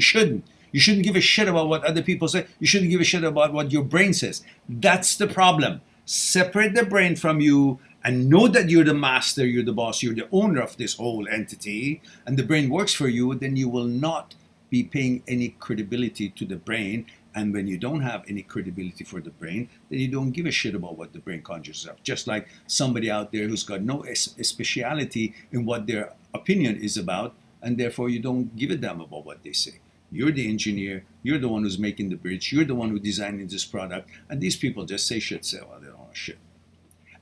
You shouldn't give a shit about what other people say. You shouldn't give a shit about what your brain says. That's the problem. Separate the brain from you and know that you're the master, you're the boss, you're the owner of this whole entity, and the brain works for you. Then you will not be paying any credibility to the brain. And when you don't have any credibility for the brain, then you don't give a shit about what the brain conjures up. Just like somebody out there who's got no speciality in what their opinion is about, and therefore you don't give a damn about what they say. You're the engineer, you're the one who's making the bridge, you're the one who designed this product, and these people just say shit, say, well, they don't know shit.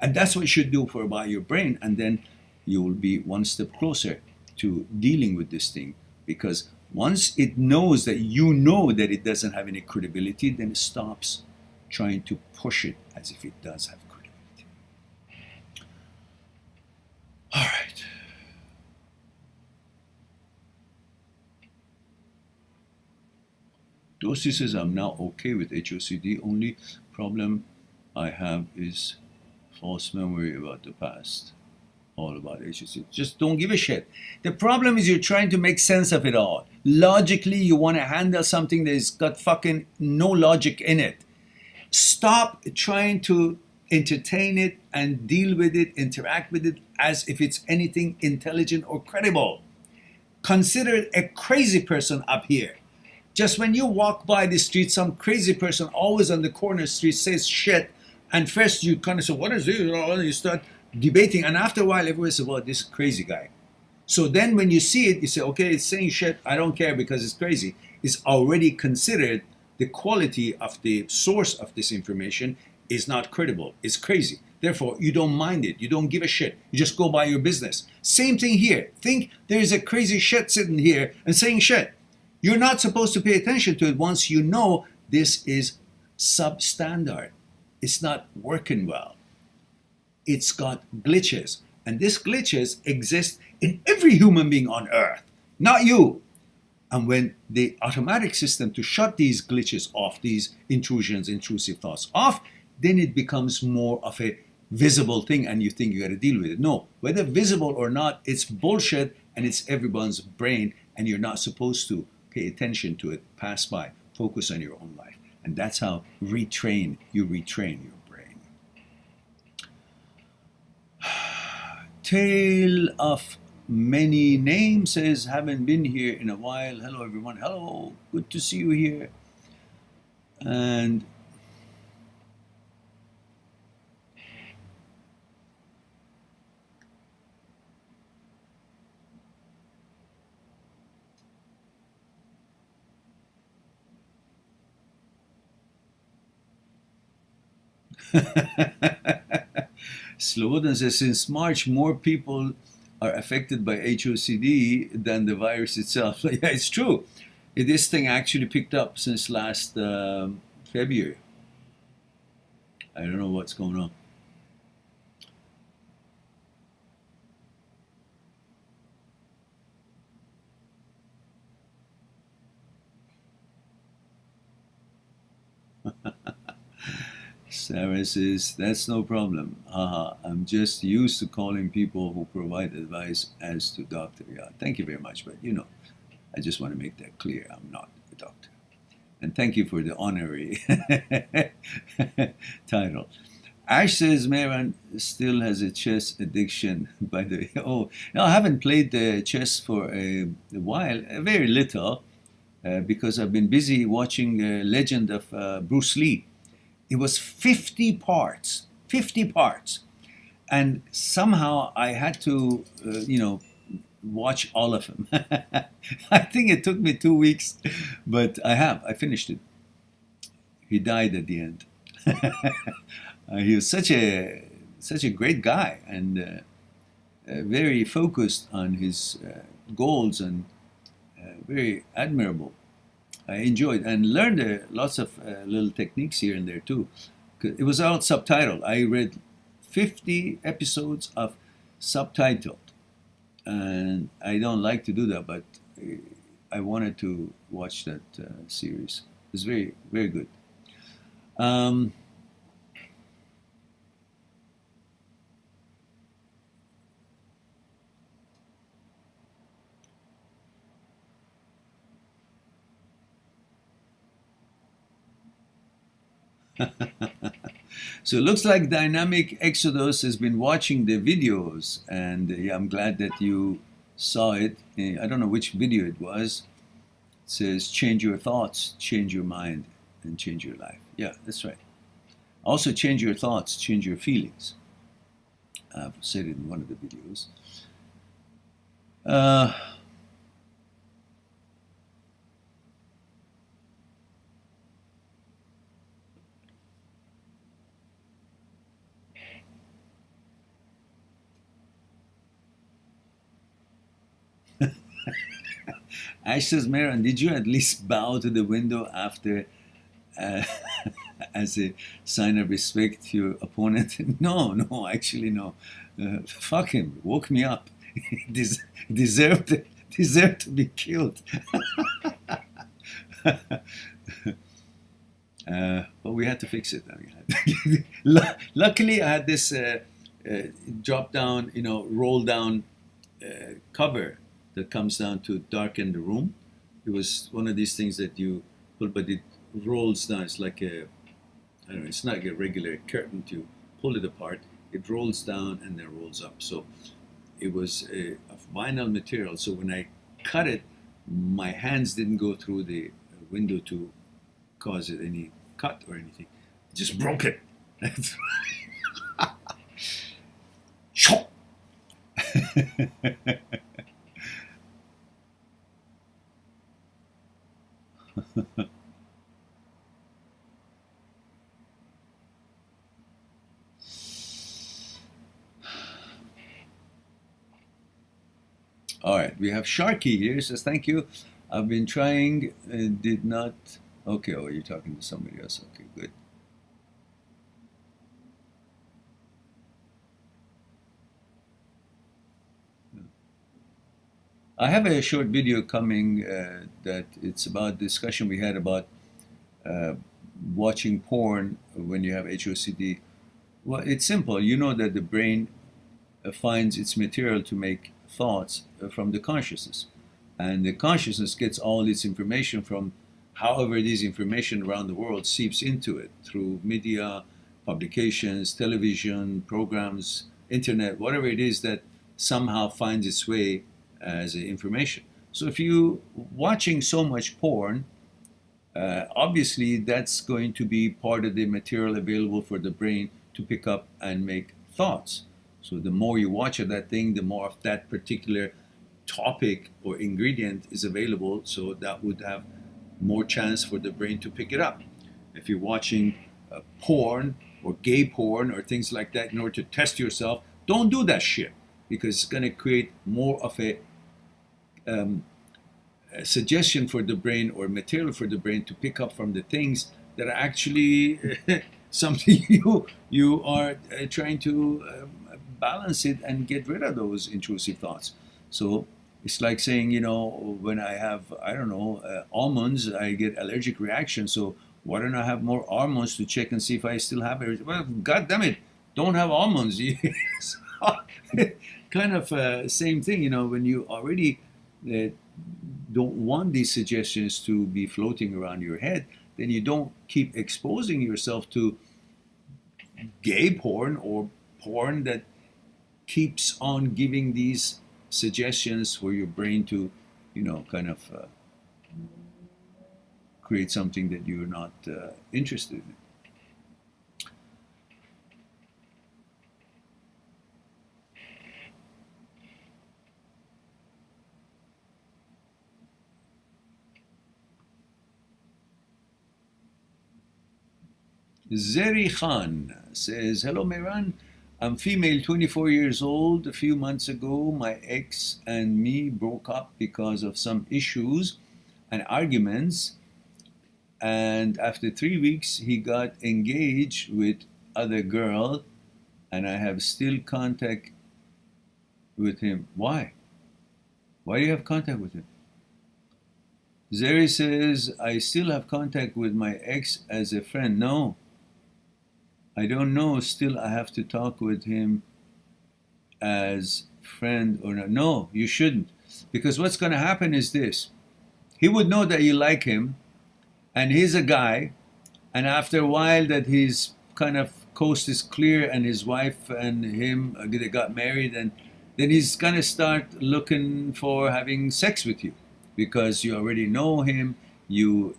And that's what you should do for about your brain, and then you will be one step closer to dealing with this thing. Because once it knows that you know that it doesn't have any credibility, then it stops trying to push it as if it does have credibility. All right. Dosi says, I'm now okay with HOCD. Only problem I have is false memory about the past. All about HOCD. Just don't give a shit. The problem is you're trying to make sense of it all. Logically, you want to handle something that's got fucking no logic in it. Stop trying to entertain it and deal with it, interact with it as if it's anything intelligent or credible. Consider it a crazy person up here. Just when you walk by the street, some crazy person always on the corner street says shit, and first you kind of say, what is this? You start debating, and after a while everybody says, well, this crazy guy. So then when you see it, you say, okay, it's saying shit, I don't care because it's crazy. It's already considered the quality of the source of this information is not credible. It's crazy. Therefore, you don't mind it. You don't give a shit. You just go by your business. Same thing here. Think there's a crazy shit sitting here and saying shit. You're not supposed to pay attention to it once you know this is substandard. It's not working well. It's got glitches. And these glitches exist in every human being on earth, not you. And when the automatic system to shut these glitches off, these intrusions, intrusive thoughts off, then it becomes more of a visible thing and you think you got to deal with it. No, whether visible or not, it's bullshit and it's everyone's brain and you're not supposed to pay attention to it, pass by, focus on your own life. And that's how you retrain your brain. Tale of Many Names says, haven't been here in a while. Hello everyone. Hello, good to see you here. And Slobodan says, since March, more people are affected by HOCD than the virus itself. Yeah, it's true. This thing actually picked up since last February. I don't know what's going on. Sarah says, that's no problem. I'm just used to calling people who provide advice as to doctor. Yeah, thank you very much. But I just want to make that clear. I'm not a doctor. And thank you for the honorary title. Ash says, Mehran still has a chess addiction, by the way. Oh, no, I haven't played the chess for a while, very little, because I've been busy watching Legend of Bruce Lee. It was 50 parts, and somehow I had to, watch all of them. I think it took me 2 weeks, but I finished it. He died at the end. He was such a great guy, and very focused on his goals and very admirable. I enjoyed and learned lots of little techniques here and there too. It was all subtitled. I read 50 episodes of subtitled, and I don't like to do that, but I wanted to watch that series. It was very, very good. So it looks like Dynamic Exodus has been watching the videos, and yeah, I'm glad that you saw it. I don't know which video it was. It says, change your thoughts, change your mind, and change your life. Yeah, that's right. Also, change your thoughts, change your feelings. I've said it in one of the videos. Ash says, Maron, did you at least bow to the window after, as a sign of respect to your opponent? No, actually, no. Fuck him, woke me up. Deserved to be killed. But we had to fix it. Luckily, I had this drop down, roll down cover that comes down to darken the room. It was one of these things that you pull, but it rolls down. It's like I don't know, it's not like a regular curtain to pull it apart. It rolls down and then rolls up. So it was a vinyl material. So when I cut it, my hands didn't go through the window to cause it any cut or anything. It just broke it. All right, we have Sharky here. Says, thank you. I've been trying, did not. Okay, oh, you're talking to somebody else. Okay, good. I have a short video coming that it's about discussion we had about watching porn when you have HOCD. Well, it's simple. You know that the brain finds its material to make thoughts from the consciousness. And the consciousness gets all its information from however this information around the world seeps into it through media, publications, television, programs, internet, whatever it is that somehow finds its way as information. So if you watching so much porn, obviously that's going to be part of the material available for the brain to pick up and make thoughts. So the more you watch of that thing, the more of that particular topic or ingredient is available, so that would have more chance for the brain to pick it up. If you're watching porn or gay porn or things like that in order to test yourself, don't do that shit, because it's going to create more of a suggestion for the brain or material for the brain to pick up from the things that are actually something you are trying to balance it and get rid of those intrusive thoughts. So it's like saying, when I have, almonds, I get allergic reaction. So why don't I have more almonds to check and see if I still have it? Well, God damn it, don't have almonds. Kind of same thing, when you already don't want these suggestions to be floating around your head, then you don't keep exposing yourself to gay porn or porn that keeps on giving these suggestions for your brain to, kind of create something that you're not interested in. Zeri Khan says, hello, Mehran. I'm female, 24 years old. A few months ago, my ex and me broke up because of some issues and arguments. And after 3 weeks, he got engaged with other girl, and I have still contact with him. Why? Why do you have contact with him? Zeri says, I still have contact with my ex as a friend. No, I don't know. Still, I have to talk with him as friend or not. No, you shouldn't. Because what's going to happen is this. He would know that you like him, and he's a guy, and after a while that his kind of coast is clear and his wife and him they got married, and then he's going to start looking for having sex with you because you already know him, you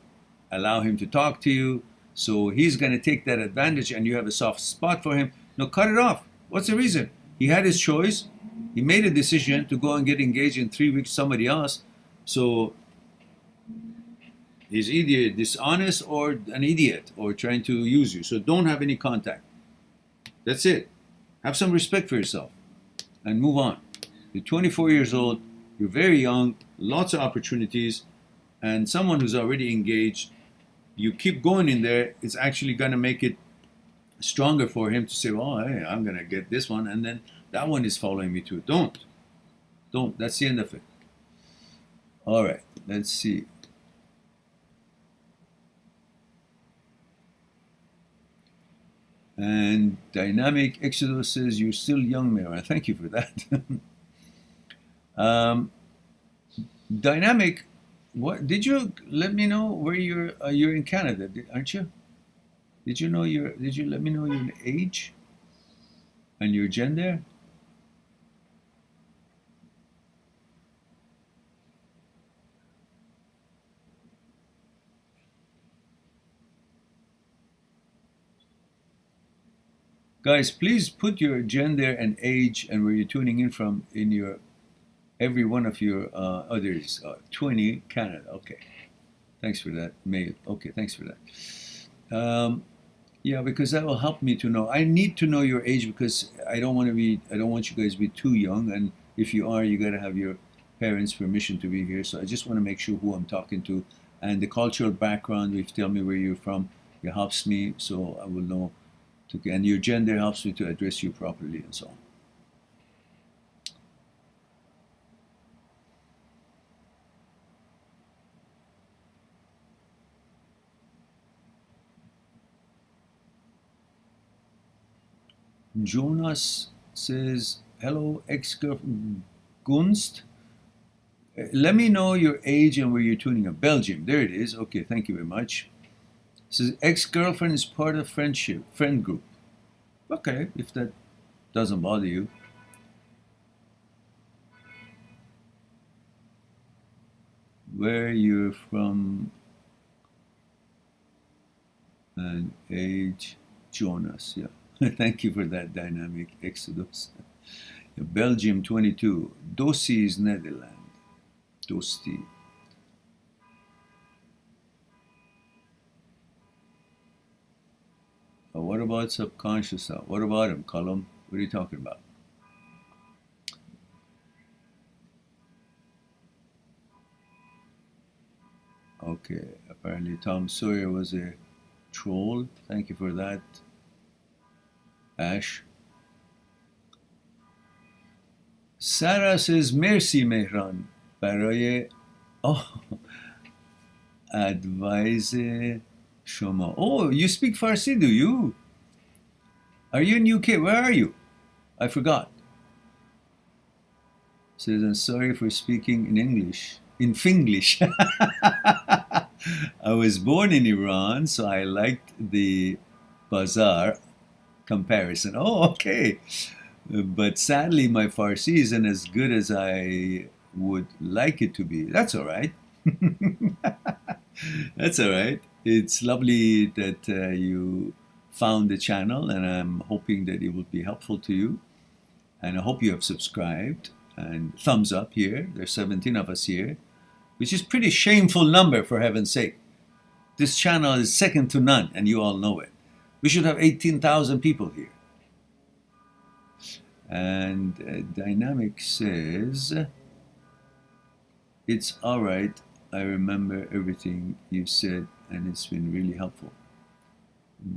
allow him to talk to you, so he's going to take that advantage and you have a soft spot for him. No, cut it off. What's the reason? He had his choice. He made a decision to go and get engaged in 3 weeks to somebody else. So he's either dishonest or an idiot or trying to use you. So don't have any contact. That's it. Have some respect for yourself and move on. You're 24 years old. You're very young. Lots of opportunities. And someone who's already engaged, you keep going in there, it's actually going to make it stronger for him to say, well, hey, I'm going to get this one. And then that one is following me too. Don't. That's the end of it. All right. Let's see. And Dynamic Exodus says, you're still young, Mara. Thank you for that. Dynamic, what did you let me know where you're in Canada, aren't you? Did you let me know your age and your gender? Guys, please put your gender and age and where you're tuning in from in your every one of your others. 20 Canada. Okay, thanks for that. Male. Okay, thanks for that. Yeah, because that will help me to know. I need to know your age because I don't want you guys to be too young. And if you are, you got to have your parents' permission to be here. So I just want to make sure who I'm talking to and the cultural background. If you tell me where you're from, it helps me so I will know. And your gender helps me to address you properly and so on. Jonas says, hello, ex-girlfriend Gunst. Let me know your age and where you're tuning up. Belgium, there it is. Okay, thank you very much. It says, ex-girlfriend is part of friend group. Okay, if that doesn't bother you. Where you're from and age, Jonas, yeah. Thank you for that, Dynamic Exodus. Belgium 22. Dossi is Netherlands. Dosti. What about subconscious thought? What about him, Colum? What are you talking about? Okay, apparently Tom Sawyer was a troll. Thank you for that, Ash. Sarah says, Merci Mehran برای advice شما. Oh, you speak Farsi, do you? Are you in UK? Where are you? I forgot. Says, I'm sorry for speaking in English. In Finglish. I was born in Iran, so I liked the bazaar comparison. Oh, okay. But sadly, my Farsi isn't as good as I would like it to be. That's all right. That's all right. It's lovely that you found the channel, and I'm hoping that it will be helpful to you. And I hope you have subscribed and thumbs up here. There's 17 of us here, which is pretty shameful number, for heaven's sake. This channel is second to none, and you all know it. We should have 18,000 people here. And Dynamic says, it's all right. I remember everything you said, and it's been really helpful.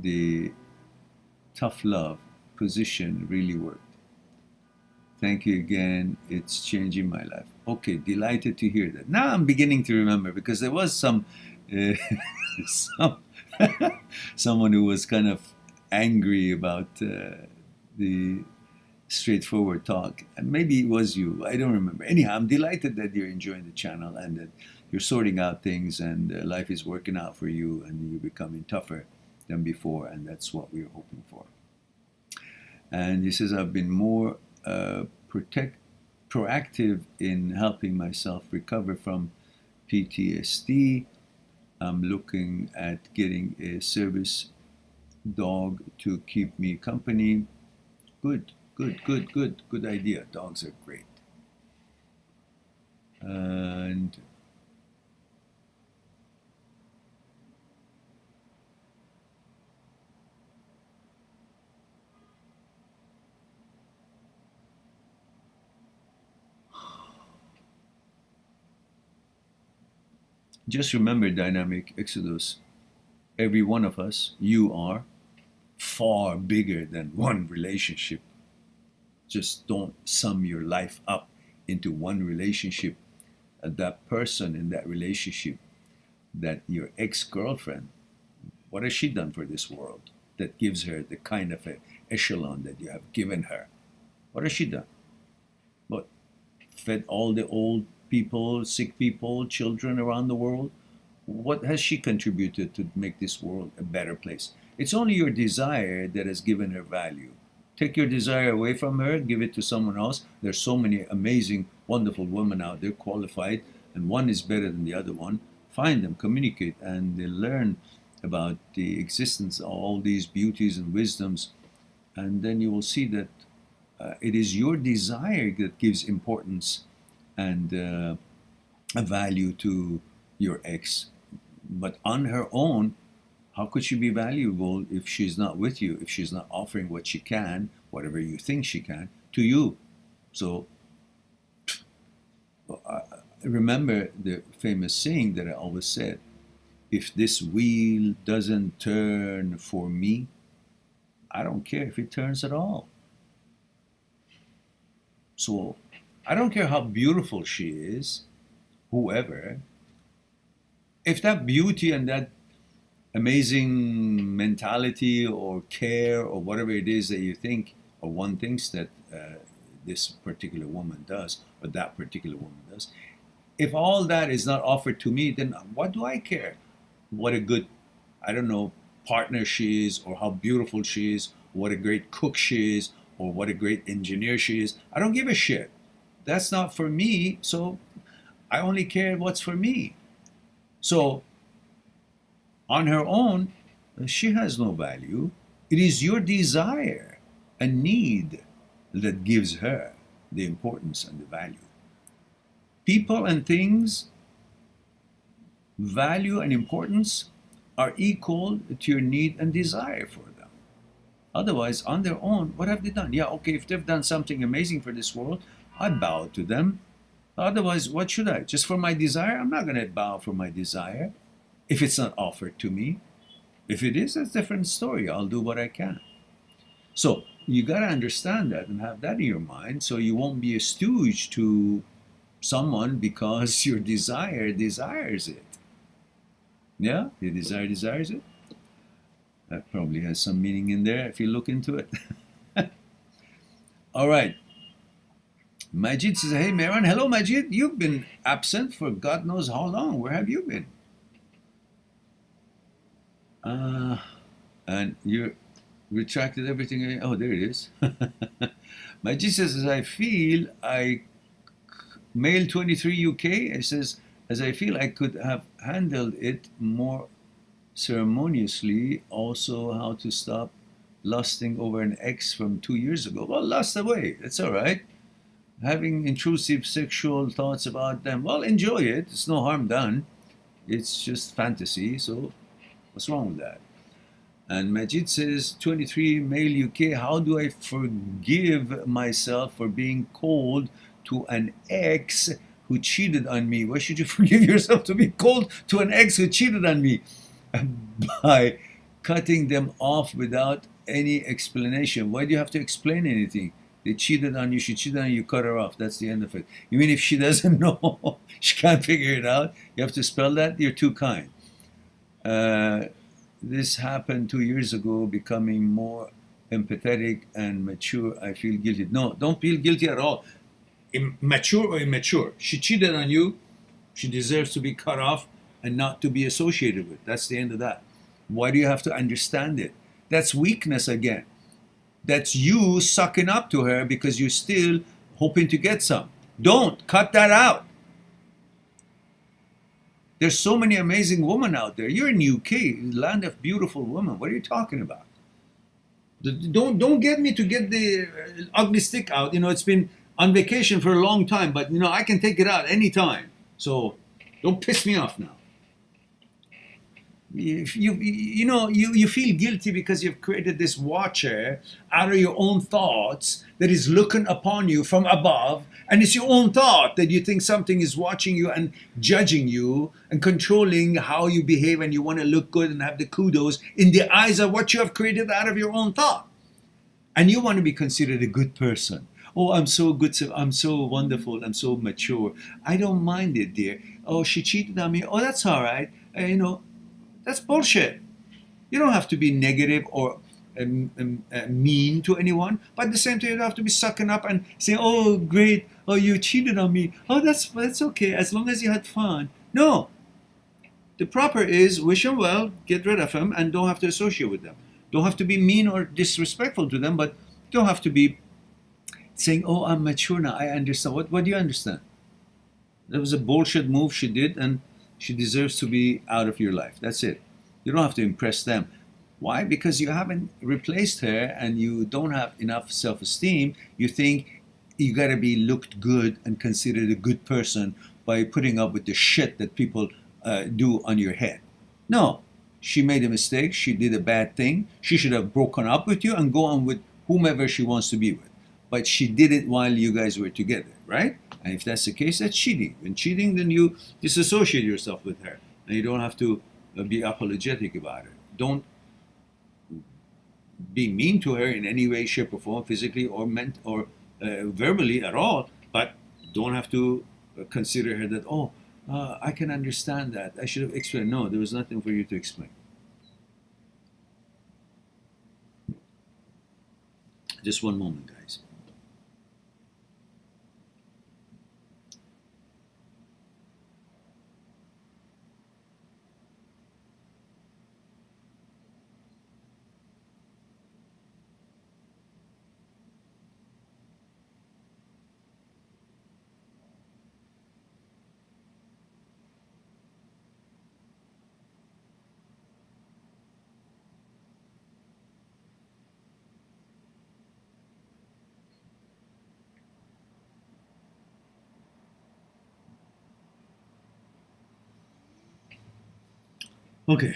The tough love position really worked. Thank you again. It's changing my life. Okay, delighted to hear that. Now I'm beginning to remember, because there was uh, some someone who was kind of angry about the straightforward talk. And maybe it was you. I don't remember. Anyhow, I'm delighted that you're enjoying the channel and that you're sorting out things, and life is working out for you, and you're becoming tougher than before. And that's what we're hoping for. And he says, I've been more proactive in helping myself recover from PTSD. I'm looking at getting a service dog to keep me company. Good idea. Dogs are great. And just remember, Dynamic Exodus, every one of us, you are far bigger than one relationship. Just don't sum your life up into one relationship. That person in that relationship, that your ex-girlfriend, what has she done for this world that gives her the kind of echelon that you have given her? What has she done? What? Fed all the old people, sick people, children around the world? What has she contributed to make this world a better place? It's only your desire that has given her value. Take your desire away from her, give it to someone else. There's so many amazing, wonderful women out there, qualified, and one is better than the other one. Find them, communicate, and they learn about the existence of all these beauties and wisdoms. And then you will see that it is your desire that gives importance and a value to your ex. But on her own, how could she be valuable if she's not with you, if she's not offering what she can, whatever you think she can, to you? So remember the famous saying that I always said, if this wheel doesn't turn for me, I don't care if it turns at all. So I don't care how beautiful she is, whoever, if that beauty and that amazing mentality or care or whatever it is that you think or one thinks that this particular woman does or that particular woman does, if all that is not offered to me, then what do I care what a good, I don't know, partner she is, or how beautiful she is, what a great cook she is, or what a great engineer she is? I don't give a shit. That's not for me, so I only care what's for me. So on her own, she has no value. It is your desire and need that gives her the importance and the value. People and things, value and importance are equal to your need and desire for them. Otherwise, on their own, what have they done? Yeah, okay, if they've done something amazing for this world, I bow to them. Otherwise, what should I? Just for my desire? I'm not going to bow for my desire if it's not offered to me. If it is, that's a different story. I'll do what I can. So you got to understand that and have that in your mind, so you won't be a stooge to someone because your desire desires it. Yeah, your desire desires it. That probably has some meaning in there if you look into it. All right. Majid says, hey, Meron. Hello, Majid. You've been absent for God knows how long. Where have you been? And you retracted everything. Oh, there it is. Majid says, as I feel, male 23 UK, it says, as I feel I could have handled it more ceremoniously. Also, how to stop lusting over an ex from 2 years ago. Well, lust away. That's all right. Having intrusive sexual thoughts about them, well, enjoy it. It's no harm done. It's just fantasy. So what's wrong with that? And Majid says, 23, male UK, how do I forgive myself for being cold to an ex who cheated on me? Why should you forgive yourself to be cold to an ex who cheated on me? By cutting them off without any explanation. Why do you have to explain anything? They cheated on you, she cheated on you, you cut her off. That's the end of it. You mean if she doesn't know, she can't figure it out, you have to spell that? You're too kind. This happened 2 years ago, becoming more empathetic and mature. I feel guilty. No, don't feel guilty at all. Mature or immature. She cheated on you. She deserves to be cut off and not to be associated with. That's the end of that. Why do you have to understand it? That's weakness again. That's you sucking up to her because you're still hoping to get some. Don't cut that out. There's so many amazing women out there. You're in UK, land of beautiful women. What are you talking about? Don't get me to get the ugly stick out. It's been on vacation for a long time, but I can take it out anytime. So don't piss me off now. If you feel guilty because you've created this watcher out of your own thoughts that is looking upon you from above, and it's your own thought that you think something is watching you and judging you and controlling how you behave, and you want to look good and have the kudos in the eyes of what you have created out of your own thought, and you want to be considered a good person. Oh, I'm so good, I'm so wonderful, I'm so mature, I don't mind it, dear. Oh, she cheated on me. Oh, that's all right. That's bullshit. You don't have to be negative or mean to anyone, but at the same time, you don't have to be sucking up and saying, "Oh, great! Oh, you cheated on me. Oh, that's okay, as long as you had fun." No, the proper is wish them well, get rid of them, and don't have to associate with them. Don't have to be mean or disrespectful to them, but don't have to be saying, "Oh, I'm mature now. I understand." What do you understand? That was a bullshit move she did, and she deserves to be out of your life. That's it. You don't have to impress them. Why? Because you haven't replaced her and you don't have enough self-esteem. You think you got to be looked good and considered a good person by putting up with the shit that people do on your head. No, she made a mistake. She did a bad thing. She should have broken up with you and go on with whomever she wants to be with. But she did it while you guys were together, right? And if that's the case, that's cheating. When cheating, then you disassociate yourself with her. And you don't have to be apologetic about it. Don't be mean to her in any way, shape, or form, physically or verbally at all. But don't have to consider her that, oh, I can understand that. I should have explained. No, there was nothing for you to explain. Just one moment, guys. Okay.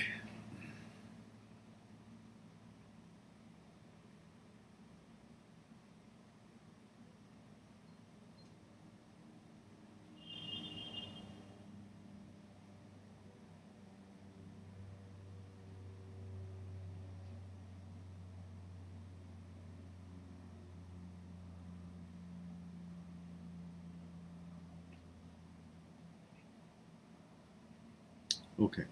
Okay.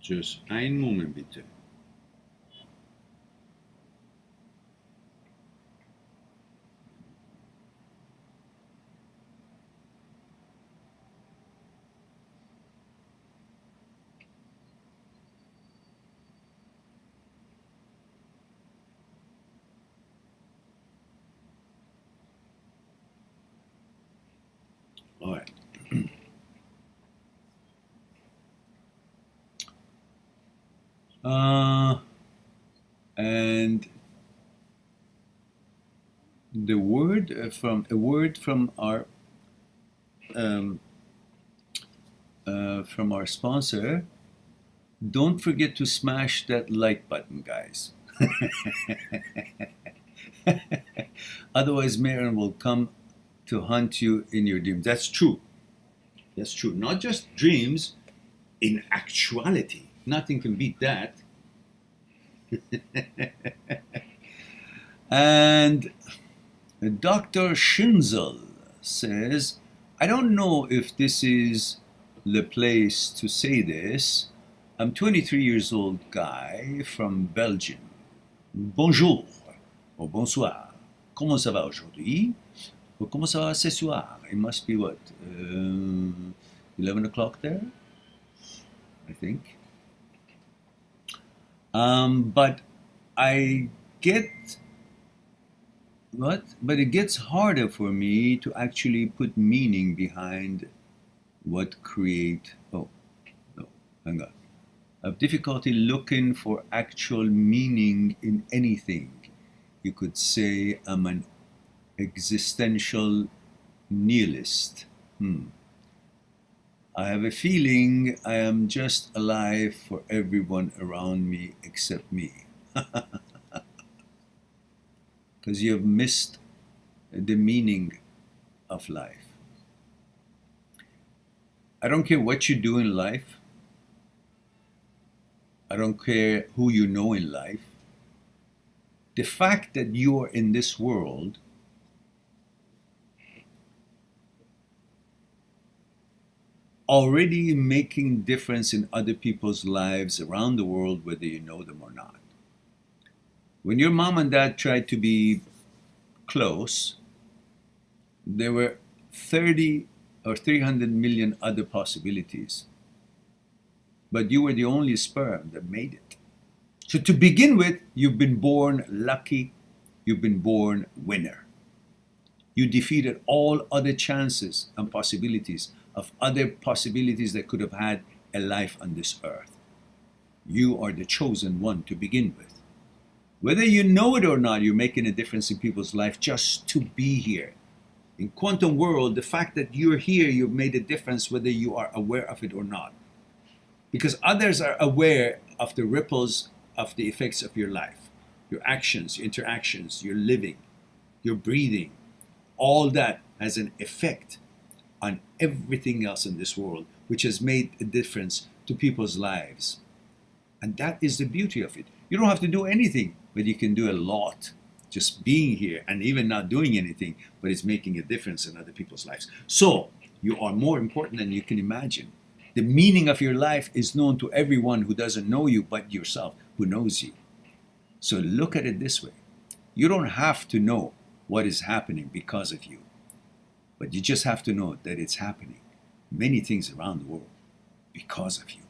Just einen Moment bitte. All right. And the word from our sponsor. Don't forget to smash that like button, guys. Otherwise, Marin will come to hunt you in your dreams. That's true. That's true. Not just dreams, in actuality. Nothing can beat that. And Dr. Schinzel says, I don't know if this is the place to say this. I'm 23 years old guy from Belgium. Bonjour, or bonsoir. Comment ça va aujourd'hui? Or comment ça va ce soir? It must be what? 11 o'clock there? I think. But I get what? But it gets harder for me to actually put meaning behind what create. Oh, no, hang on. I have difficulty looking for actual meaning in anything. You could say I'm an existential nihilist. I have a feeling I am just alive for everyone around me except me. Because you have missed the meaning of life. I don't care what you do in life. I don't care who you know in life. The fact that you are in this world already making difference in other people's lives around the world, whether you know them or not. When your mom and dad tried to be close, there were 30 or 300 million other possibilities. But you were the only sperm that made it. So to begin with, you've been born lucky, you've been born winner. You defeated all other chances and possibilities of other possibilities that could have had a life on this earth. You are the chosen one to begin with. Whether you know it or not, you're making a difference in people's life just to be here. In quantum world, the fact that you're here, you've made a difference whether you are aware of it or not. Because others are aware of the ripples of the effects of your life, your actions, your interactions, your living, your breathing. All that has an effect on everything else in this world, which has made a difference to people's lives. And that is the beauty of it. You don't have to do anything, but you can do a lot. Just being here and even not doing anything, but it's making a difference in other people's lives. So you are more important than you can imagine. The meaning of your life is known to everyone who doesn't know you but yourself, who knows you. So look at it this way. You don't have to know what is happening because of you, but you just have to know that it's happening. Many things around the world because of you.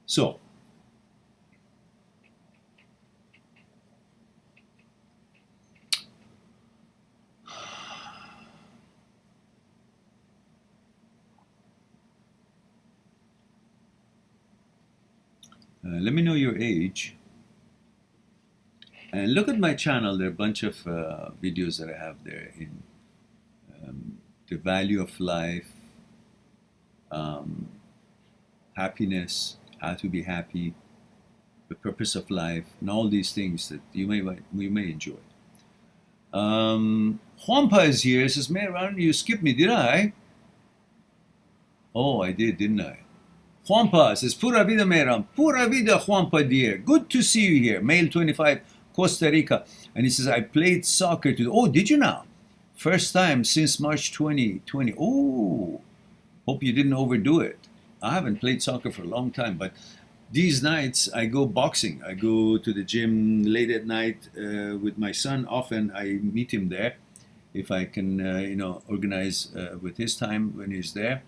So, let me know your age. And look at my channel. There are a bunch of videos that I have there in the value of life, happiness, how to be happy, the purpose of life, and all these things that we may enjoy. Juanpa is here. He says, man, you skipped me, did I? Oh, I did, didn't I? Juanpa says, Pura vida, Meram. Pura vida, Juanpa, dear. Good to see you here. Male 25, Costa Rica. And he says, I played soccer today. Oh, did you now? First time since March 2020. Oh, hope you didn't overdo it. I haven't played soccer for a long time, but these nights I go boxing. I go to the gym late at night with my son. Often I meet him there if I can, organize with his time when he's there.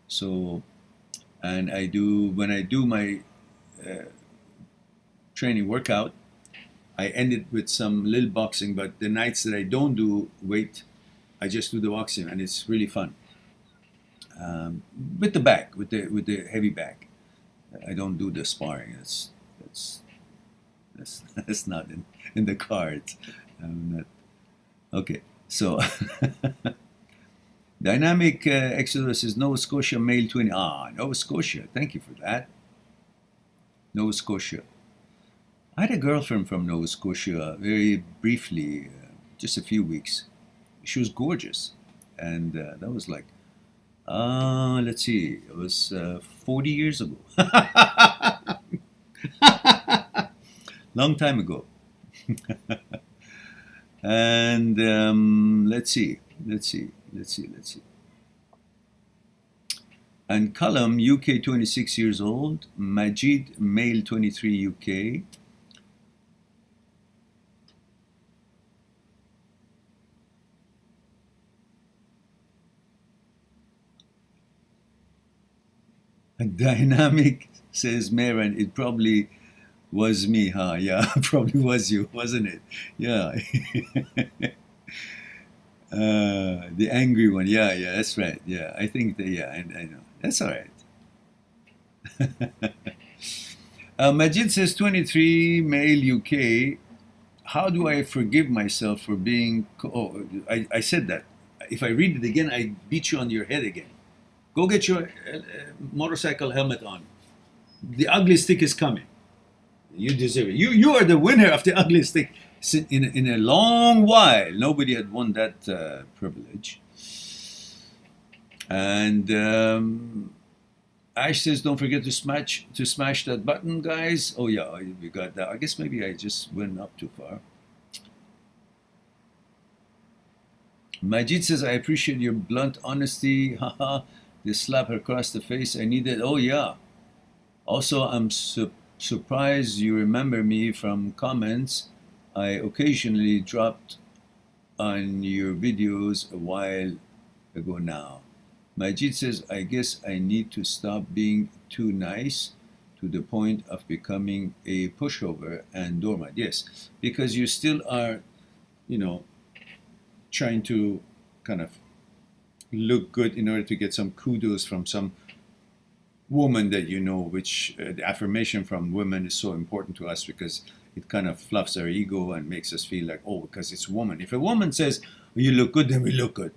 So, and when I do my training workout, I end it with some little boxing. But the nights that I don't do weight, I just do the boxing, and it's really fun. With the bag, with the heavy bag. I don't do the sparring. That's not in the cards. I'm not. Okay, so dynamic Exodus is Nova Scotia male 20. Nova Scotia. Thank you for that. Nova Scotia. I had a girlfriend from Nova Scotia very briefly, just a few weeks. She was gorgeous, and that was like, let's see, it was 40 years ago. Long time ago. And let's see. And Cullum, UK, 26 years old. Majid, male, 23, UK. Dynamic, says Marin, it probably was me, huh? Yeah, probably was you, wasn't it? Yeah. The angry one. Yeah, that's right. Yeah, I think that, yeah, I know. That's all right. Majid says 23, male, UK. How do I forgive myself for being... I said that. If I read it again, I beat you on your head again. Go get your motorcycle helmet on. The ugly stick is coming. You deserve it. You are the winner of the ugly stick. In a long while, nobody had won that privilege. And Ash says, don't forget to smash that button, guys. Oh yeah, we got that. I guess maybe I just went up too far. Majid says, I appreciate your blunt honesty. Haha, this slap across the face, I needed. Oh yeah. Also, I'm surprised you remember me from comments I occasionally dropped on your videos a while ago now. Majid says, I guess I need to stop being too nice to the point of becoming a pushover and doormat. Yes, because you still are, trying to kind of look good in order to get some kudos from some woman that you know, which the affirmation from women is so important to us because it kind of fluffs our ego and makes us feel like, oh, because it's a woman. If a woman says, you look good, then we look good.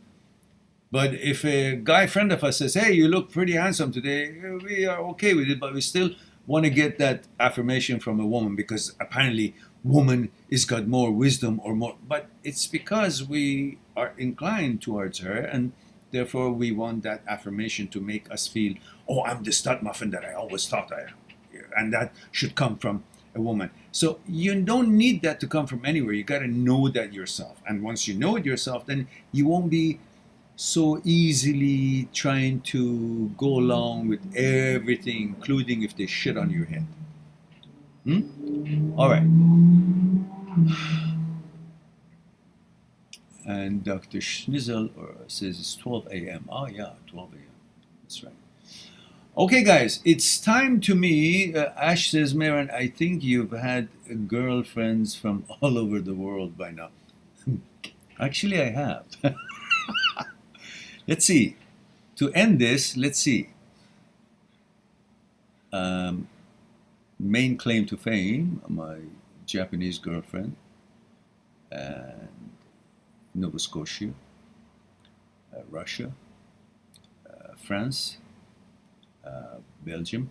But if a guy friend of us says, hey, you look pretty handsome today, we are okay with it, but we still want to get that affirmation from a woman because apparently woman is got more wisdom or more, but it's because we are inclined towards her and therefore we want that affirmation to make us feel, oh, I'm the stud muffin that I always thought I am. And that should come from a woman. So you don't need that to come from anywhere. You got to know that yourself. And once you know it yourself, then you won't be so easily trying to go along with everything, including if they shit on your head. All right. And Dr. Schnizzle says it's 12 a.m. Oh, yeah, 12 a.m. That's right. Okay, guys, it's time to me. Ash says, Marin, I think you've had girlfriends from all over the world by now. Actually, I have. Let's see. To end this, let's see. Main claim to fame, my Japanese girlfriend, and Nova Scotia, Russia, France, Belgium,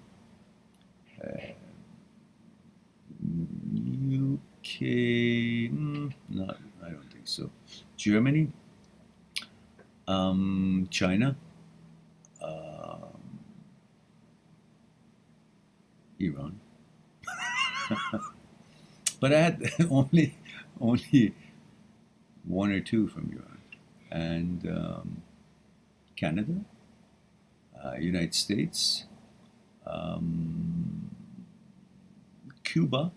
UK, no, I don't think so. Germany, China, Iran. But I had only one or two from Iran, and Canada, United States, Cuba,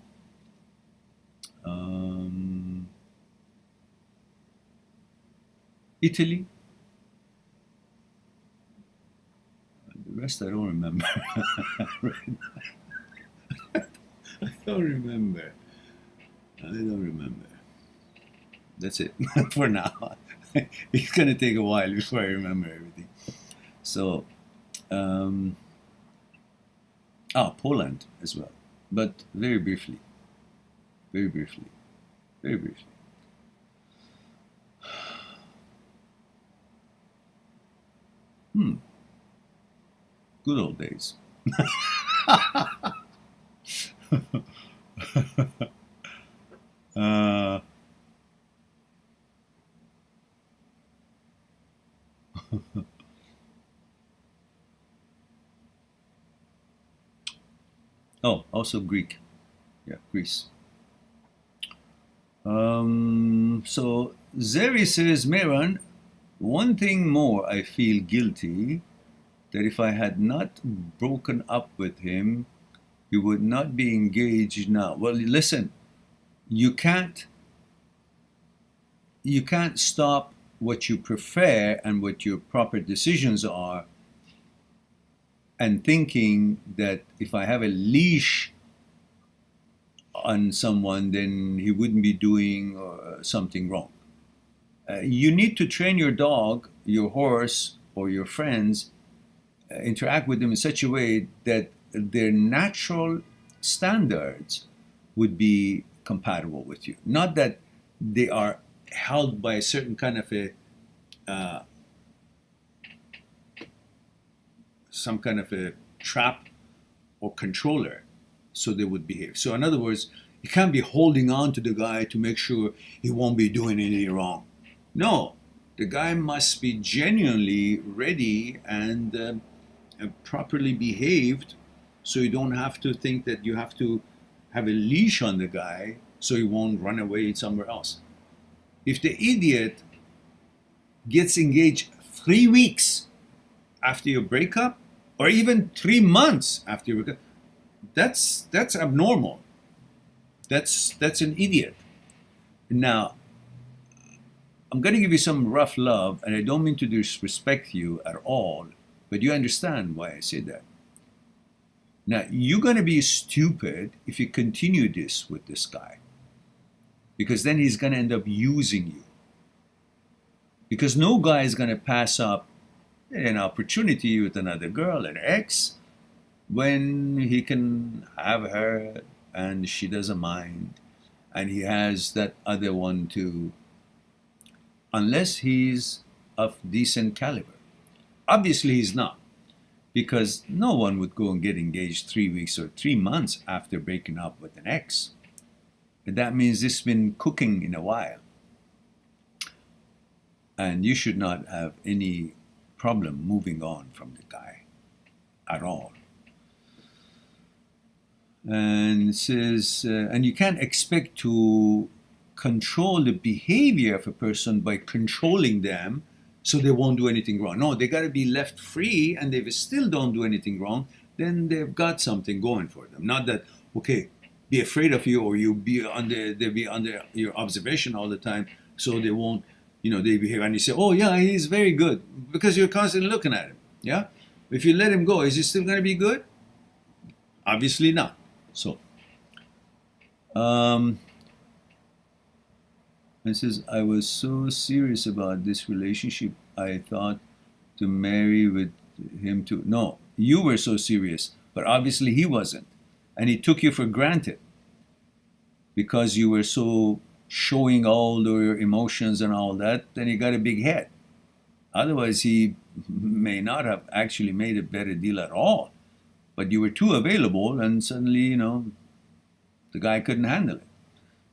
Italy. The rest I don't remember. I don't remember. That's it for now. It's gonna take a while before I remember everything. So, Poland as well, but very briefly, very briefly, very briefly. Good old days. uh, also Greek. Yeah, Greece. So Zeri says, Meron, one thing more I feel guilty that if I had not broken up with him, he would not be engaged now. Well, listen, you can't stop what you prefer and what your proper decisions are and thinking that if I have a leash on someone, then he wouldn't be doing something wrong. You need to train your dog, your horse, or your friends, interact with them in such a way that their natural standards would be compatible with you. Not that they are held by a certain kind of some kind of a trap or controller, so they would behave. So in other words, you can't be holding on to the guy to make sure he won't be doing anything wrong. No, the guy must be genuinely ready and properly behaved, so you don't have to think that you have to have a leash on the guy so he won't run away somewhere else. If the idiot gets engaged 3 weeks after your breakup, or even 3 months after your breakup, that's abnormal. That's an idiot. Now, I'm going to give you some rough love, and I don't mean to disrespect you at all, but you understand why I say that. Now, you're going to be stupid if you continue this with this guy, because then he's going to end up using you. Because no guy is going to pass up an opportunity with another girl, an ex, when he can have her and she doesn't mind, and he has that other one too, unless he's of decent caliber. Obviously he's not, because no one would go and get engaged 3 weeks or 3 months after breaking up with an ex. And that means this has been cooking in a while. And you should not have any problem moving on from the guy at all. And it says, and you can't expect to control the behavior of a person by controlling them so they won't do anything wrong. No, they got to be left free, and if they still don't do anything wrong, then they've got something going for them. Not that, okay, be afraid of you, or they'll be under your observation all the time, so they won't, they behave. And you say, oh yeah, he's very good, because you're constantly looking at him. Yeah? If you let him go, is he still going to be good? Obviously not. So, it says, I was so serious about this relationship, I thought to marry with him too. No, you were so serious, but obviously he wasn't. And he took you for granted because you were so showing all your emotions and all that, then he got a big head. Otherwise, he may not have actually made a better deal at all. But you were too available, and suddenly, the guy couldn't handle it.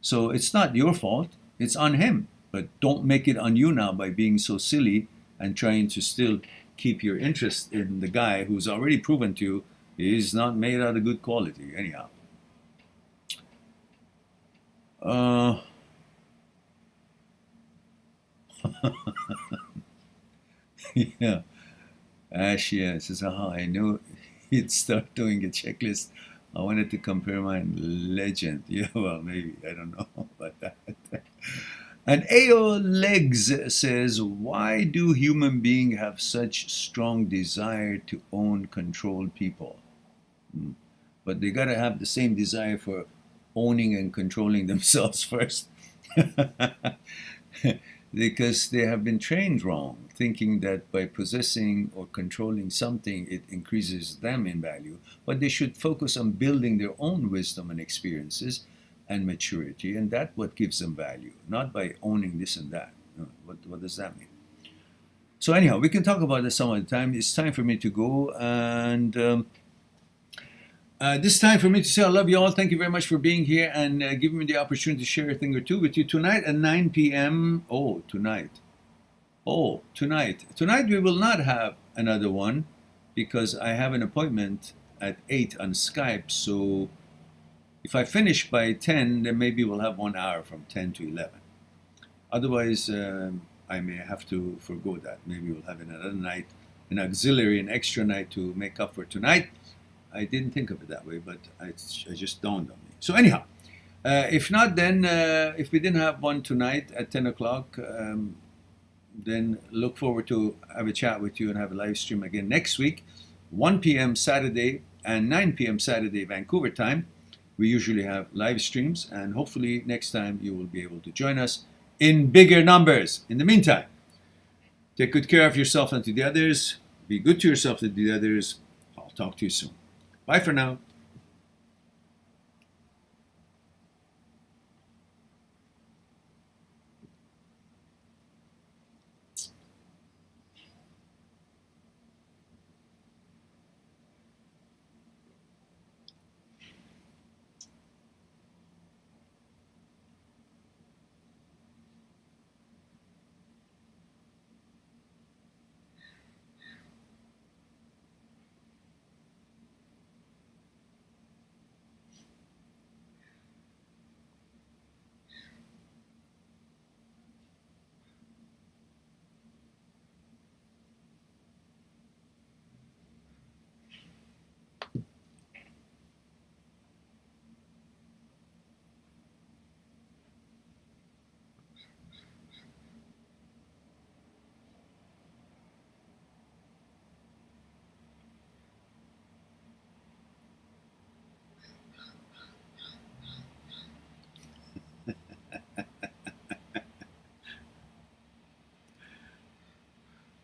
So it's not your fault. It's on him. But don't make it on you now by being so silly and trying to still keep your interest in the guy who's already proven to you is not made out of good quality anyhow. Yeah. Ashia says, I knew he'd start doing a checklist. I wanted to compare my legend. Yeah, well, maybe. I don't know about that. And AO Legs says, why do human beings have such strong desire to own, control people? But they got to have the same desire for owning and controlling themselves first. because they have been trained wrong, thinking that by possessing or controlling something, it increases them in value. But they should focus on building their own wisdom and experiences and maturity, and that's what gives them value, not by owning this and that. What does that mean? So anyhow, we can talk about this some other time. It's time for me to go, and this time for me to say I love you all. Thank you very much for being here and giving me the opportunity to share a thing or two with you tonight at 9 p.m. Tonight we will not have another one because I have an appointment at 8 on Skype. So if I finish by 10, then maybe we'll have 1 hour from 10 to 11. Otherwise, I may have to forgo that. Maybe we'll have another night, an auxiliary, an extra night to make up for tonight. I didn't think of it that way, but it just dawned on me. So anyhow, if not, then if we didn't have one tonight at 10 o'clock, then look forward to have a chat with you and have a live stream again next week, 1 p.m. Saturday and 9 p.m. Saturday Vancouver time. We usually have live streams, and hopefully next time you will be able to join us in bigger numbers. In the meantime, take good care of yourself and to the others. Be good to yourself and to the others. I'll talk to you soon. Bye for now.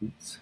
Oops.